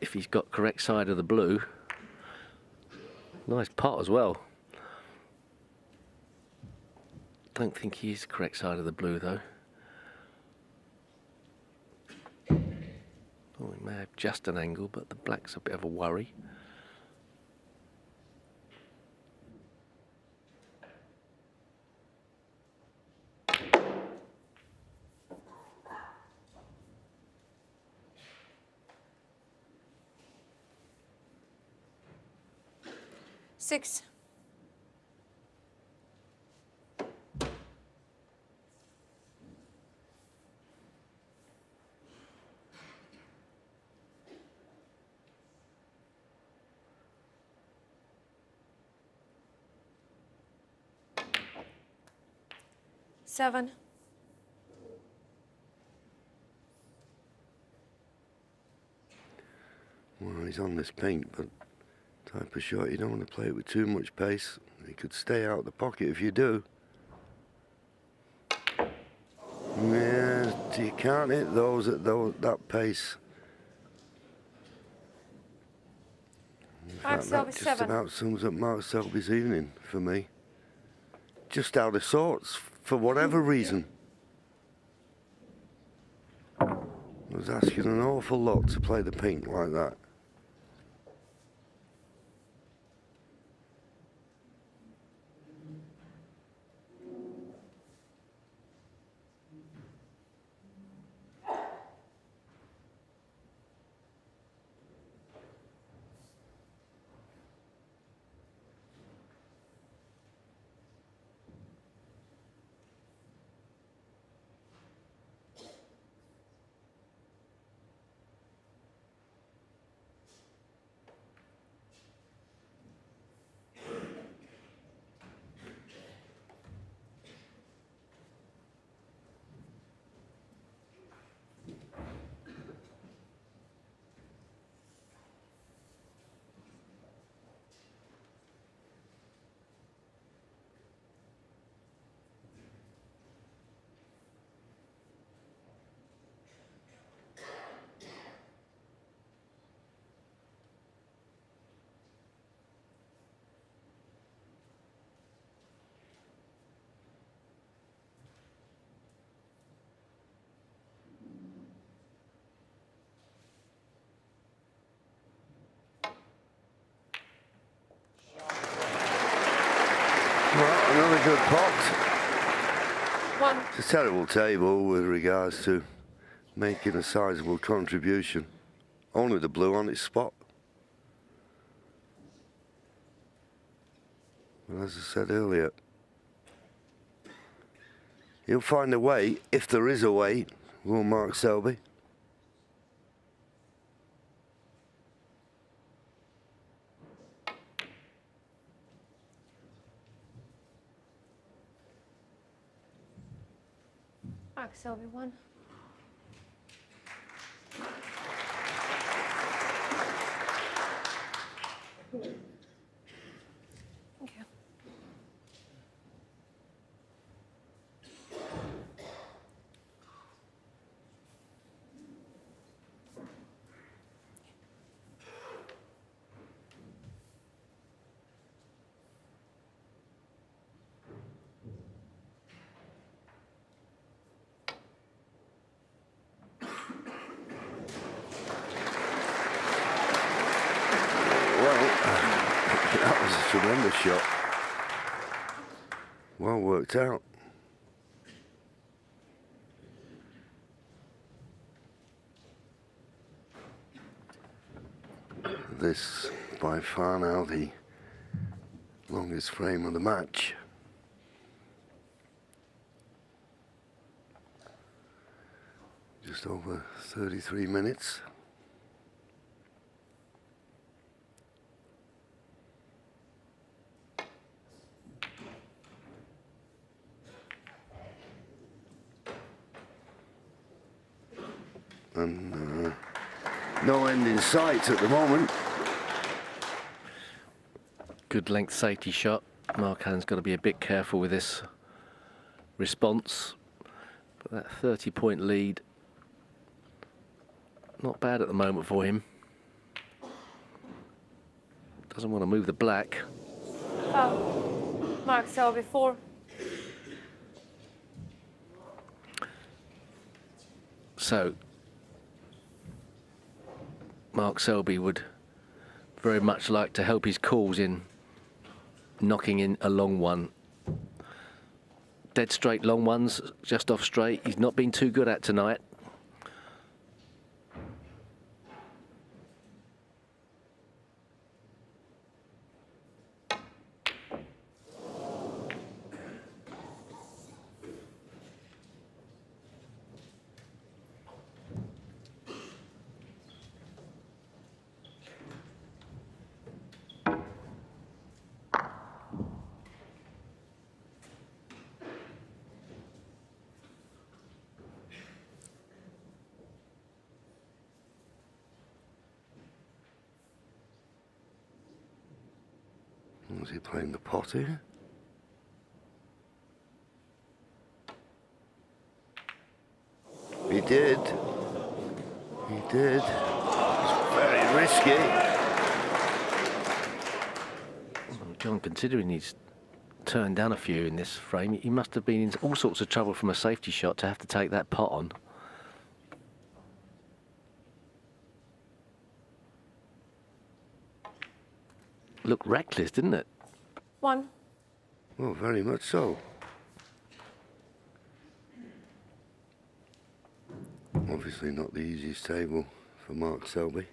if he's got correct side of the blue. Nice pot as well. Don't think he's the correct side of the blue though. Oh, he may have just an angle, but the black's a bit of a worry. Six. Seven. Well, he's on this pink, but type of shot, you don't want to play it with too much pace. He could stay out of the pocket if you do. Yeah, you can't hit those at that pace. In fact, that just about sums up Mark Selby's evening for me. Just out of sorts, for whatever reason. I was asking an awful lot to play the pink like that. Well, another good pot. One. It's a terrible table with regards to making a sizable contribution. Only the blue on its spot. But as I said earlier, he'll find a way, if there is a way, will Mark Selby. Mark Selby, one. Thank you. That was a tremendous shot. Well worked out. This, by far now, the longest frame of the match. Just over 33 minutes. And no end in sight at the moment. Good length safety shot. Mark Allen's got to be a bit careful with this response. But that 30-point lead Not bad at the moment for him. Doesn't want to move the black. Oh, Mark Selby, 4. So, Mark Selby would very much like to help his cause in knocking in a long one. Dead straight long ones, just off straight, he's not been too good at tonight. Was he playing the pot here? He did. He did. It's very risky. Well, John, considering he's turned down a few in this frame, he must have been in all sorts of trouble from a safety shot to have to take that pot on. Looked reckless, didn't it? 1. Well, very much so. Obviously not the easiest table for Mark Selby,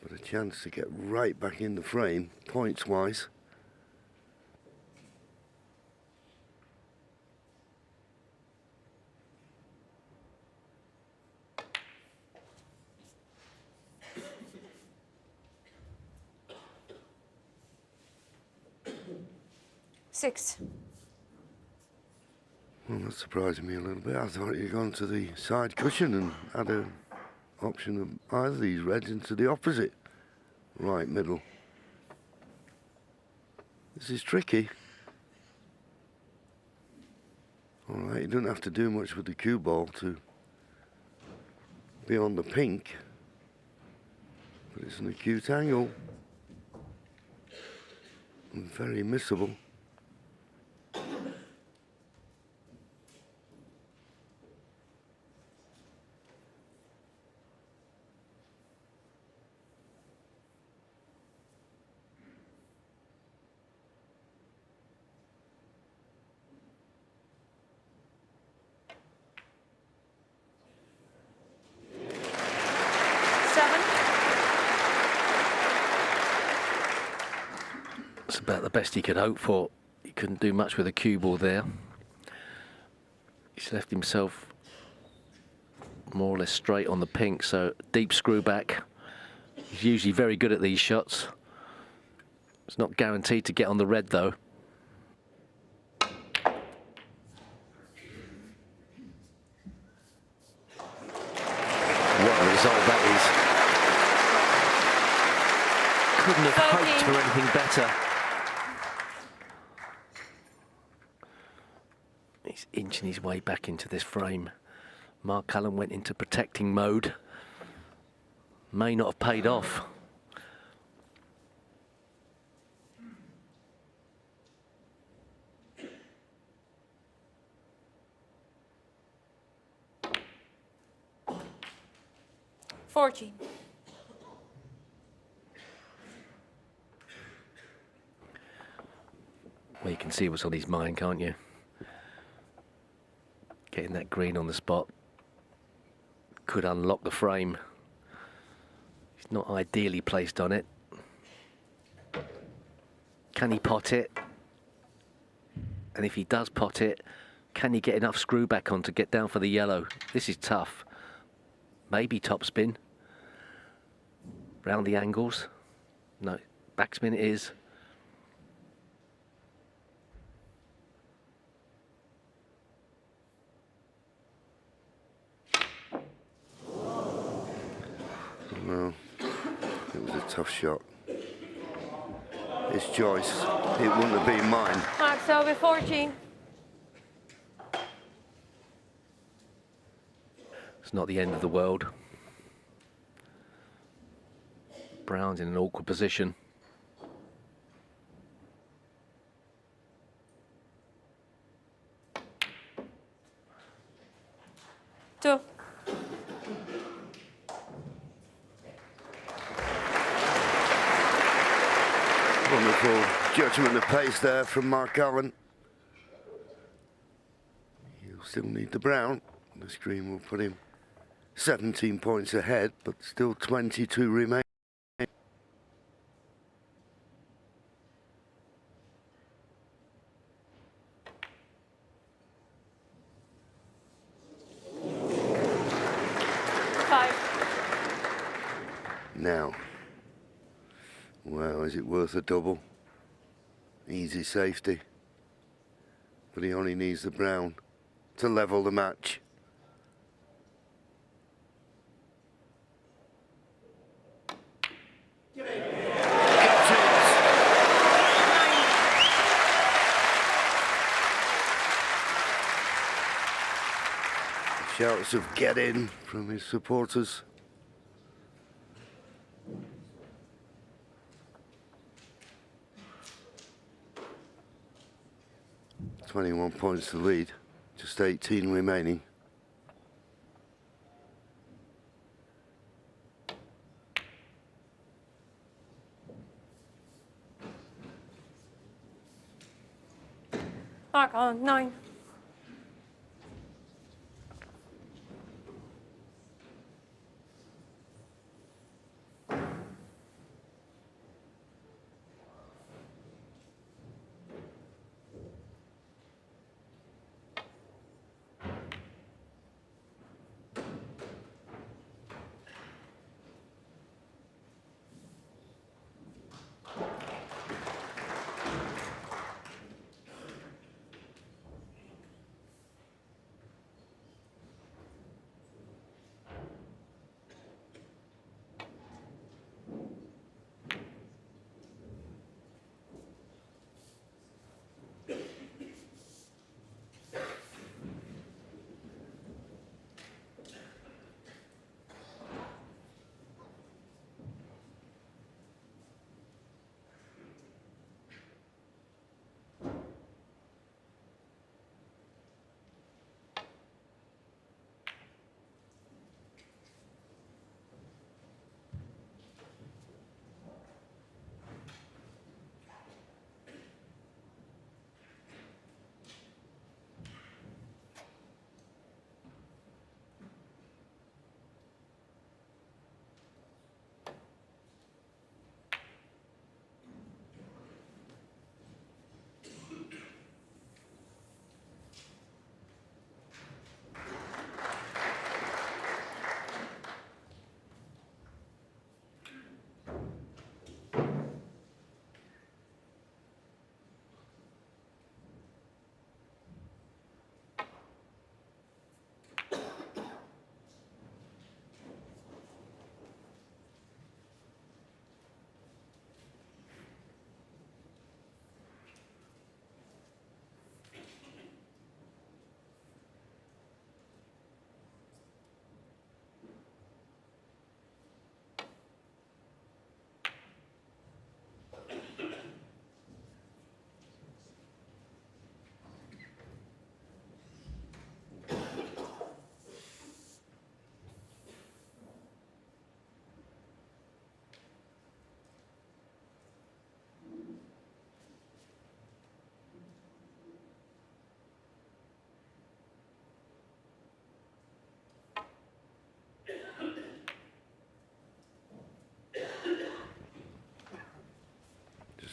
but a chance to get right back in the frame, points-wise. Six. Well, that surprised me a little bit. I thought you'd gone to the side cushion and had an option of either these reds into the opposite right middle. This is tricky. All right, you don't have to do much with the cue ball to be on the pink, but it's an acute angle and very missable. It's about the best he could hope for. He couldn't do much with a cue ball there. He's left himself more or less straight on the pink, so deep screw back. He's usually very good at these shots. It's not guaranteed to get on the red though. What a result that is. Couldn't have hoped for anything better. He's inching his way back into this frame. Mark Allen went into protecting mode. May not have paid off. Well, you can see what's on his mind, can't you? Getting that green on the spot could unlock the frame. He's not ideally placed on it. Can he pot it? And if he does pot it, can he get enough screw back on to get down for the yellow? This is tough. Maybe topspin. Round the angles. No, backspin it is. No, it was a tough shot. It's choice. It wouldn't have been mine. Mark Selby, 14. It's not the end of the world. Brown's in an awkward position. Two. Wonderful judgment of pace there from Mark Allen. He'll still need the brown. The screen will put him 17 points ahead, but still 22 remain. Now, well, is it worth a double? Easy safety. But he only needs the brown to level the match. Got it. Shouts of "get in" from his supporters. "21 points to lead, just 18 remaining." Mark on 9.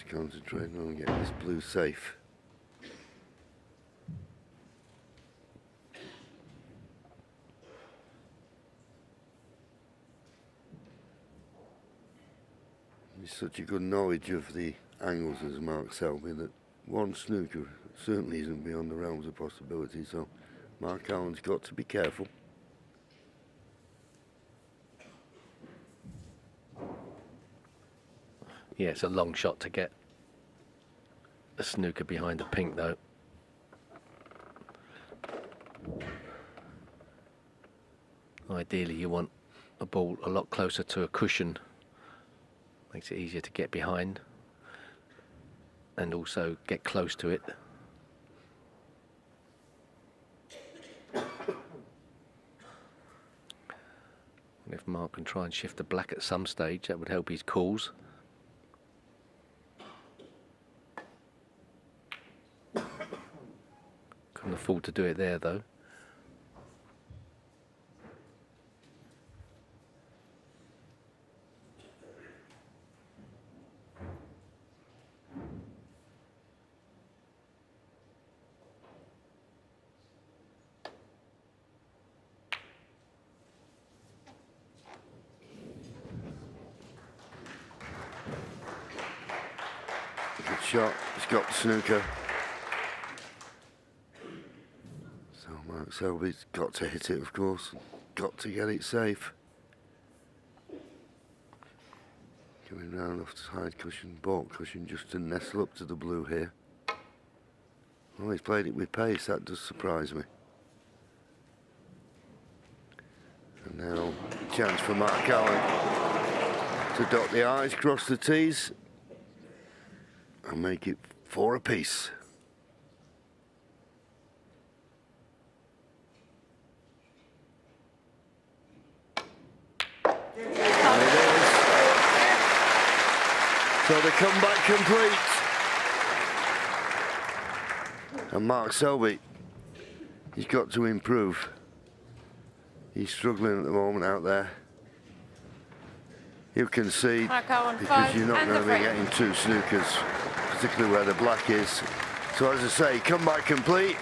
Concentrating on getting this blue safe. He's such a good knowledge of the angles as Mark Selby that one snooker certainly isn't beyond the realms of possibility, so Mark Allen's got to be careful. Yeah, it's a long shot to get a snooker behind the pink, though. Ideally, you want a ball a lot closer to a cushion Makes it easier to get behind and also get close to it. And if Mark can try and shift the black at some stage, that would help his cause. Couldn't afford to do it there though. Good shot. He's got the snooker. So Mark Selby's got to hit it, of course. Got to get it safe. Coming round off the side cushion, baulk cushion, just to nestle up to the blue here. Well, he's played it with pace. That does surprise me. And now, chance for Mark Allen to dot the I's, cross the T's, and make it 4 apiece. And it is. So the comeback complete. And Mark Selby, he's got to improve. He's struggling at the moment out there. You can see, because you're not going to be getting 2 snookers, particularly where the black is. So as I say, comeback complete.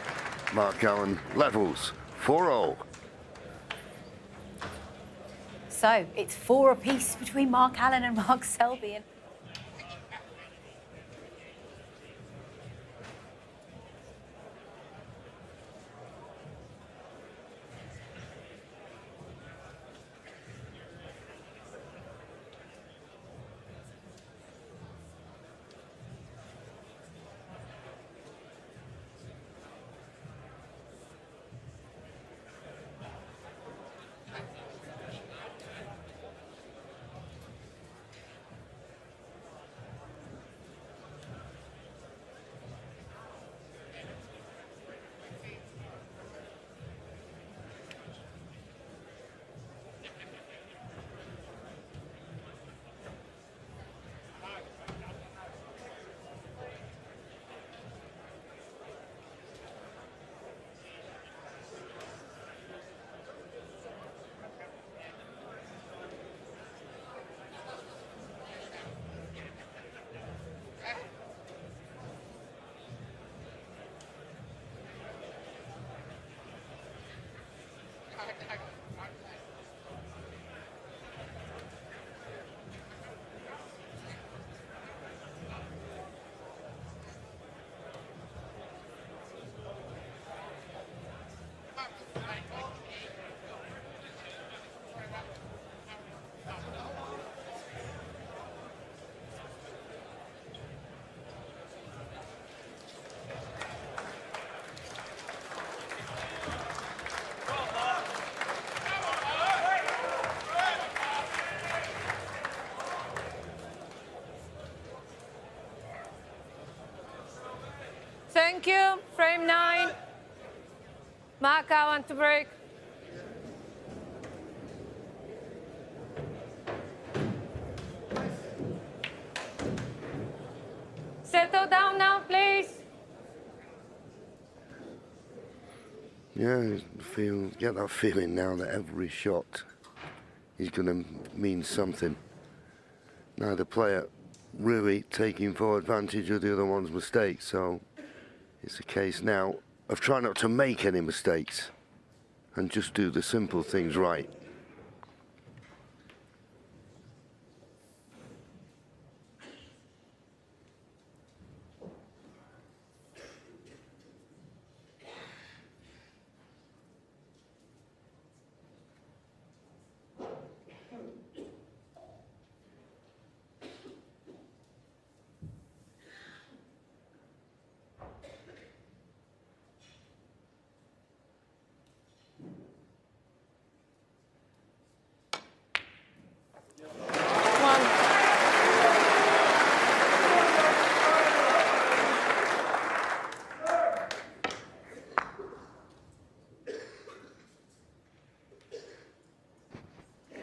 Mark Allen levels 4-0. So it's 4 apiece between Mark Allen and Mark Selby. And thank you. Frame 9. Mark Allen to break. Settle down now, please. Yeah, get that feeling now that every shot is going to mean something. Neither player really taking full advantage of the other one's mistakes, so it's a case now of trying not to make any mistakes and just do the simple things right.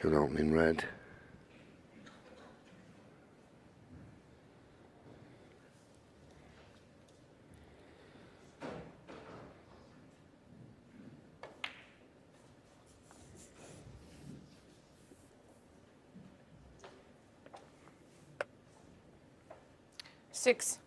Good opening red. Six.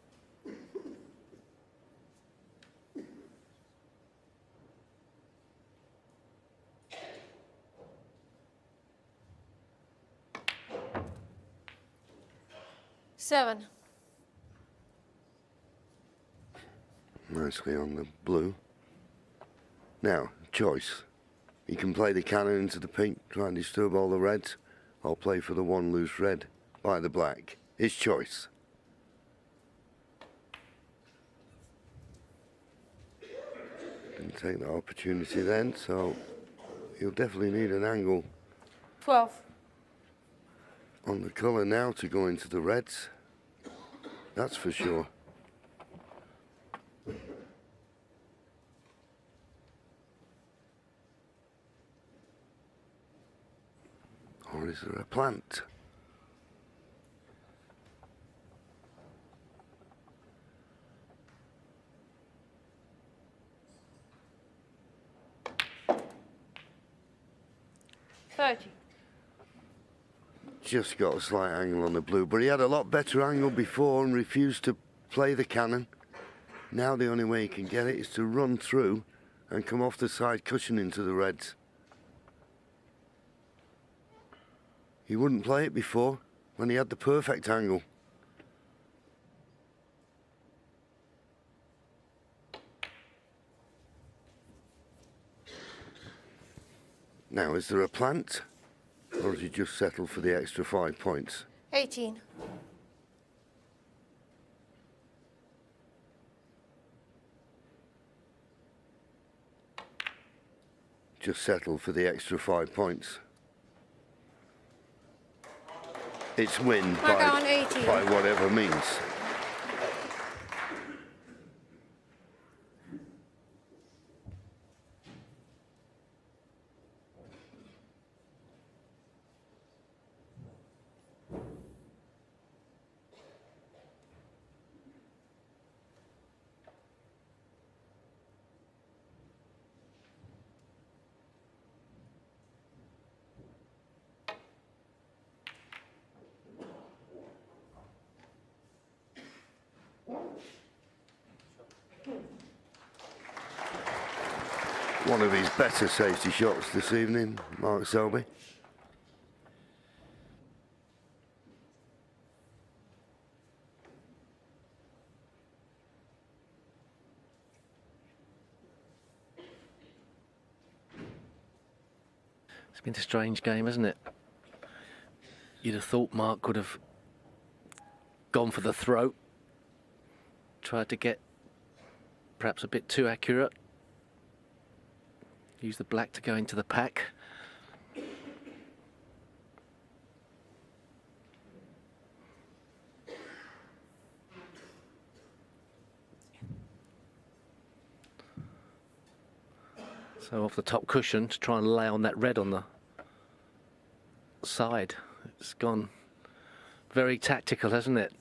Seven. Nicely on the blue. Now, choice. You can play the cannon into the pink, try and disturb all the reds, or play for the one loose red by the black. His choice. Didn't take that opportunity then, so you'll definitely need an angle 12. on the colour now to go into the reds. That's for sure. Or is there a plant? Just got a slight angle on the blue, but he had a lot better angle before and refused to play the cannon. Now the only way he can get it is to run through and come off the side cushion into the reds. He wouldn't play it before when he had the perfect angle. Now, is there a plant? Or does he just settle for the extra 5 points? 18. Just settle for the extra 5 points. It's win Back on 18. by whatever means. One of his better safety shots this evening, Mark Selby. It's been a strange game, hasn't it? You'd have thought Mark could have gone for the throat, tried to get perhaps a bit too accurate, use the black to go into the pack. So off the top cushion to try and lay on that red on the side. It's gone very tactical, hasn't it?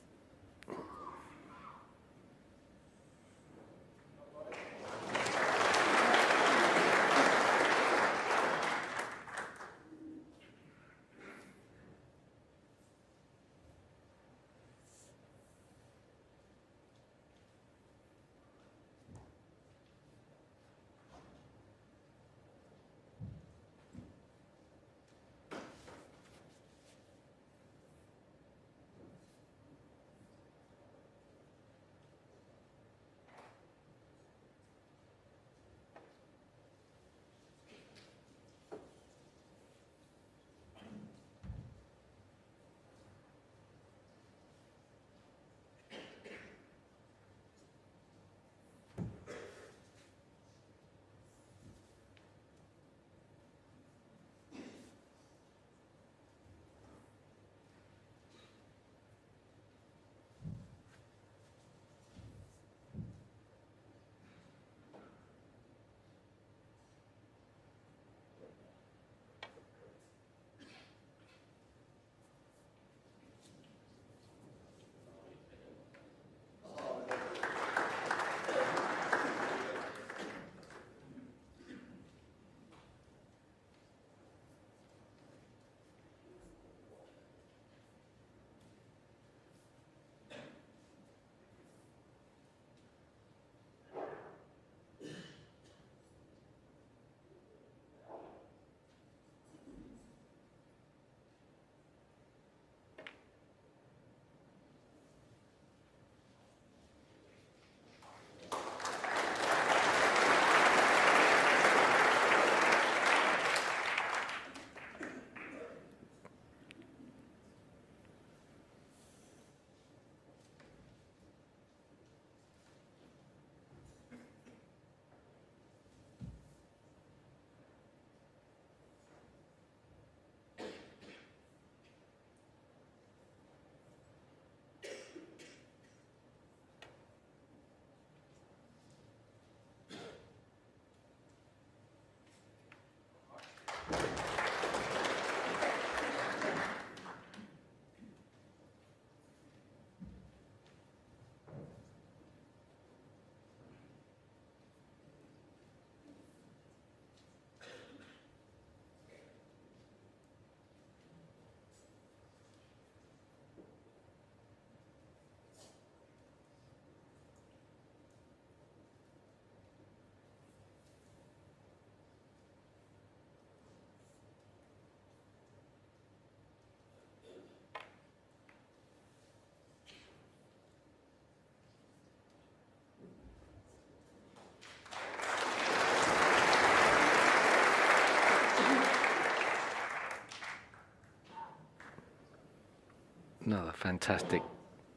Another fantastic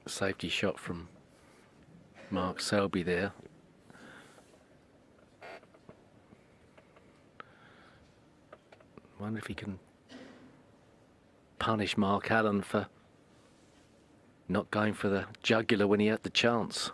safety shot from Mark Selby there. Wonder if he can punish Mark Allen for not going for the jugular when he had the chance.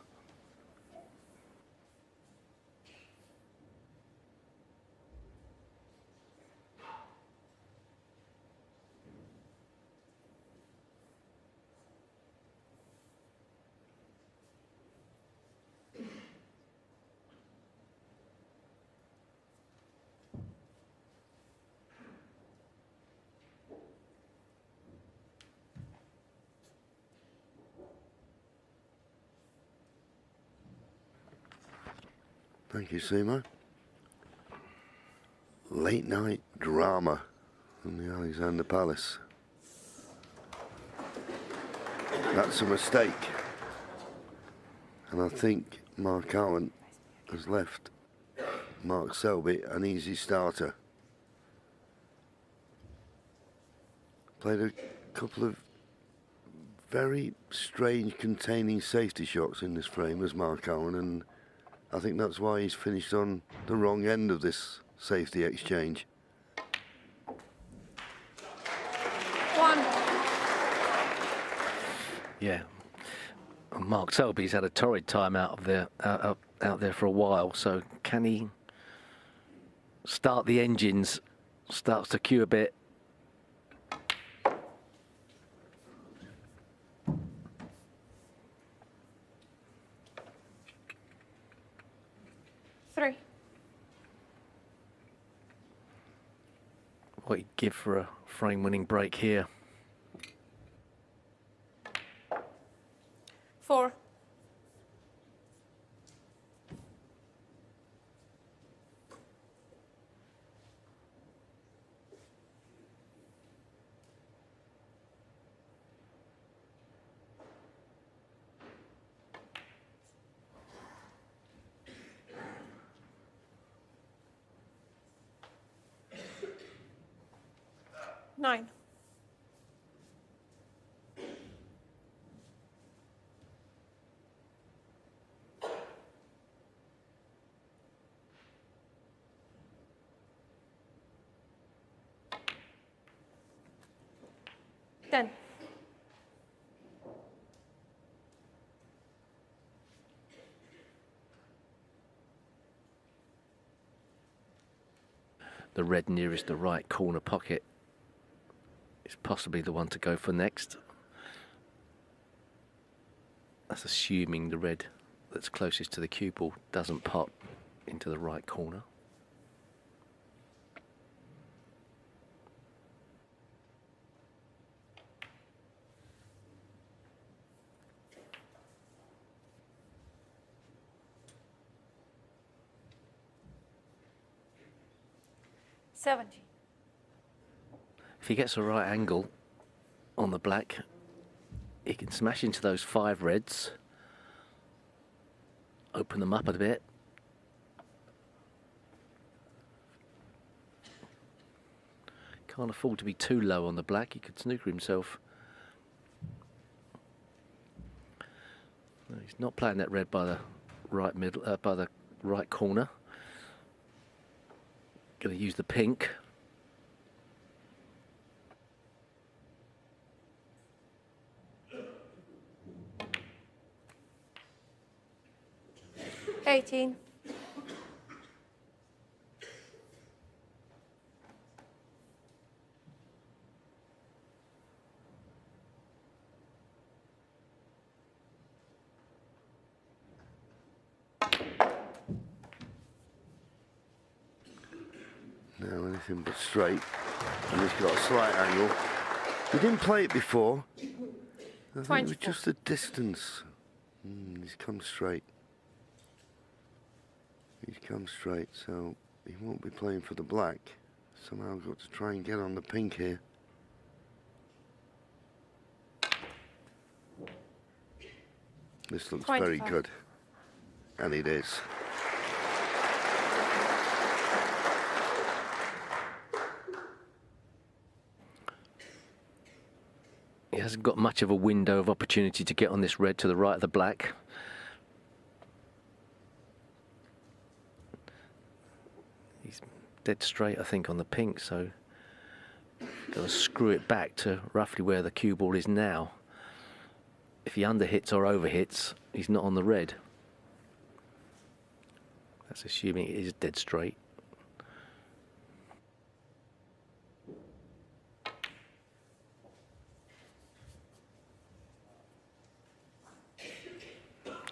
Thank you, Seymour. Late night drama in the Alexander Palace. That's a mistake. And I think Mark Allen has left Mark Selby an easy starter. Played a couple of very strange containing safety shots in this frame as Mark Allen, and I think that's why he's finished on the wrong end of this safety exchange. 1. Yeah, Mark Selby's had a torrid time out there for a while. So can he start the engines? Starts to cue a bit. What he'd give for a frame-winning break here. 4. Nine. Ten. The red nearest the right corner pocket is possibly the one to go for next. That's assuming the red that's closest to the cue ball doesn't pop into the right corner. Seventy. If he gets a right angle on the black, he can smash into those 5 reds, open them up a bit. Can't afford to be too low on the black. He could snooker himself. No, he's not playing that red by the right middle, by the right corner. Going to use the pink. Eighteen. No, anything but straight. And he's got a slight angle. He didn't play it before. I think it was 24. just the distance. He's come straight. He's come straight, so he won't be playing for the black. Somehow got to try and get on the pink here. This looks very 25. good. And it is. He hasn't got much of a window of opportunity to get on this red to the right of the black. He's dead straight, I think, on the pink, so got to screw it back to roughly where the cue ball is now. If he underhits or overhits, he's not on the red. That's assuming it is dead straight.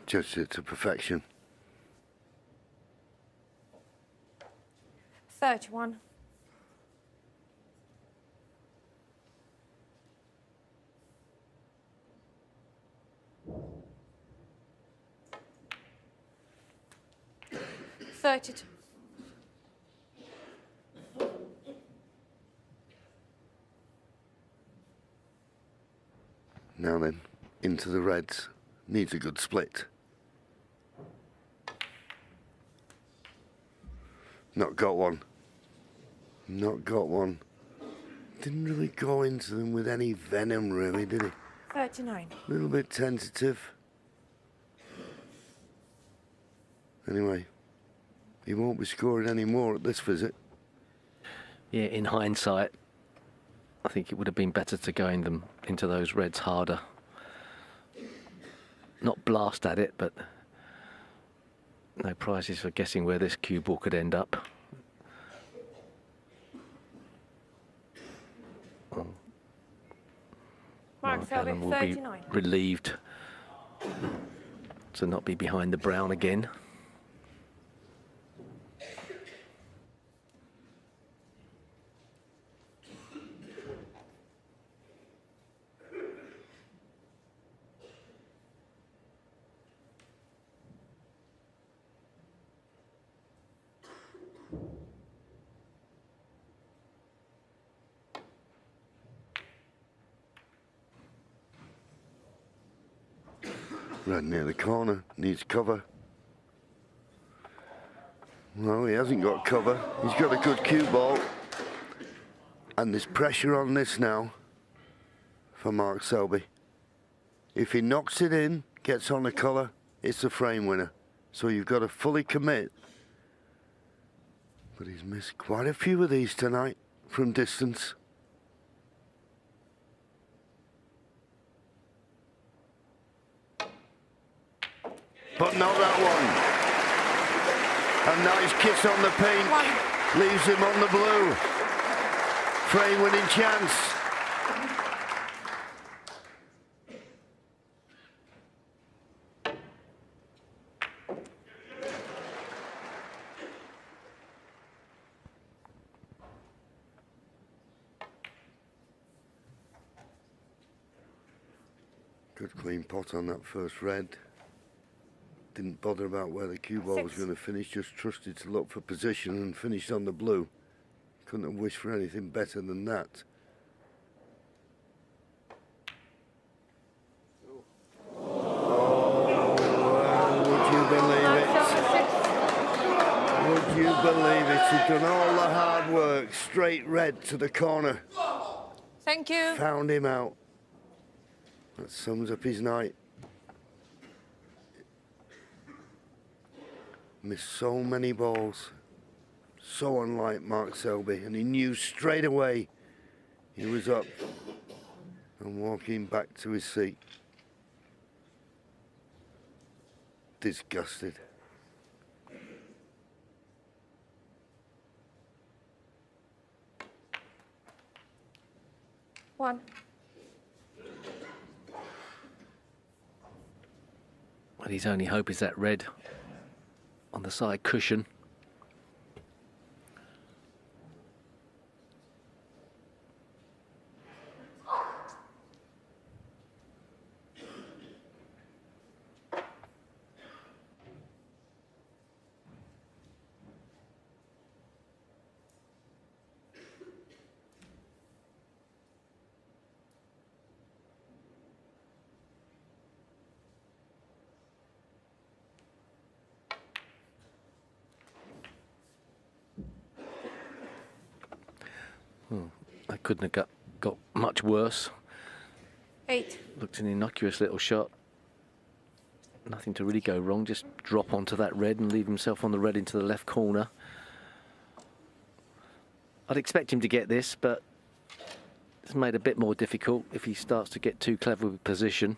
Judged it to perfection. 31. $32. Now then, into the reds. Needs a good split. Not got one. Not got one. Didn't really go into them with any venom, really, did he? 39. A little bit tentative. Anyway, he won't be scoring any more at this visit. Yeah, in hindsight, I think it would have been better to go into those reds harder. Not blast at it, but no prizes for guessing where this cue ball could end up. Mark Selby, Allen will 39. be relieved to not be behind the brown again. Right near the corner, needs cover. Well, he hasn't got cover. He's got a good cue ball. And there's pressure on this now for Mark Selby. If he knocks it in, gets on the colour, it's a frame winner. So you've got to fully commit. But he's missed quite a few of these tonight from distance. But not that one. A nice kiss on the pink. Leaves him on the blue. Frame winning chance. Good clean pot on that first red. Didn't bother about where the cue ball was going to finish, just trusted to look for position and finished on the blue. Couldn't have wished for anything better than that. Oh, would you believe it? Would you believe it? He'd done all the hard work, straight red to the corner. Thank you. Found him out. That sums up his night. Missed so many balls, so unlike Mark Selby, and he knew straight away he was up and walking back to his seat. Disgusted. One. Well, his only hope is that red on the side cushion. I couldn't have got much worse. 8. Looked an innocuous little shot. Nothing to really go wrong, just drop onto that red and leave himself on the red into the left corner. I'd expect him to get this, but it's made a bit more difficult if he starts to get too clever with position.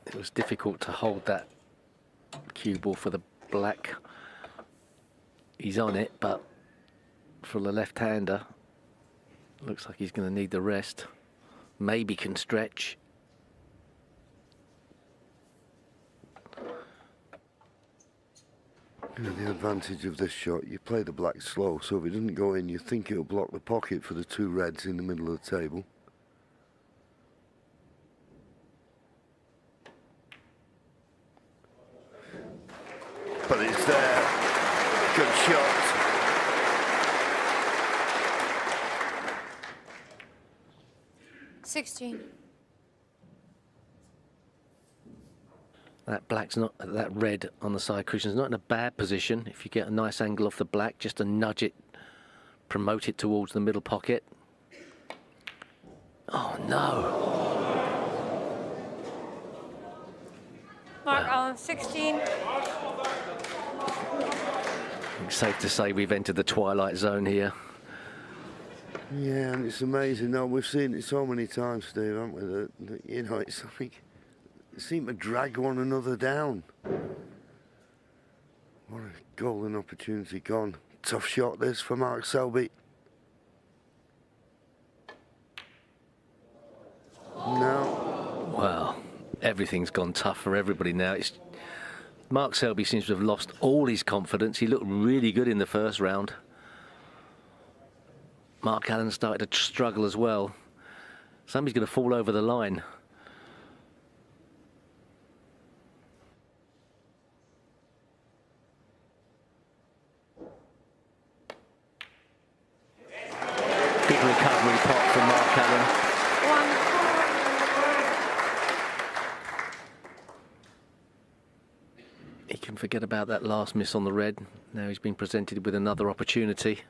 It was difficult to hold that cue ball for the black. He's on it, but for the left-hander, looks like he's going to need the rest. Maybe can stretch. You know, the advantage of this shot, you play the black slow, so if it doesn't go in, you think it'll block the pocket for the two reds in the middle of the table. But it's there. Good shot. That black's not, that red on the side cushion's not in a bad position. If you get a nice angle off the black, just to nudge it, promote it towards the middle pocket. Oh no! Mark Allen, 16. It's safe to say we've entered the twilight zone here. Yeah, and it's amazing. No, we've seen it so many times, Steve, haven't we? That, you know, it's like they seem to drag one another down. What a golden opportunity gone. Tough shot this for Mark Selby. No. Well, everything's gone tough for everybody now. Mark Selby seems to have lost all his confidence. He looked really good in the first round. Mark Allen started to struggle as well. Somebody's going to fall over the line. Good recovery pot from Mark Allen. 1. He can forget about that last miss on the red. Now he's been presented with another opportunity.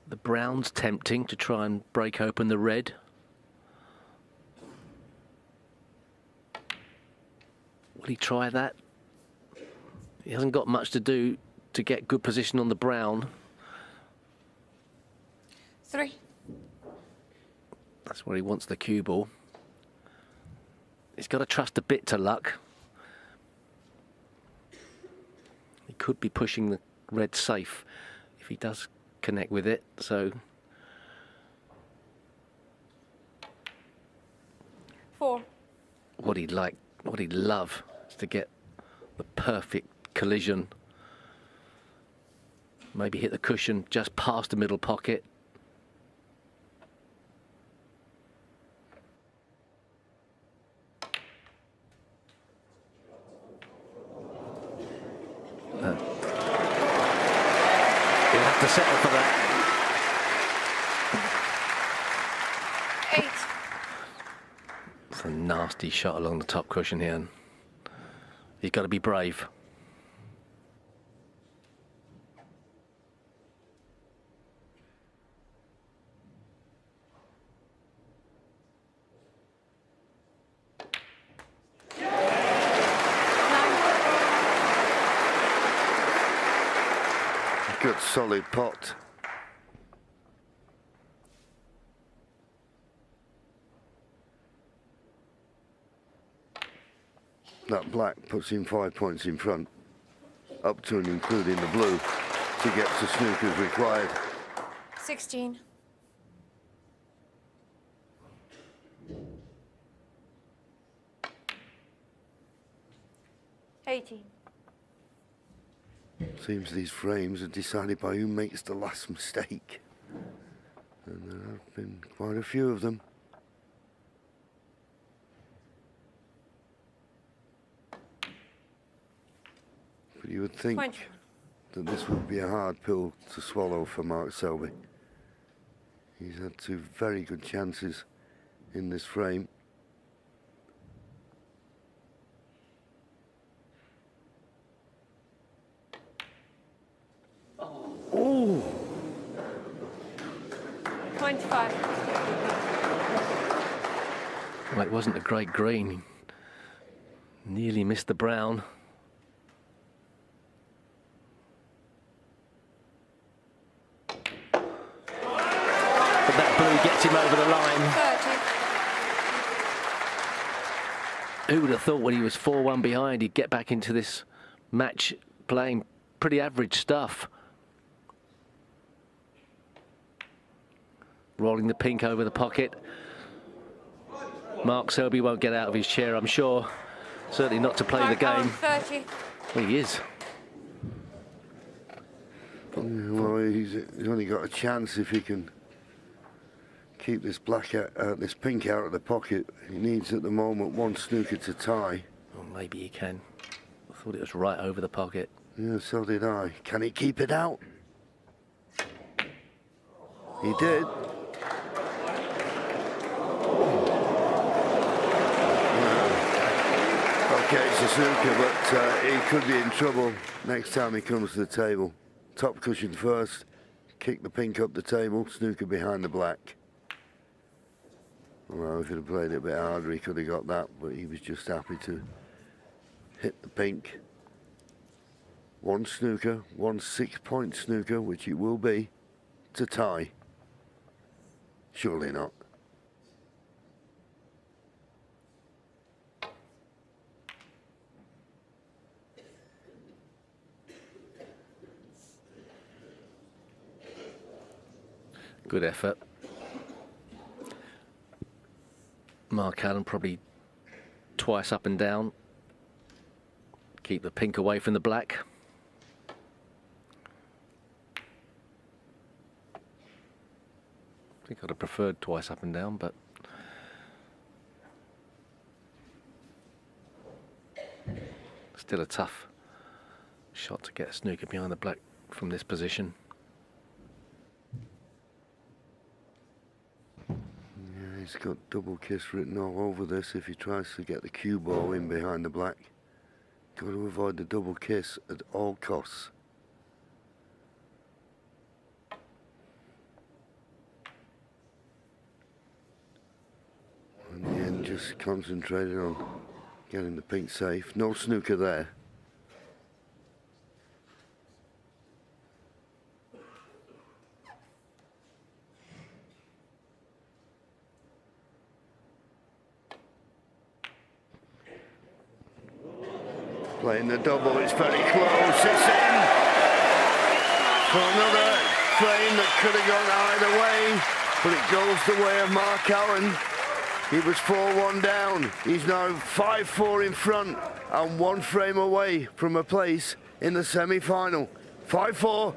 The brown's tempting to try and break open the red. Will he try that? He hasn't got much to do to get good position on the brown. 3. That's where he wants the cue ball. He's got to trust a bit to luck. He could be pushing the red safe if he does connect with it, so 4. what he'd love is to get the perfect collision. Maybe hit the cushion just past the middle pocket. He'll have to settle for that. 8. It's a nasty shot along the top cushion here. And he's got to be brave. Good solid pot. That black puts him 5 points in front, up to and including the blue, to get to Snooker's required. 16. Seems these frames are decided by who makes the last mistake. And there have been quite a few of them. But you would think 20. that this would be a hard pill to swallow for Mark Selby. He's had two very good chances in this frame. Oh! 25. Well, it wasn't a great green. Nearly missed the brown. But that blue gets him over the line. 30. Who would have thought when he was 4-1 behind he'd get back into this match playing pretty average stuff. Rolling the pink over the pocket. Mark Selby won't get out of his chair, I'm sure. Certainly not to play the game. 30. Well, he is. Well, he's only got a chance if he can keep this this pink out of the pocket. He needs at the moment one snooker to tie. Well, maybe he can. I thought it was right over the pocket. Yeah, so did I. Can he keep it out? He did. Okay, it's a snooker, but he could be in trouble next time he comes to the table. Top cushion first, kick the pink up the table, snooker behind the black. Well, if he'd have played it a bit harder, he could have got that, but he was just happy to hit the pink. One snooker, one 6-point snooker, which it will be, to tie. Surely not. Good effort. Mark Allen probably twice up and down. Keep the pink away from the black. I think I'd have preferred twice up and down, but still a tough shot to get a snooker behind the black from this position. Yeah, he's got double kiss written all over this if he tries to get the cue ball in behind the black. Got to avoid the double kiss at all costs. In the end, just concentrated on getting the pink safe. No snooker there. Playing the double, it's very close, it's in! For another frame that could have gone either way, but it goes the way of Mark Allen. He was 4-1 down, he's now 5-4 in front and one frame away from a place in the semi-final. 5-4.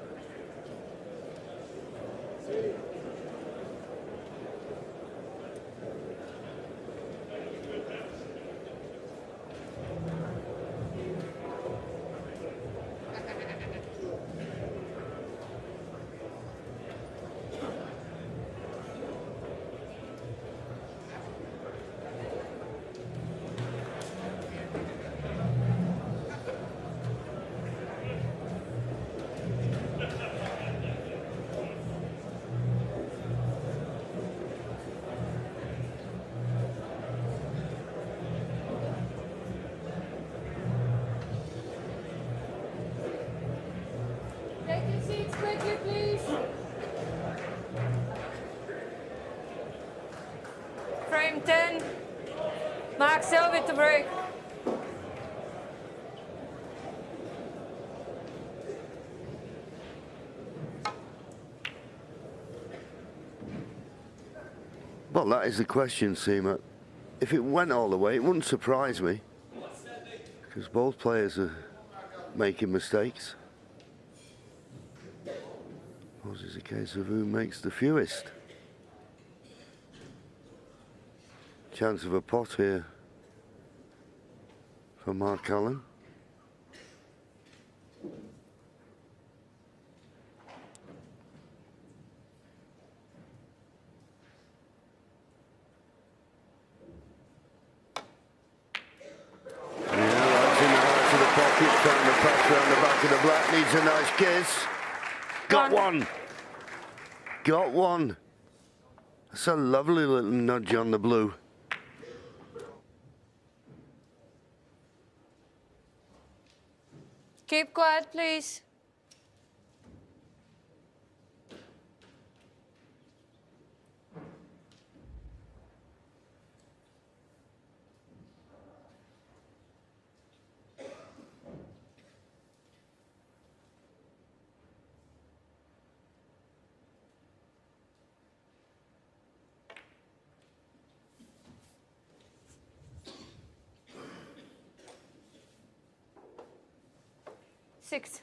Take your seats quickly, please. Frame 10. Mark Selby to break. Well, that is the question, Seema. If it went all the way, it wouldn't surprise me. Because both players are making mistakes. Suppose it's a case of who makes the fewest. Chance of a pot here for Mark Allen. black is. Got one. Got one. That's a lovely little nudge on the blue. Keep quiet, please. Six.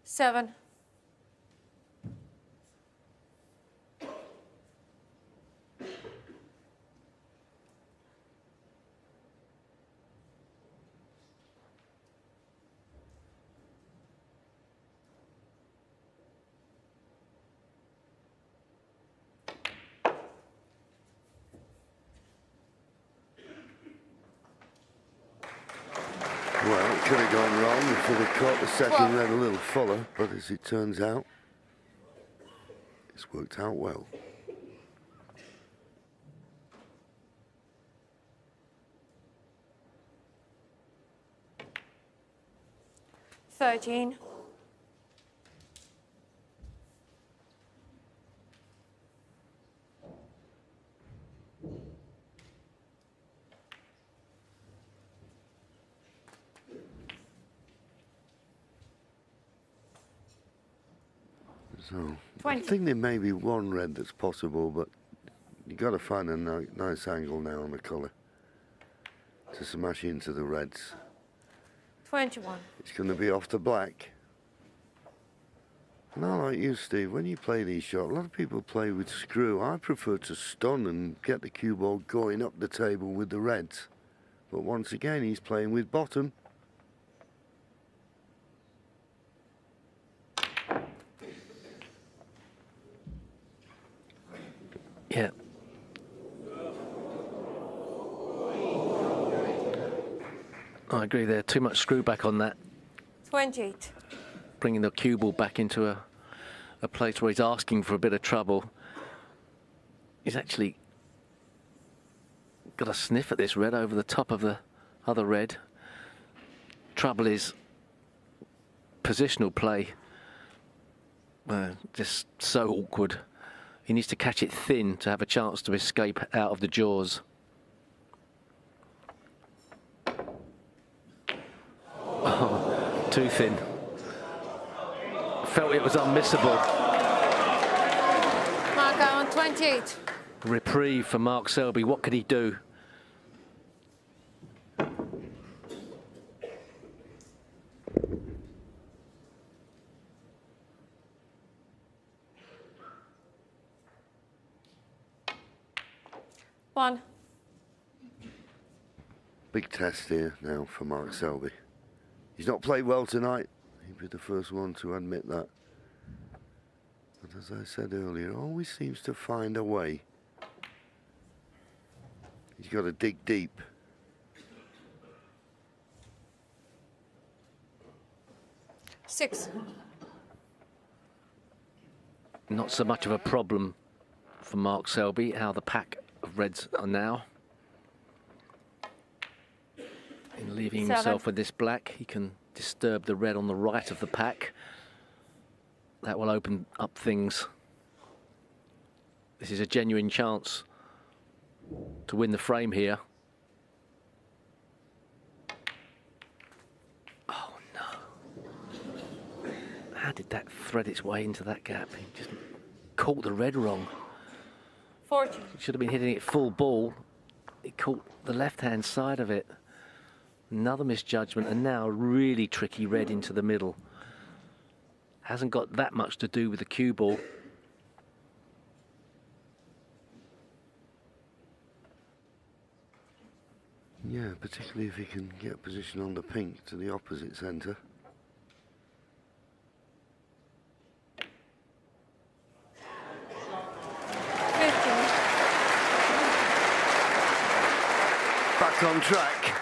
Seven. Well, it could have gone wrong if it had caught the second red a little fuller, but as it turns out, it's worked out well. 13. So, 20. I think there may be one red that's possible, but you got to find a nice angle now on the colour to smash into the reds. 21. It's going to be off the black. Not like you, Steve. When you play these shots, a lot of people play with screw. I prefer to stun and get the cue ball going up the table with the reds. But once again, he's playing with bottom. Yeah. I agree there. Too much screw back on that. 28. Bringing the cue ball back into a place where he's asking for a bit of trouble. He's actually got a sniff at this red over the top of the other red. Trouble is positional play. Just so awkward. He needs to catch it thin to have a chance to escape out of the jaws. Oh, too thin. Felt it was unmissable. Mark on 28. Reprieve for Mark Selby. What could he do? One. Big test here now for Mark Selby. He's not played well tonight. He'd be the first one to admit that. But as I said earlier, always seems to find a way. He's got to dig deep. Six. Not so much of a problem for Mark Selby, how the pack of reds are now. In leaving himself with this black, he can disturb the red on the right of the pack. That will open up things. This is a genuine chance to win the frame here. Oh no. How did that thread its way into that gap? He just caught the red wrong. 40. Should have been hitting it full ball. He caught the left-hand side of it. Another misjudgment, and now really tricky red into the middle. Hasn't got that much to do with the cue ball. Yeah, particularly if he can get a position on the pink to the opposite centre. back on track.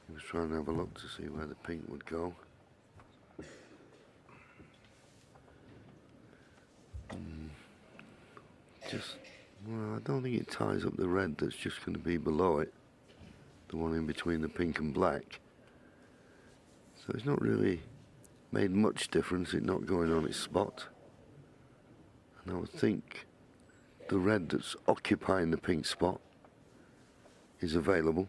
He was trying to have a look to see where the pink would go. Well, I don't think it ties up the red that's just going to be below it, the one in between the pink and black. So it's not really made much difference it not going on its spot. And I would think the red that's occupying the pink spot is available.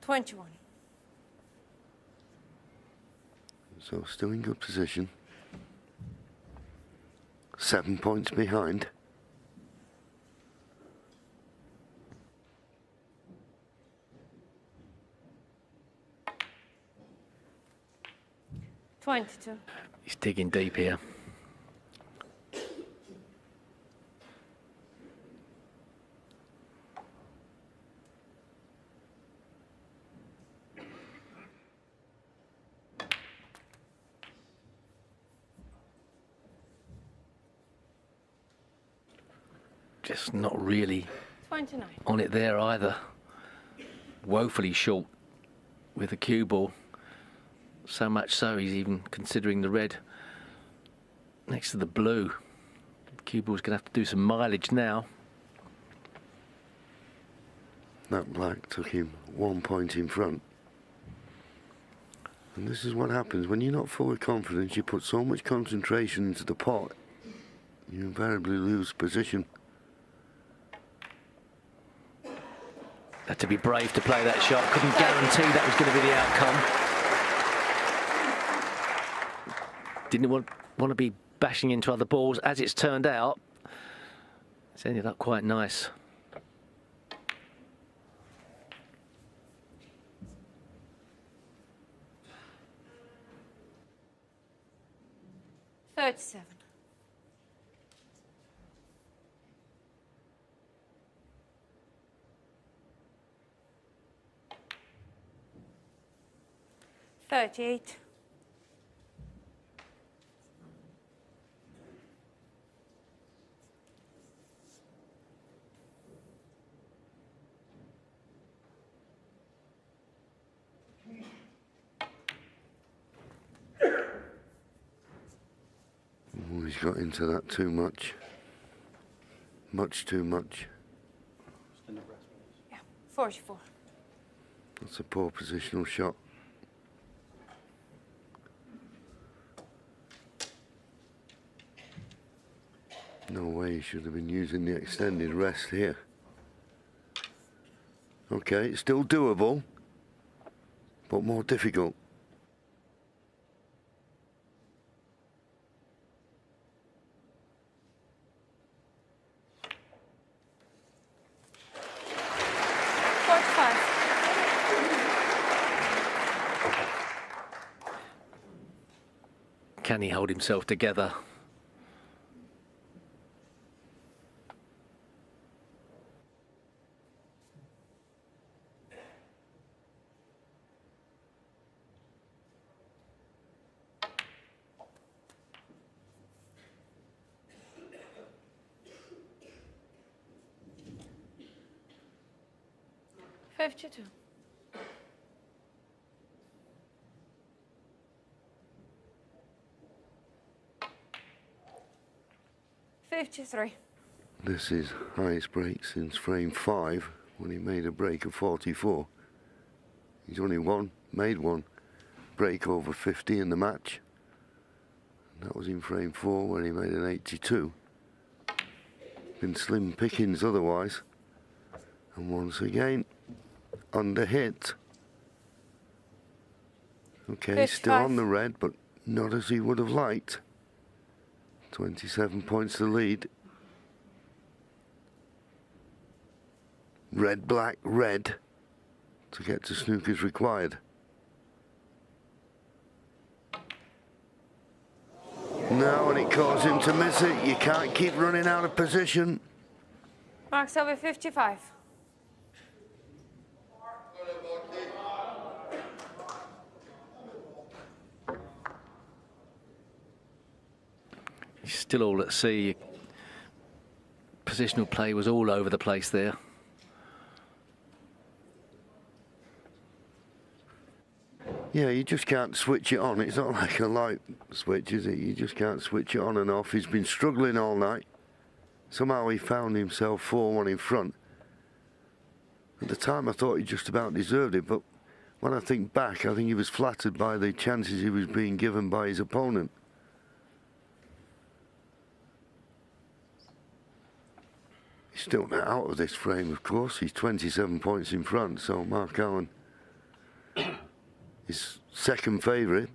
$21. So still in good position. 7 points behind. $22. He's digging deep here. Just not really 29. on it there either. Woefully short with the cue ball. So much so he's even considering the red next to the blue. The cue ball's going to have to do some mileage now. That black took him 1 point in front. And this is what happens when you're not full of confidence. You put so much concentration into the pot, you invariably lose position. Had to be brave to play that shot. Couldn't guarantee that was going to be the outcome. Didn't want to be bashing into other balls. As it's turned out, it's ended up quite nice. $37. $38. Oh, he's got into that too much. Much too much. Yeah, 44. That's a poor positional shot. No way he should have been using the extended rest here. Okay, it's still doable, but more difficult. Can he hold himself together? $52. $53. This is highest break since frame 5 when he made a break of 44. He's only made one break over 50 in the match. And that was in frame 4 where he made an 82. Been slim pickings otherwise. And once again, under hit. Okay, still on the red, but not as he would have liked. 27 points to lead. red, black, red to get to Snooker's required. No, and it caused him to miss it. You can't keep running out of position. Mark Selby, 55. He's still all at sea. Positional play was all over the place there. Yeah, you just can't switch it on. It's not like a light switch, is it? You just can't switch it on and off. He's been struggling all night. Somehow he found himself 4-1 in front. At the time, I thought he just about deserved it, but when I think back, I think he was flattered by the chances he was being given by his opponent. He's still not out of this frame, of course. He's 27 points in front, so Mark Allen is second favourite.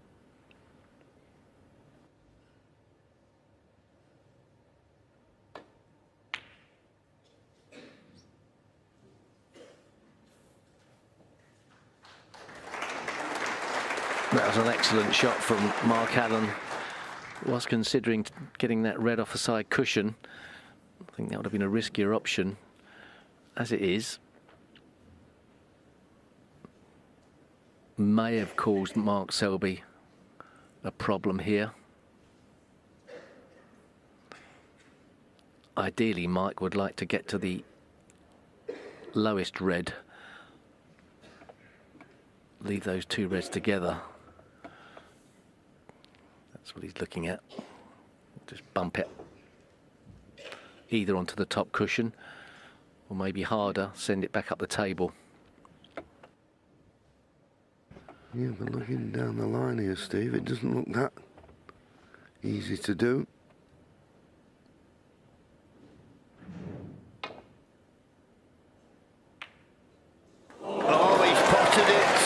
That was an excellent shot from Mark Allen. Was considering getting that red off the side cushion. I think that would have been a riskier option. As it is, may have caused Mark Selby a problem here. Ideally, Mike would like to get to the lowest red. Leave those two reds together. That's what he's looking at. Just bump it either onto the top cushion or maybe harder, send it back up the table. Yeah, but looking down the line here, Steve, it doesn't look that easy to do. Oh, he's potted it.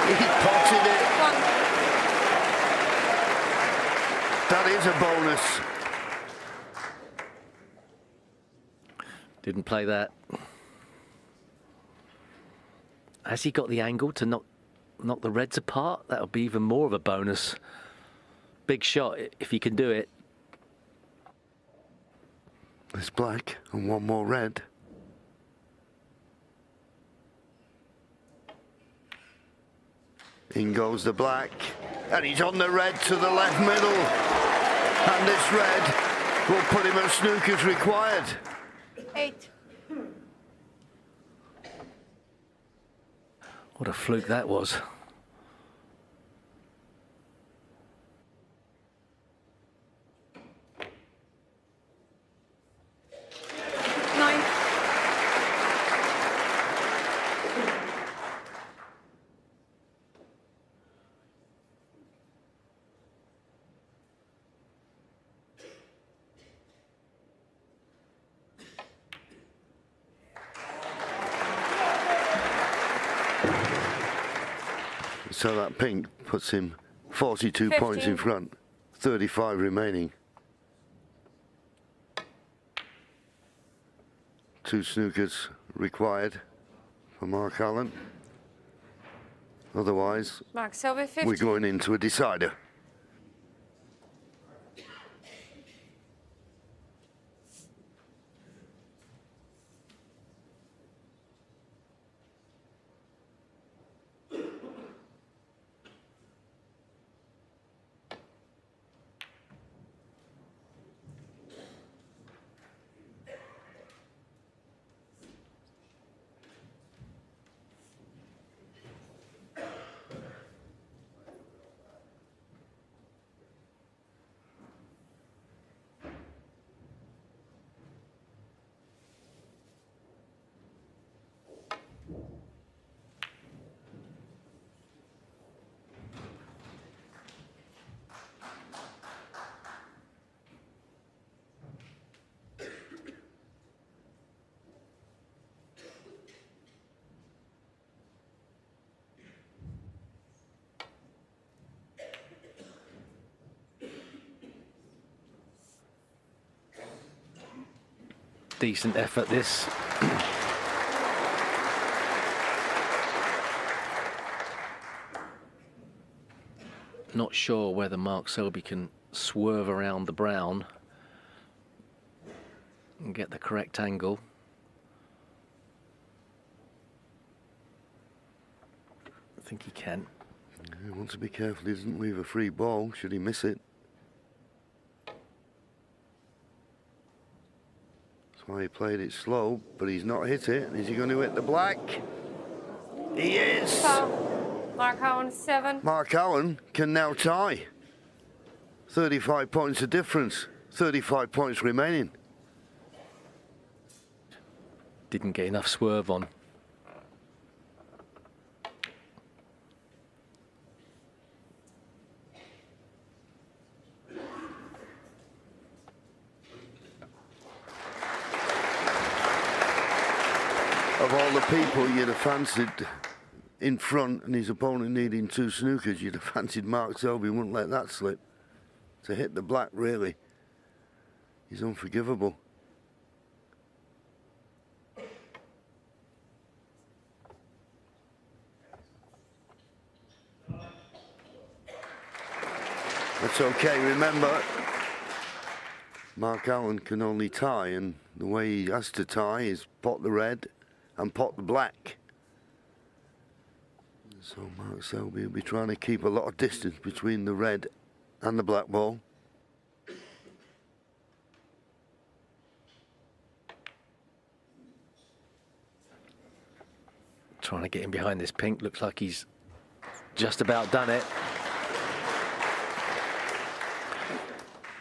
He potted it. That is a bonus. Didn't play that. Has he got the angle to knock the reds apart? That would be even more of a bonus. Big shot if he can do it. There's black and one more red. In goes the black, and he's on the red to the left middle. And this red will put him at Snooker's required. 8. What a fluke that was. So that pink puts him 42 points in front, 35 remaining. 2 snookers required for Mark Allen. Otherwise, Mark Selby, 50. we're going into a decider. Decent effort this. not sure whether Mark Selby can swerve around the brown and get the correct angle. I think he can. He wants to be careful he doesn't leave a free ball should he miss it. That's why he played it slow, but he's not hit it. Is he going to hit the black? He is! Mark Allen 7. Mark Allen can now tie. 35 points of difference. 35 points remaining. Didn't get enough swerve on. Of all the people you'd have fancied in front and his opponent needing 2 snookers, you'd have fancied Mark Selby wouldn't let that slip. To hit the black, really, he's unforgivable. That's okay, remember, Mark Allen can only tie, and the way he has to tie is pot the red and pot the black. So Mark Selby will be trying to keep a lot of distance between the red and the black ball. Trying to get him behind this pink. Looks like he's just about done it.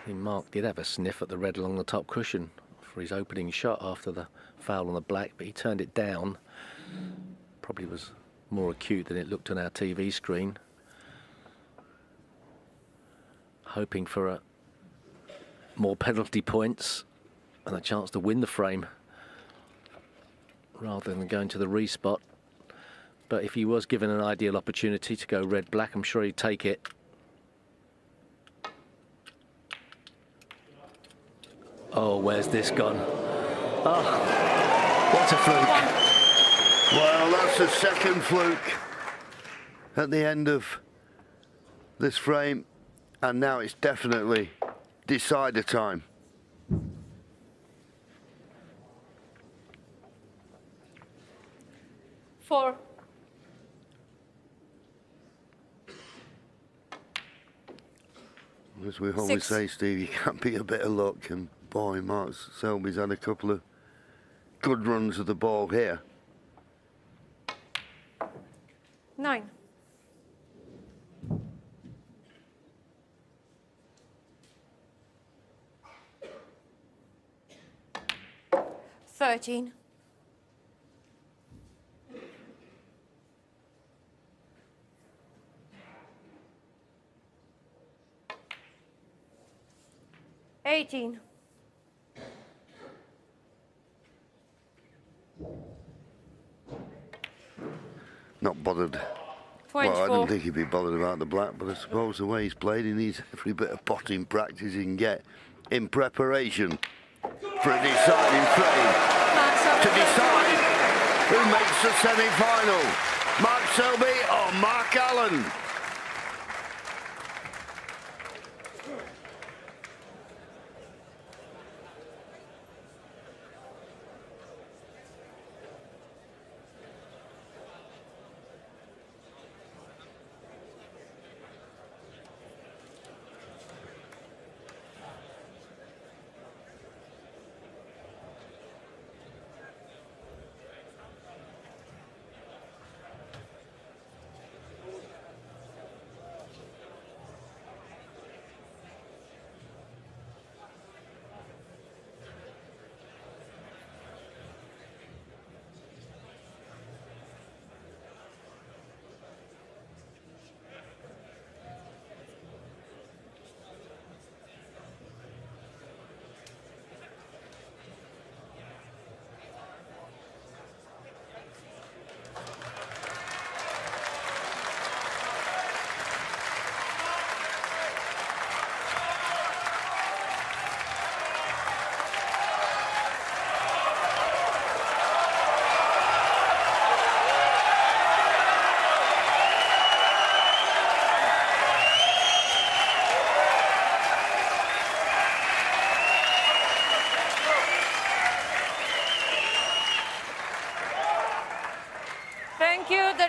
I mean, Mark did have a sniff at the red along the top cushion for his opening shot after the foul on the black, but he turned it down. Probably was more acute than it looked on our TV screen. Hoping for more penalty points and a chance to win the frame rather than going to the respot. But if he was given an ideal opportunity to go red-black, I'm sure he'd take it. Oh, where's this gone? Oh, what a fluke. Well, that's the second fluke at the end of this frame, and now it's definitely decider time. Four. As we always 6. say, Steve, you can't beat a bit of luck, and boy, Mark Selby's had a couple of good runs of the ball here. 9. 13. 18. Not bothered. 24. Well, I didn't think he'd be bothered about the black, but I suppose the way he's played, he needs every bit of potting practice he can get in preparation for a deciding frame to decide who makes the semi-final, Mark Selby or Mark Allen.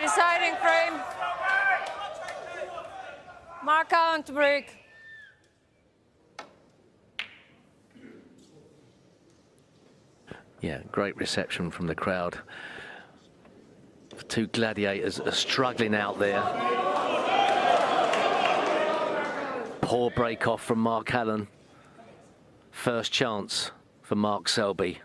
Deciding frame. Mark Allen to break. Yeah, great reception from the crowd. The two gladiators are struggling out there. Poor break off from Mark Allen. First chance for Mark Selby.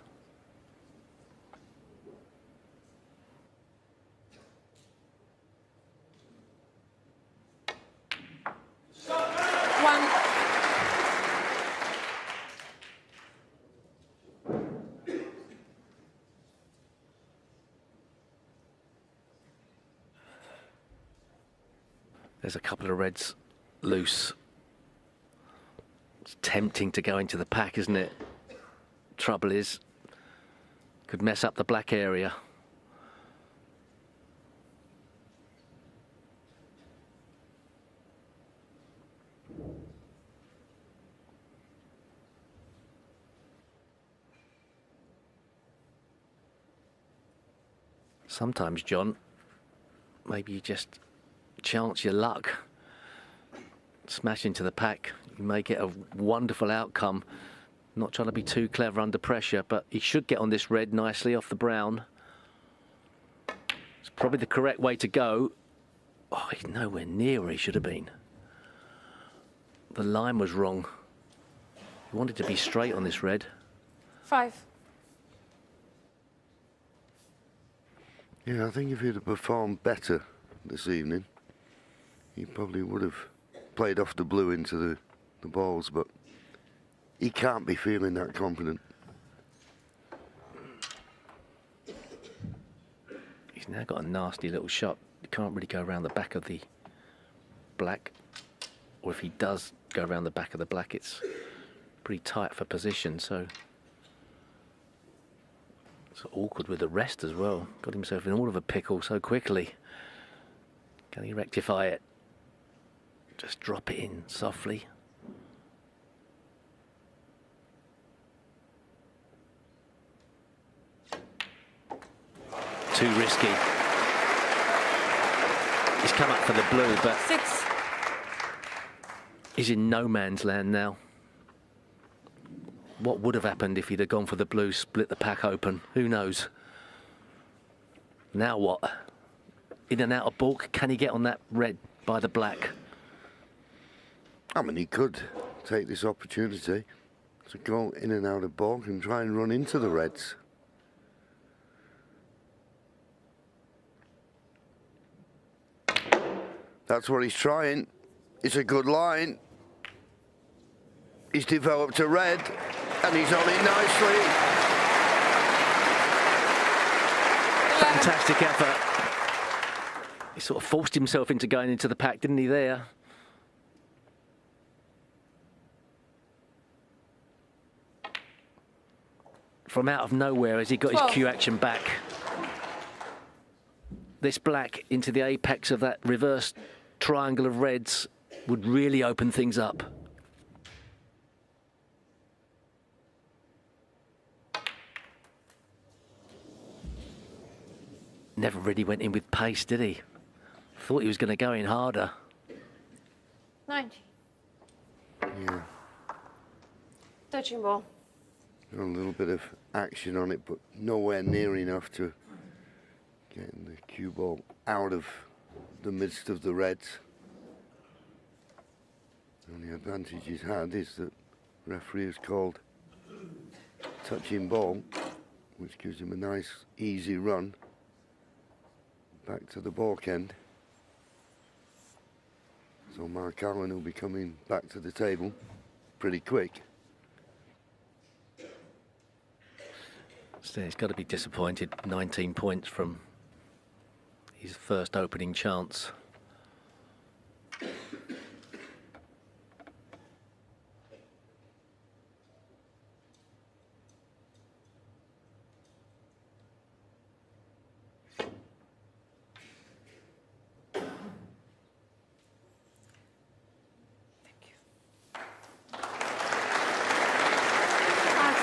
One. There's a couple of reds loose. It's tempting to go into the pack, isn't it? Trouble is, could mess up the black area. Sometimes, John, maybe you just chance your luck. Smash into the pack, you may get a wonderful outcome. Not trying to be too clever under pressure, but he should get on this red nicely off the brown. It's probably the correct way to go. Oh, he's nowhere near where he should have been. The line was wrong. He wanted to be straight on this red. 5. Yeah, I think if he'd have performed better this evening, he probably would have played off the blue into the balls, but he can't be feeling that confident. He's now got a nasty little shot. He can't really go around the back of the black, or if he does go around the back of the black, it's pretty tight for position, so it's awkward with the rest as well. Got himself in all of a pickle so quickly. Can he rectify it? Just drop it in softly. Too risky. He's come up for the blue, but 6. he's in no man's land now. What would have happened if he'd have gone for the blue, split the pack open? Who knows? Now what? In and out of balk, can he get on that red by the black? I mean, he could take this opportunity to go in and out of balk and try and run into the reds. That's what he's trying. It's a good line. He's developed a red, and he's on it nicely. Fantastic effort. He sort of forced himself into going into the pack, didn't he, there? From out of nowhere as he got 12. his cue action back. This black into the apex of that reverse triangle of reds would really open things up. Never really went in with pace, did he? Thought he was going to go in harder. 90. Yeah, Touching ball. a little bit of action on it, but nowhere near enough to get the cue ball out of the midst of the reds. The only advantage he's had is that the referee has called touching ball, which gives him a nice, easy run back to the balk end. So Mark Allen will be coming back to the table pretty quick. So he's got to be disappointed. 19 points from his first opening chance.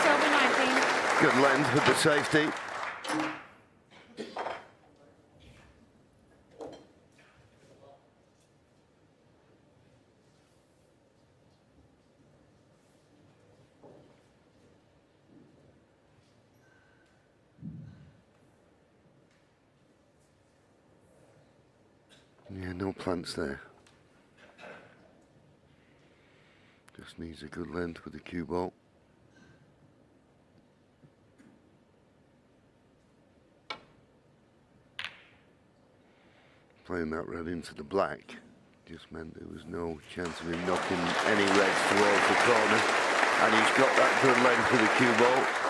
Selby 19. Good length with the safety. Yeah, no plants there. Just needs a good length with the cue ball. Playing that red into the black just meant there was no chance of him knocking any reds towards the corner. And he's got that good length with the cue ball.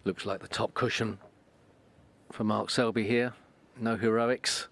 Looks like the top cushion for Mark Selby here. No heroics.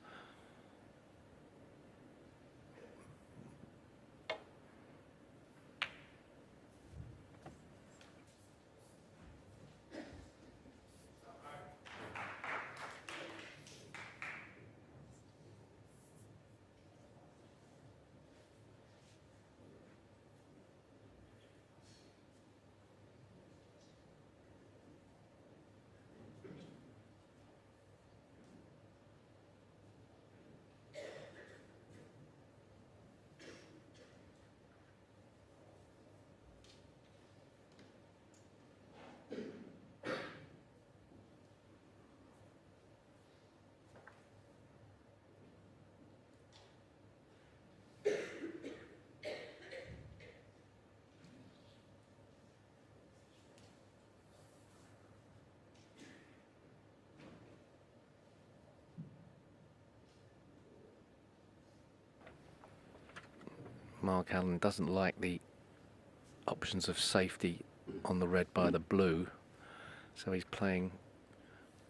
Mark Allen doesn't like the options of safety on the red by the blue, so he's playing,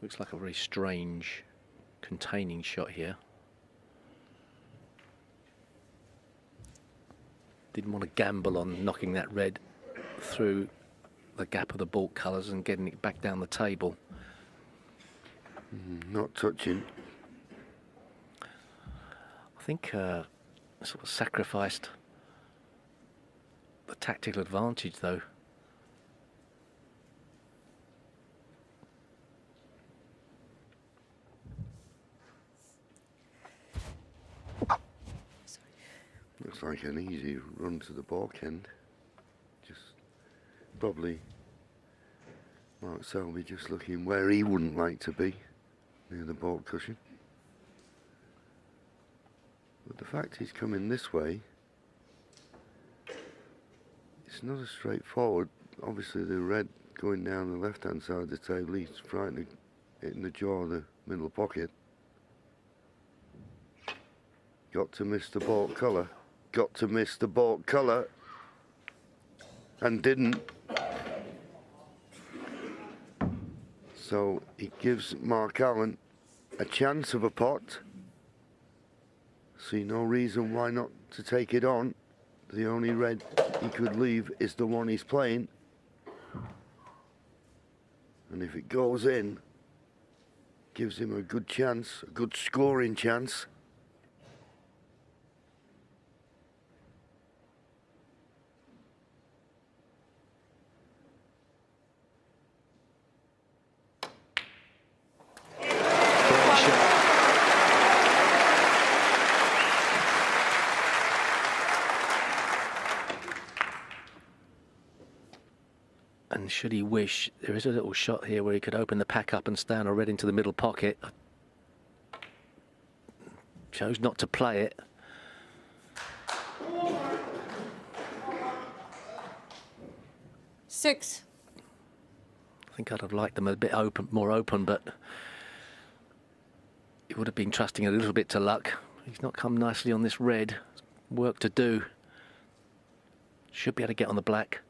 looks like a very strange containing shot here. Didn't want to gamble on knocking that red through the gap of the baulk colours and getting it back down the table. Not touching. I think sort of sacrificed the tactical advantage though. Looks like an easy run to the baulk end. Just probably Mark Selby just looking where he wouldn't like to be, near the baulk cushion. But the fact he's coming this way, it's not as straightforward. Obviously the red going down the left hand side of the table, he's frightened of hitting the jaw of the middle pocket. Got to miss the baulk colour. Got to miss the baulk colour. And didn't. So it gives Mark Allen a chance of a pot. See no reason why not to take it on. The only red he could leave is the one he's playing. And if it goes in, gives him a good chance, a good scoring chance. And should he wish, there is a little shot here where he could open the pack up and stand a red into the middle pocket. Chose not to play it. Six. I think I'd have liked them a bit open, more open, but he would have been trusting a little bit to luck. He's not come nicely on this red. Work to do. Should be able to get on the black.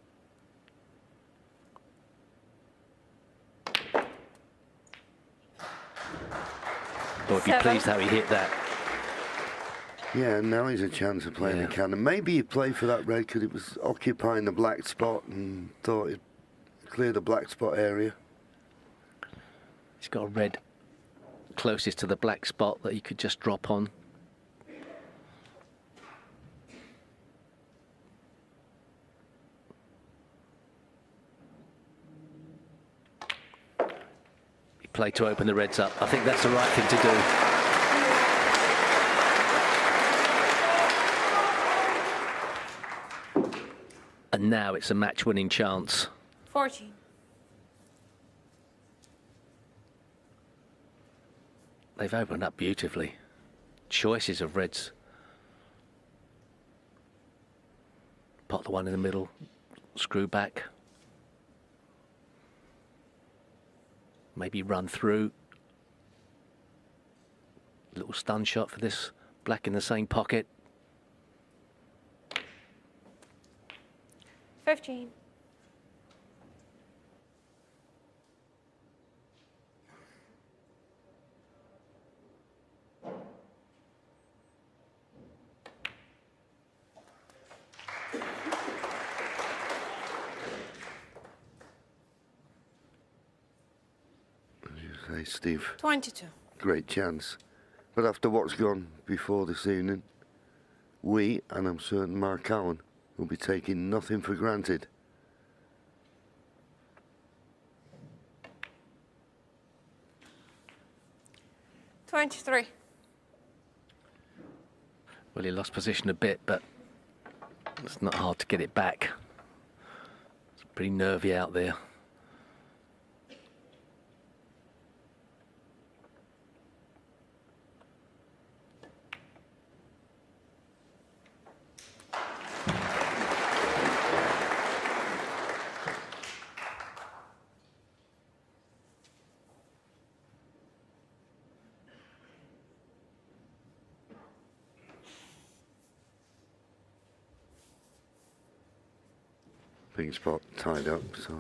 I'd be pleased how he hit that. Yeah, and now he's a chance of playing the cannon. Maybe he played for that red because it was occupying the black spot and thought it'd clear the black spot area. He's got a red closest to the black spot that he could just drop on. play to open the Reds up. I think that's the right thing to do. And now it's a match-winning chance. 14. They've opened up beautifully. Choices of Reds. Pot the one in the middle, screw back. Maybe run through. Little stun shot for this black in the same pocket. 15. Hey, Steve. 22. Great chance. But after what's gone before this evening, we, and I'm certain Mark Allen, will be taking nothing for granted. $23. Well, he lost position a bit, but it's not hard to get it back. It's pretty nervy out there. Pink spot tied up, so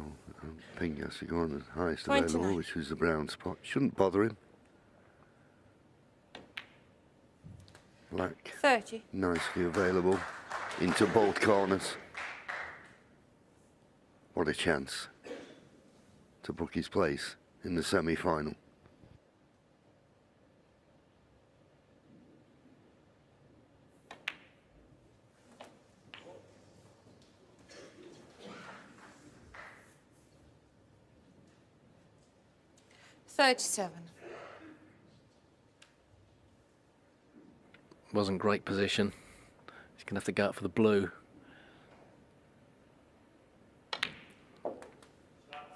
Pink has to go on the highest 29. available, which was the brown spot. Shouldn't bother him. Black 30. nicely available into both corners. What a chance to book his place in the semi-final. $37. Wasn't great position. He's going to have to go out for the blue.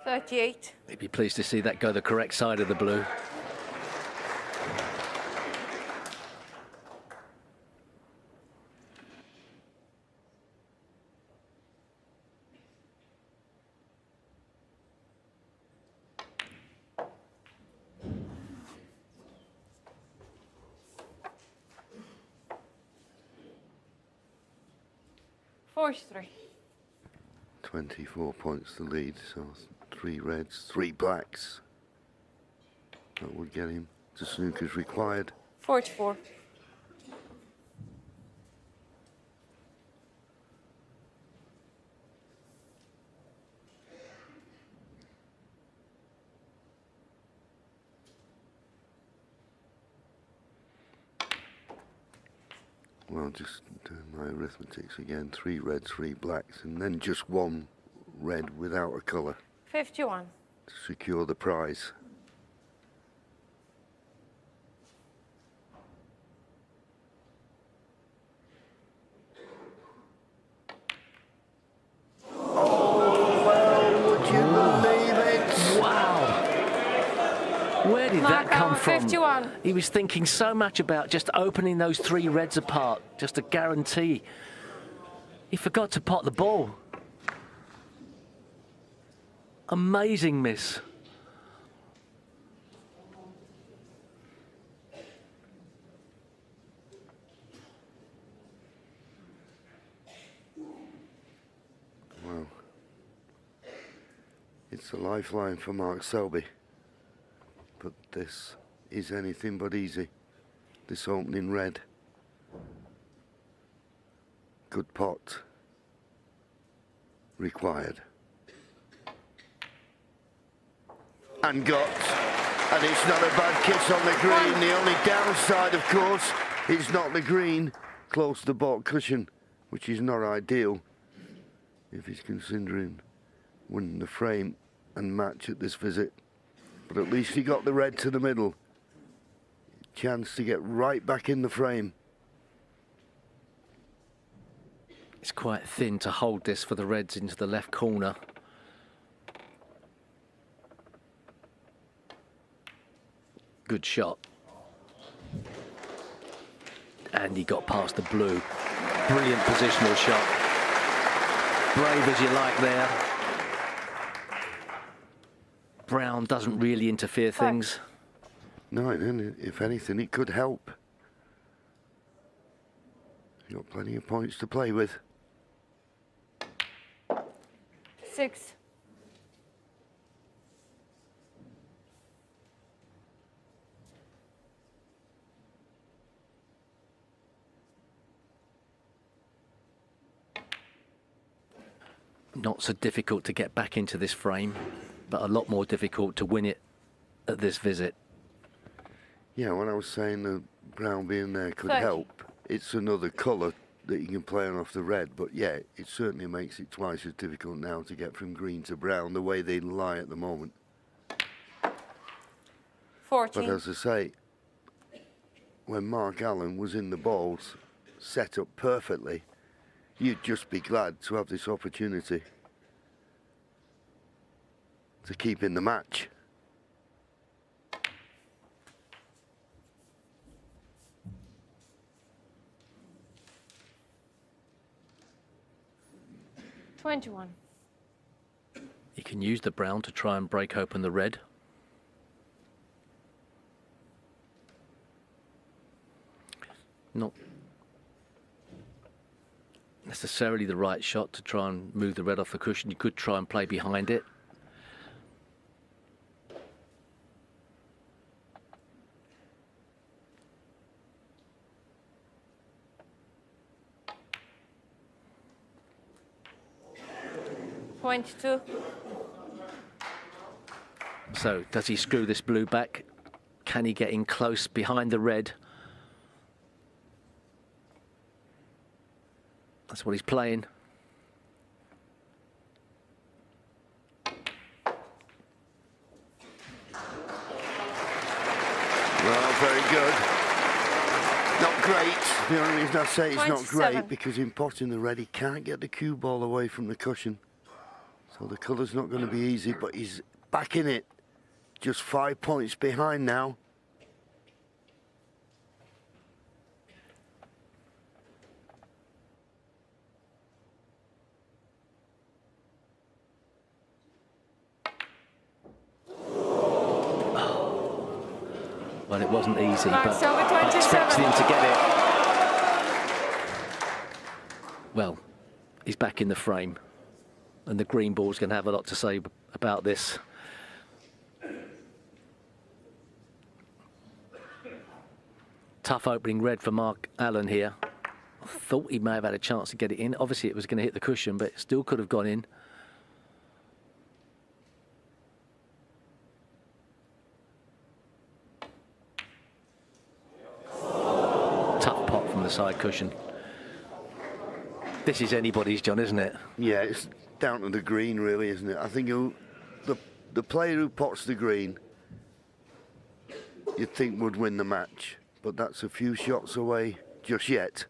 38. He'd be pleased to see that go the correct side of the blue. $43. 24 points to lead, so 3 reds, 3 blacks. That would get him to snooker's required. 44. Well, just doing my arithmetics again. 3 reds, 3 blacks, and then just 1 red without a colour 51. to secure the prize. Oh, well, would you believe it? Wow! Where did that come from? 51. He was thinking so much about just opening those 3 reds apart, just to guarantee. He forgot to pot the ball. Amazing miss. Well, it's a lifeline for Mark Selby. But this is anything but easy. This opening red. Good pot. Required. And got. And it's not a bad kiss on the green. The only downside, of course, it's not the green close to the baulk cushion, which is not ideal if he's considering winning the frame and match at this visit. But at least he got the red to the middle. Chance to get right back in the frame. It's quite thin to hold this for the reds into the left corner. Good shot. And he got past the blue. Brilliant positional shot. Brave as you like there. Brown doesn't really interfere things. No, and if anything, it could help. You've got plenty of points to play with. 6. Not so difficult to get back into this frame, but a lot more difficult to win it at this visit. Yeah, when I was saying the brown being there could 30. help, it's another colour that you can play on off the red. But yeah, it certainly makes it twice as difficult now to get from green to brown the way they lie at the moment. 14. But as I say, when Mark Allen was in the balls, set up perfectly, you'd just be glad to have this opportunity to keep in the match. $21. You can use the brown to try and break open the red. Not necessarily the right shot to try and move the red off the cushion. You could try and play behind it. $22. So does he screw this blue back? Can he get in close behind the red? That's what he's playing. Well, very good. Not great. The only reason I say it's not 27. great because in potting the red, he can't get the cue ball away from the cushion. So the colour's not going to be easy, but he's back in it. Just 5 points behind now. Well, it wasn't easy, Mark but Selby, I 27. expected him to get it. Well, he's back in the frame, and the green ball's going to have a lot to say about this. Tough opening red for Mark Allen here. I thought he may have had a chance to get it in. Obviously, it was going to hit the cushion, but it still could have gone in. Tough pot from the side cushion. This is anybody's, John, isn't it? Yeah, it's down to the green, really, isn't it? I think the player who pots the green, you'd think would win the match, but that's a few shots away just yet.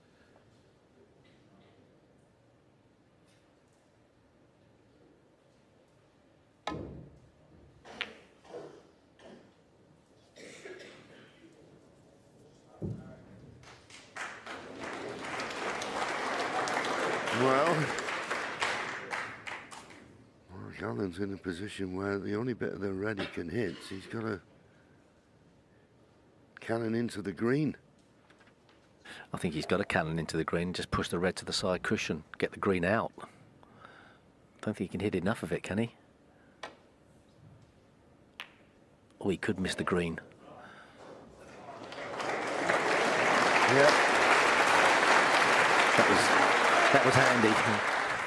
Well, Mark Allen's in a position where the only bit of the red he can hit, he's got a cannon into the green. I think he's got a cannon into the green, just push the red to the side cushion, get the green out. Don't think he can hit enough of it, can he? Oh, he could miss the green. Yeah. That was handy.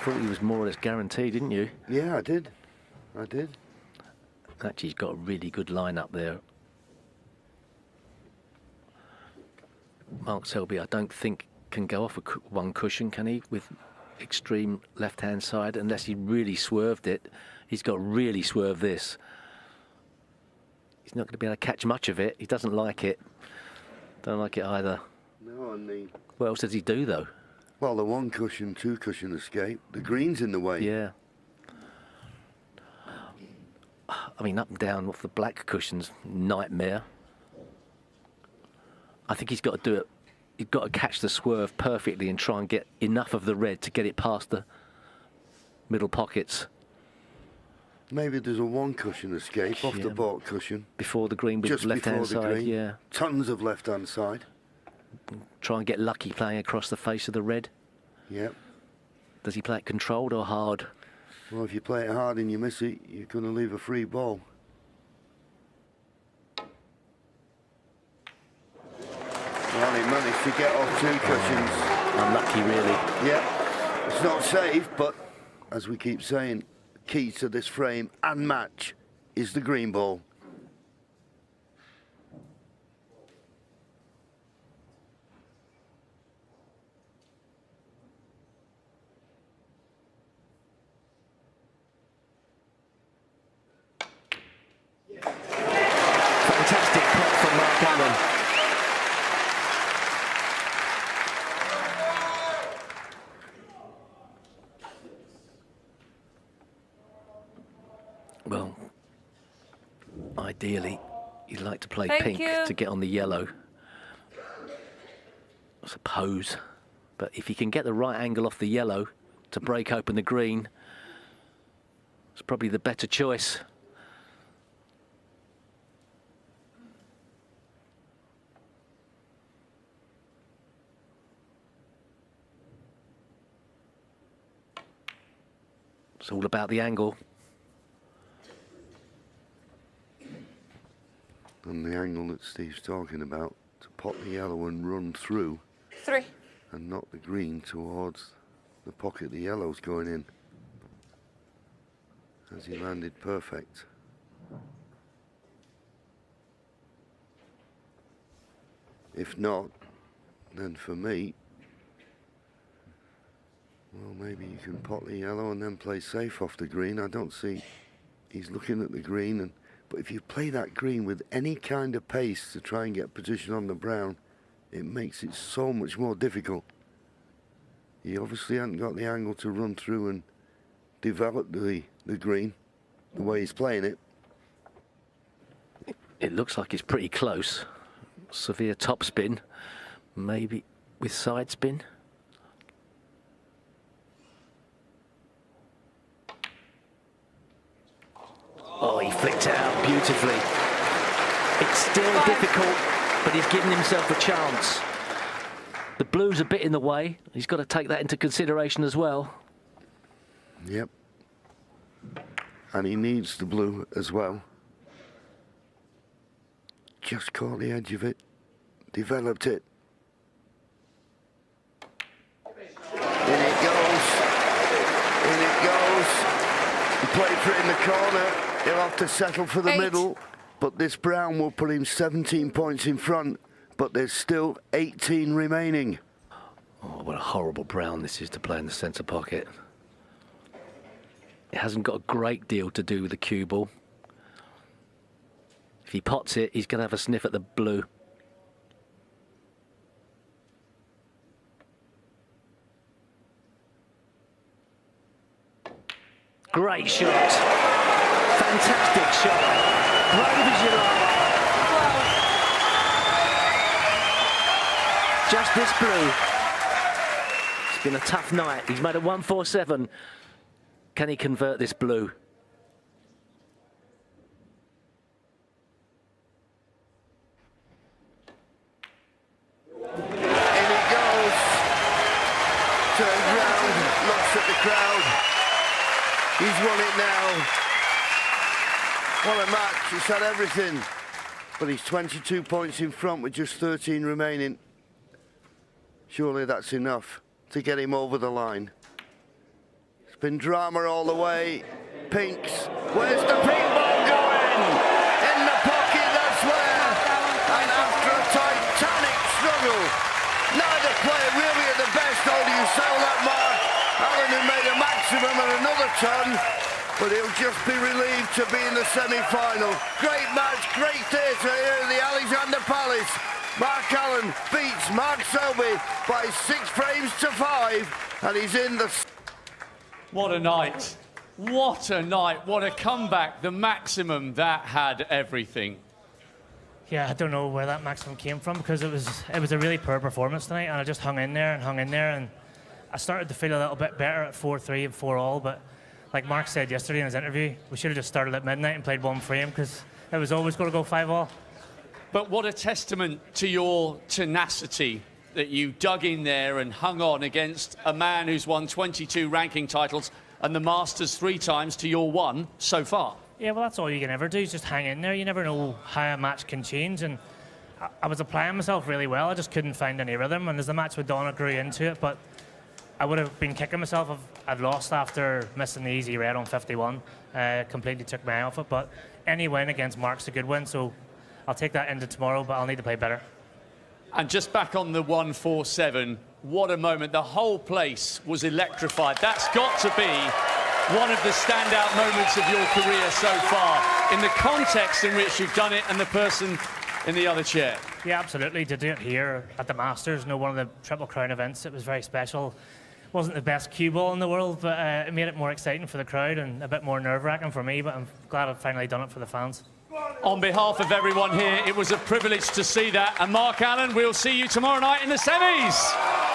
Thought he was more or less guaranteed, didn't you? Yeah, I did. Actually, he's got a really good line up there. Mark Selby, I don't think can go off one cushion, can he? With extreme left-hand side, unless he really swerved it. He's got to really swerve this. he's not going to be able to catch much of it. He doesn't like it. Don't like it either. No, and the... What else does he do, though? Well, the 1 cushion, 2 cushion escape. The green's in the way. Yeah. I mean, up and down off the black cushions, nightmare. I think he's got to do it. He's got to catch the swerve perfectly and try and get enough of the red to get it past the middle pockets. Maybe there's a 1 cushion escape off the baulk cushion. Before the green with Just left-hand before the side, green. yeah. Tons of left-hand side. Try and get lucky playing across the face of the red. Yep. Does he play it controlled or hard? Well, if you play it hard and you miss it, you're going to leave a free ball. Well, he managed to get off 2 cushions. Unlucky, really. Yep. It's not safe, but as we keep saying, key to this frame and match is the green ball. Fantastic putt from Mark Allen. Well, ideally, you'd like to play pink to get on the yellow, I suppose. But if you can get the right angle off the yellow to break open the green, it's probably the better choice. It's all about the angle. And the angle that Steve's talking about, to pot the yellow and run through. 3. And knock the green towards the pocket the yellow's going in. As he landed perfect. If not, then for me, well, maybe you can pot the yellow and then play safe off the green. I don't see, he's looking at the green, but if you play that green with any kind of pace to try and get position on the brown, it makes it so much more difficult. He obviously hasn't got the angle to run through and develop the green the way he's playing it. It looks like it's pretty close. Severe topspin, maybe with side spin. Oh, he flicked it out beautifully. It's still difficult, but he's given himself a chance. The blue's a bit in the way. He's got to take that into consideration as well. Yep. And he needs the blue as well. Just caught the edge of it. Developed it. In it goes. In it goes. He played for it in the corner. He'll have to settle for the middle. But this brown will put him 17 points in front. But there's still 18 remaining. Oh, what a horrible brown this is to play in the centre pocket. It hasn't got a great deal to do with the cue ball. If he pots it, he's going to have a sniff at the blue. Great shot. Fantastic shot. Brave as you like. Just this blue. It's been a tough night. He's made a 147. Can he convert this blue? Turns round, looks at the crowd. He's won it now. What a match, he's had everything. But he's 22 points in front with just 13 remaining. Surely that's enough to get him over the line. It's been drama all the way. Pinks, where's the pink ball going? In the pocket, that's where. And after a titanic struggle, neither player really at the best. How do you sell that mark? Allen, who made a maximum and another ton, but he'll just be relieved to be in the semi-final. Great match, great this. Mark Allen beats Mark Selby by 6 frames to 5, and he's in the... What a night. What a night. What a comeback. The maximum that had everything. Yeah, I don't know where that maximum came from, because it was a really poor performance tonight, and I just hung in there, and I started to feel a little bit better at 4-3 and 4-all, but like Mark said yesterday in his interview, we should have just started at midnight and played 1 frame, because it was always going to go 5-all. But what a testament to your tenacity that you dug in there and hung on against a man who's won 22 ranking titles and the Masters 3 times to your 1 so far. Yeah, well, that's all you can ever do, is just hang in there. You never know how a match can change, and I was applying myself really well. I just couldn't find any rhythm, and as the match with Donna grew into it, but I would have been kicking myself if I'd lost after missing the easy red on 51. Completely took my eye off it, but any win against Mark's a good win, so I'll take that into tomorrow, but I'll need to play better. And just back on the 147, what a moment. The whole place was electrified. That's got to be one of the standout moments of your career so far, in the context in which you've done it and the person in the other chair. Yeah, absolutely. To do it here at the Masters, one of the Triple Crown events, it was very special. Wasn't the best cue ball in the world, but it made it more exciting for the crowd and a bit more nerve-wracking for me, but I'm glad I've finally done it for the fans. On behalf of everyone here, it was a privilege to see that. And Mark Allen, we'll see you tomorrow night in the semis.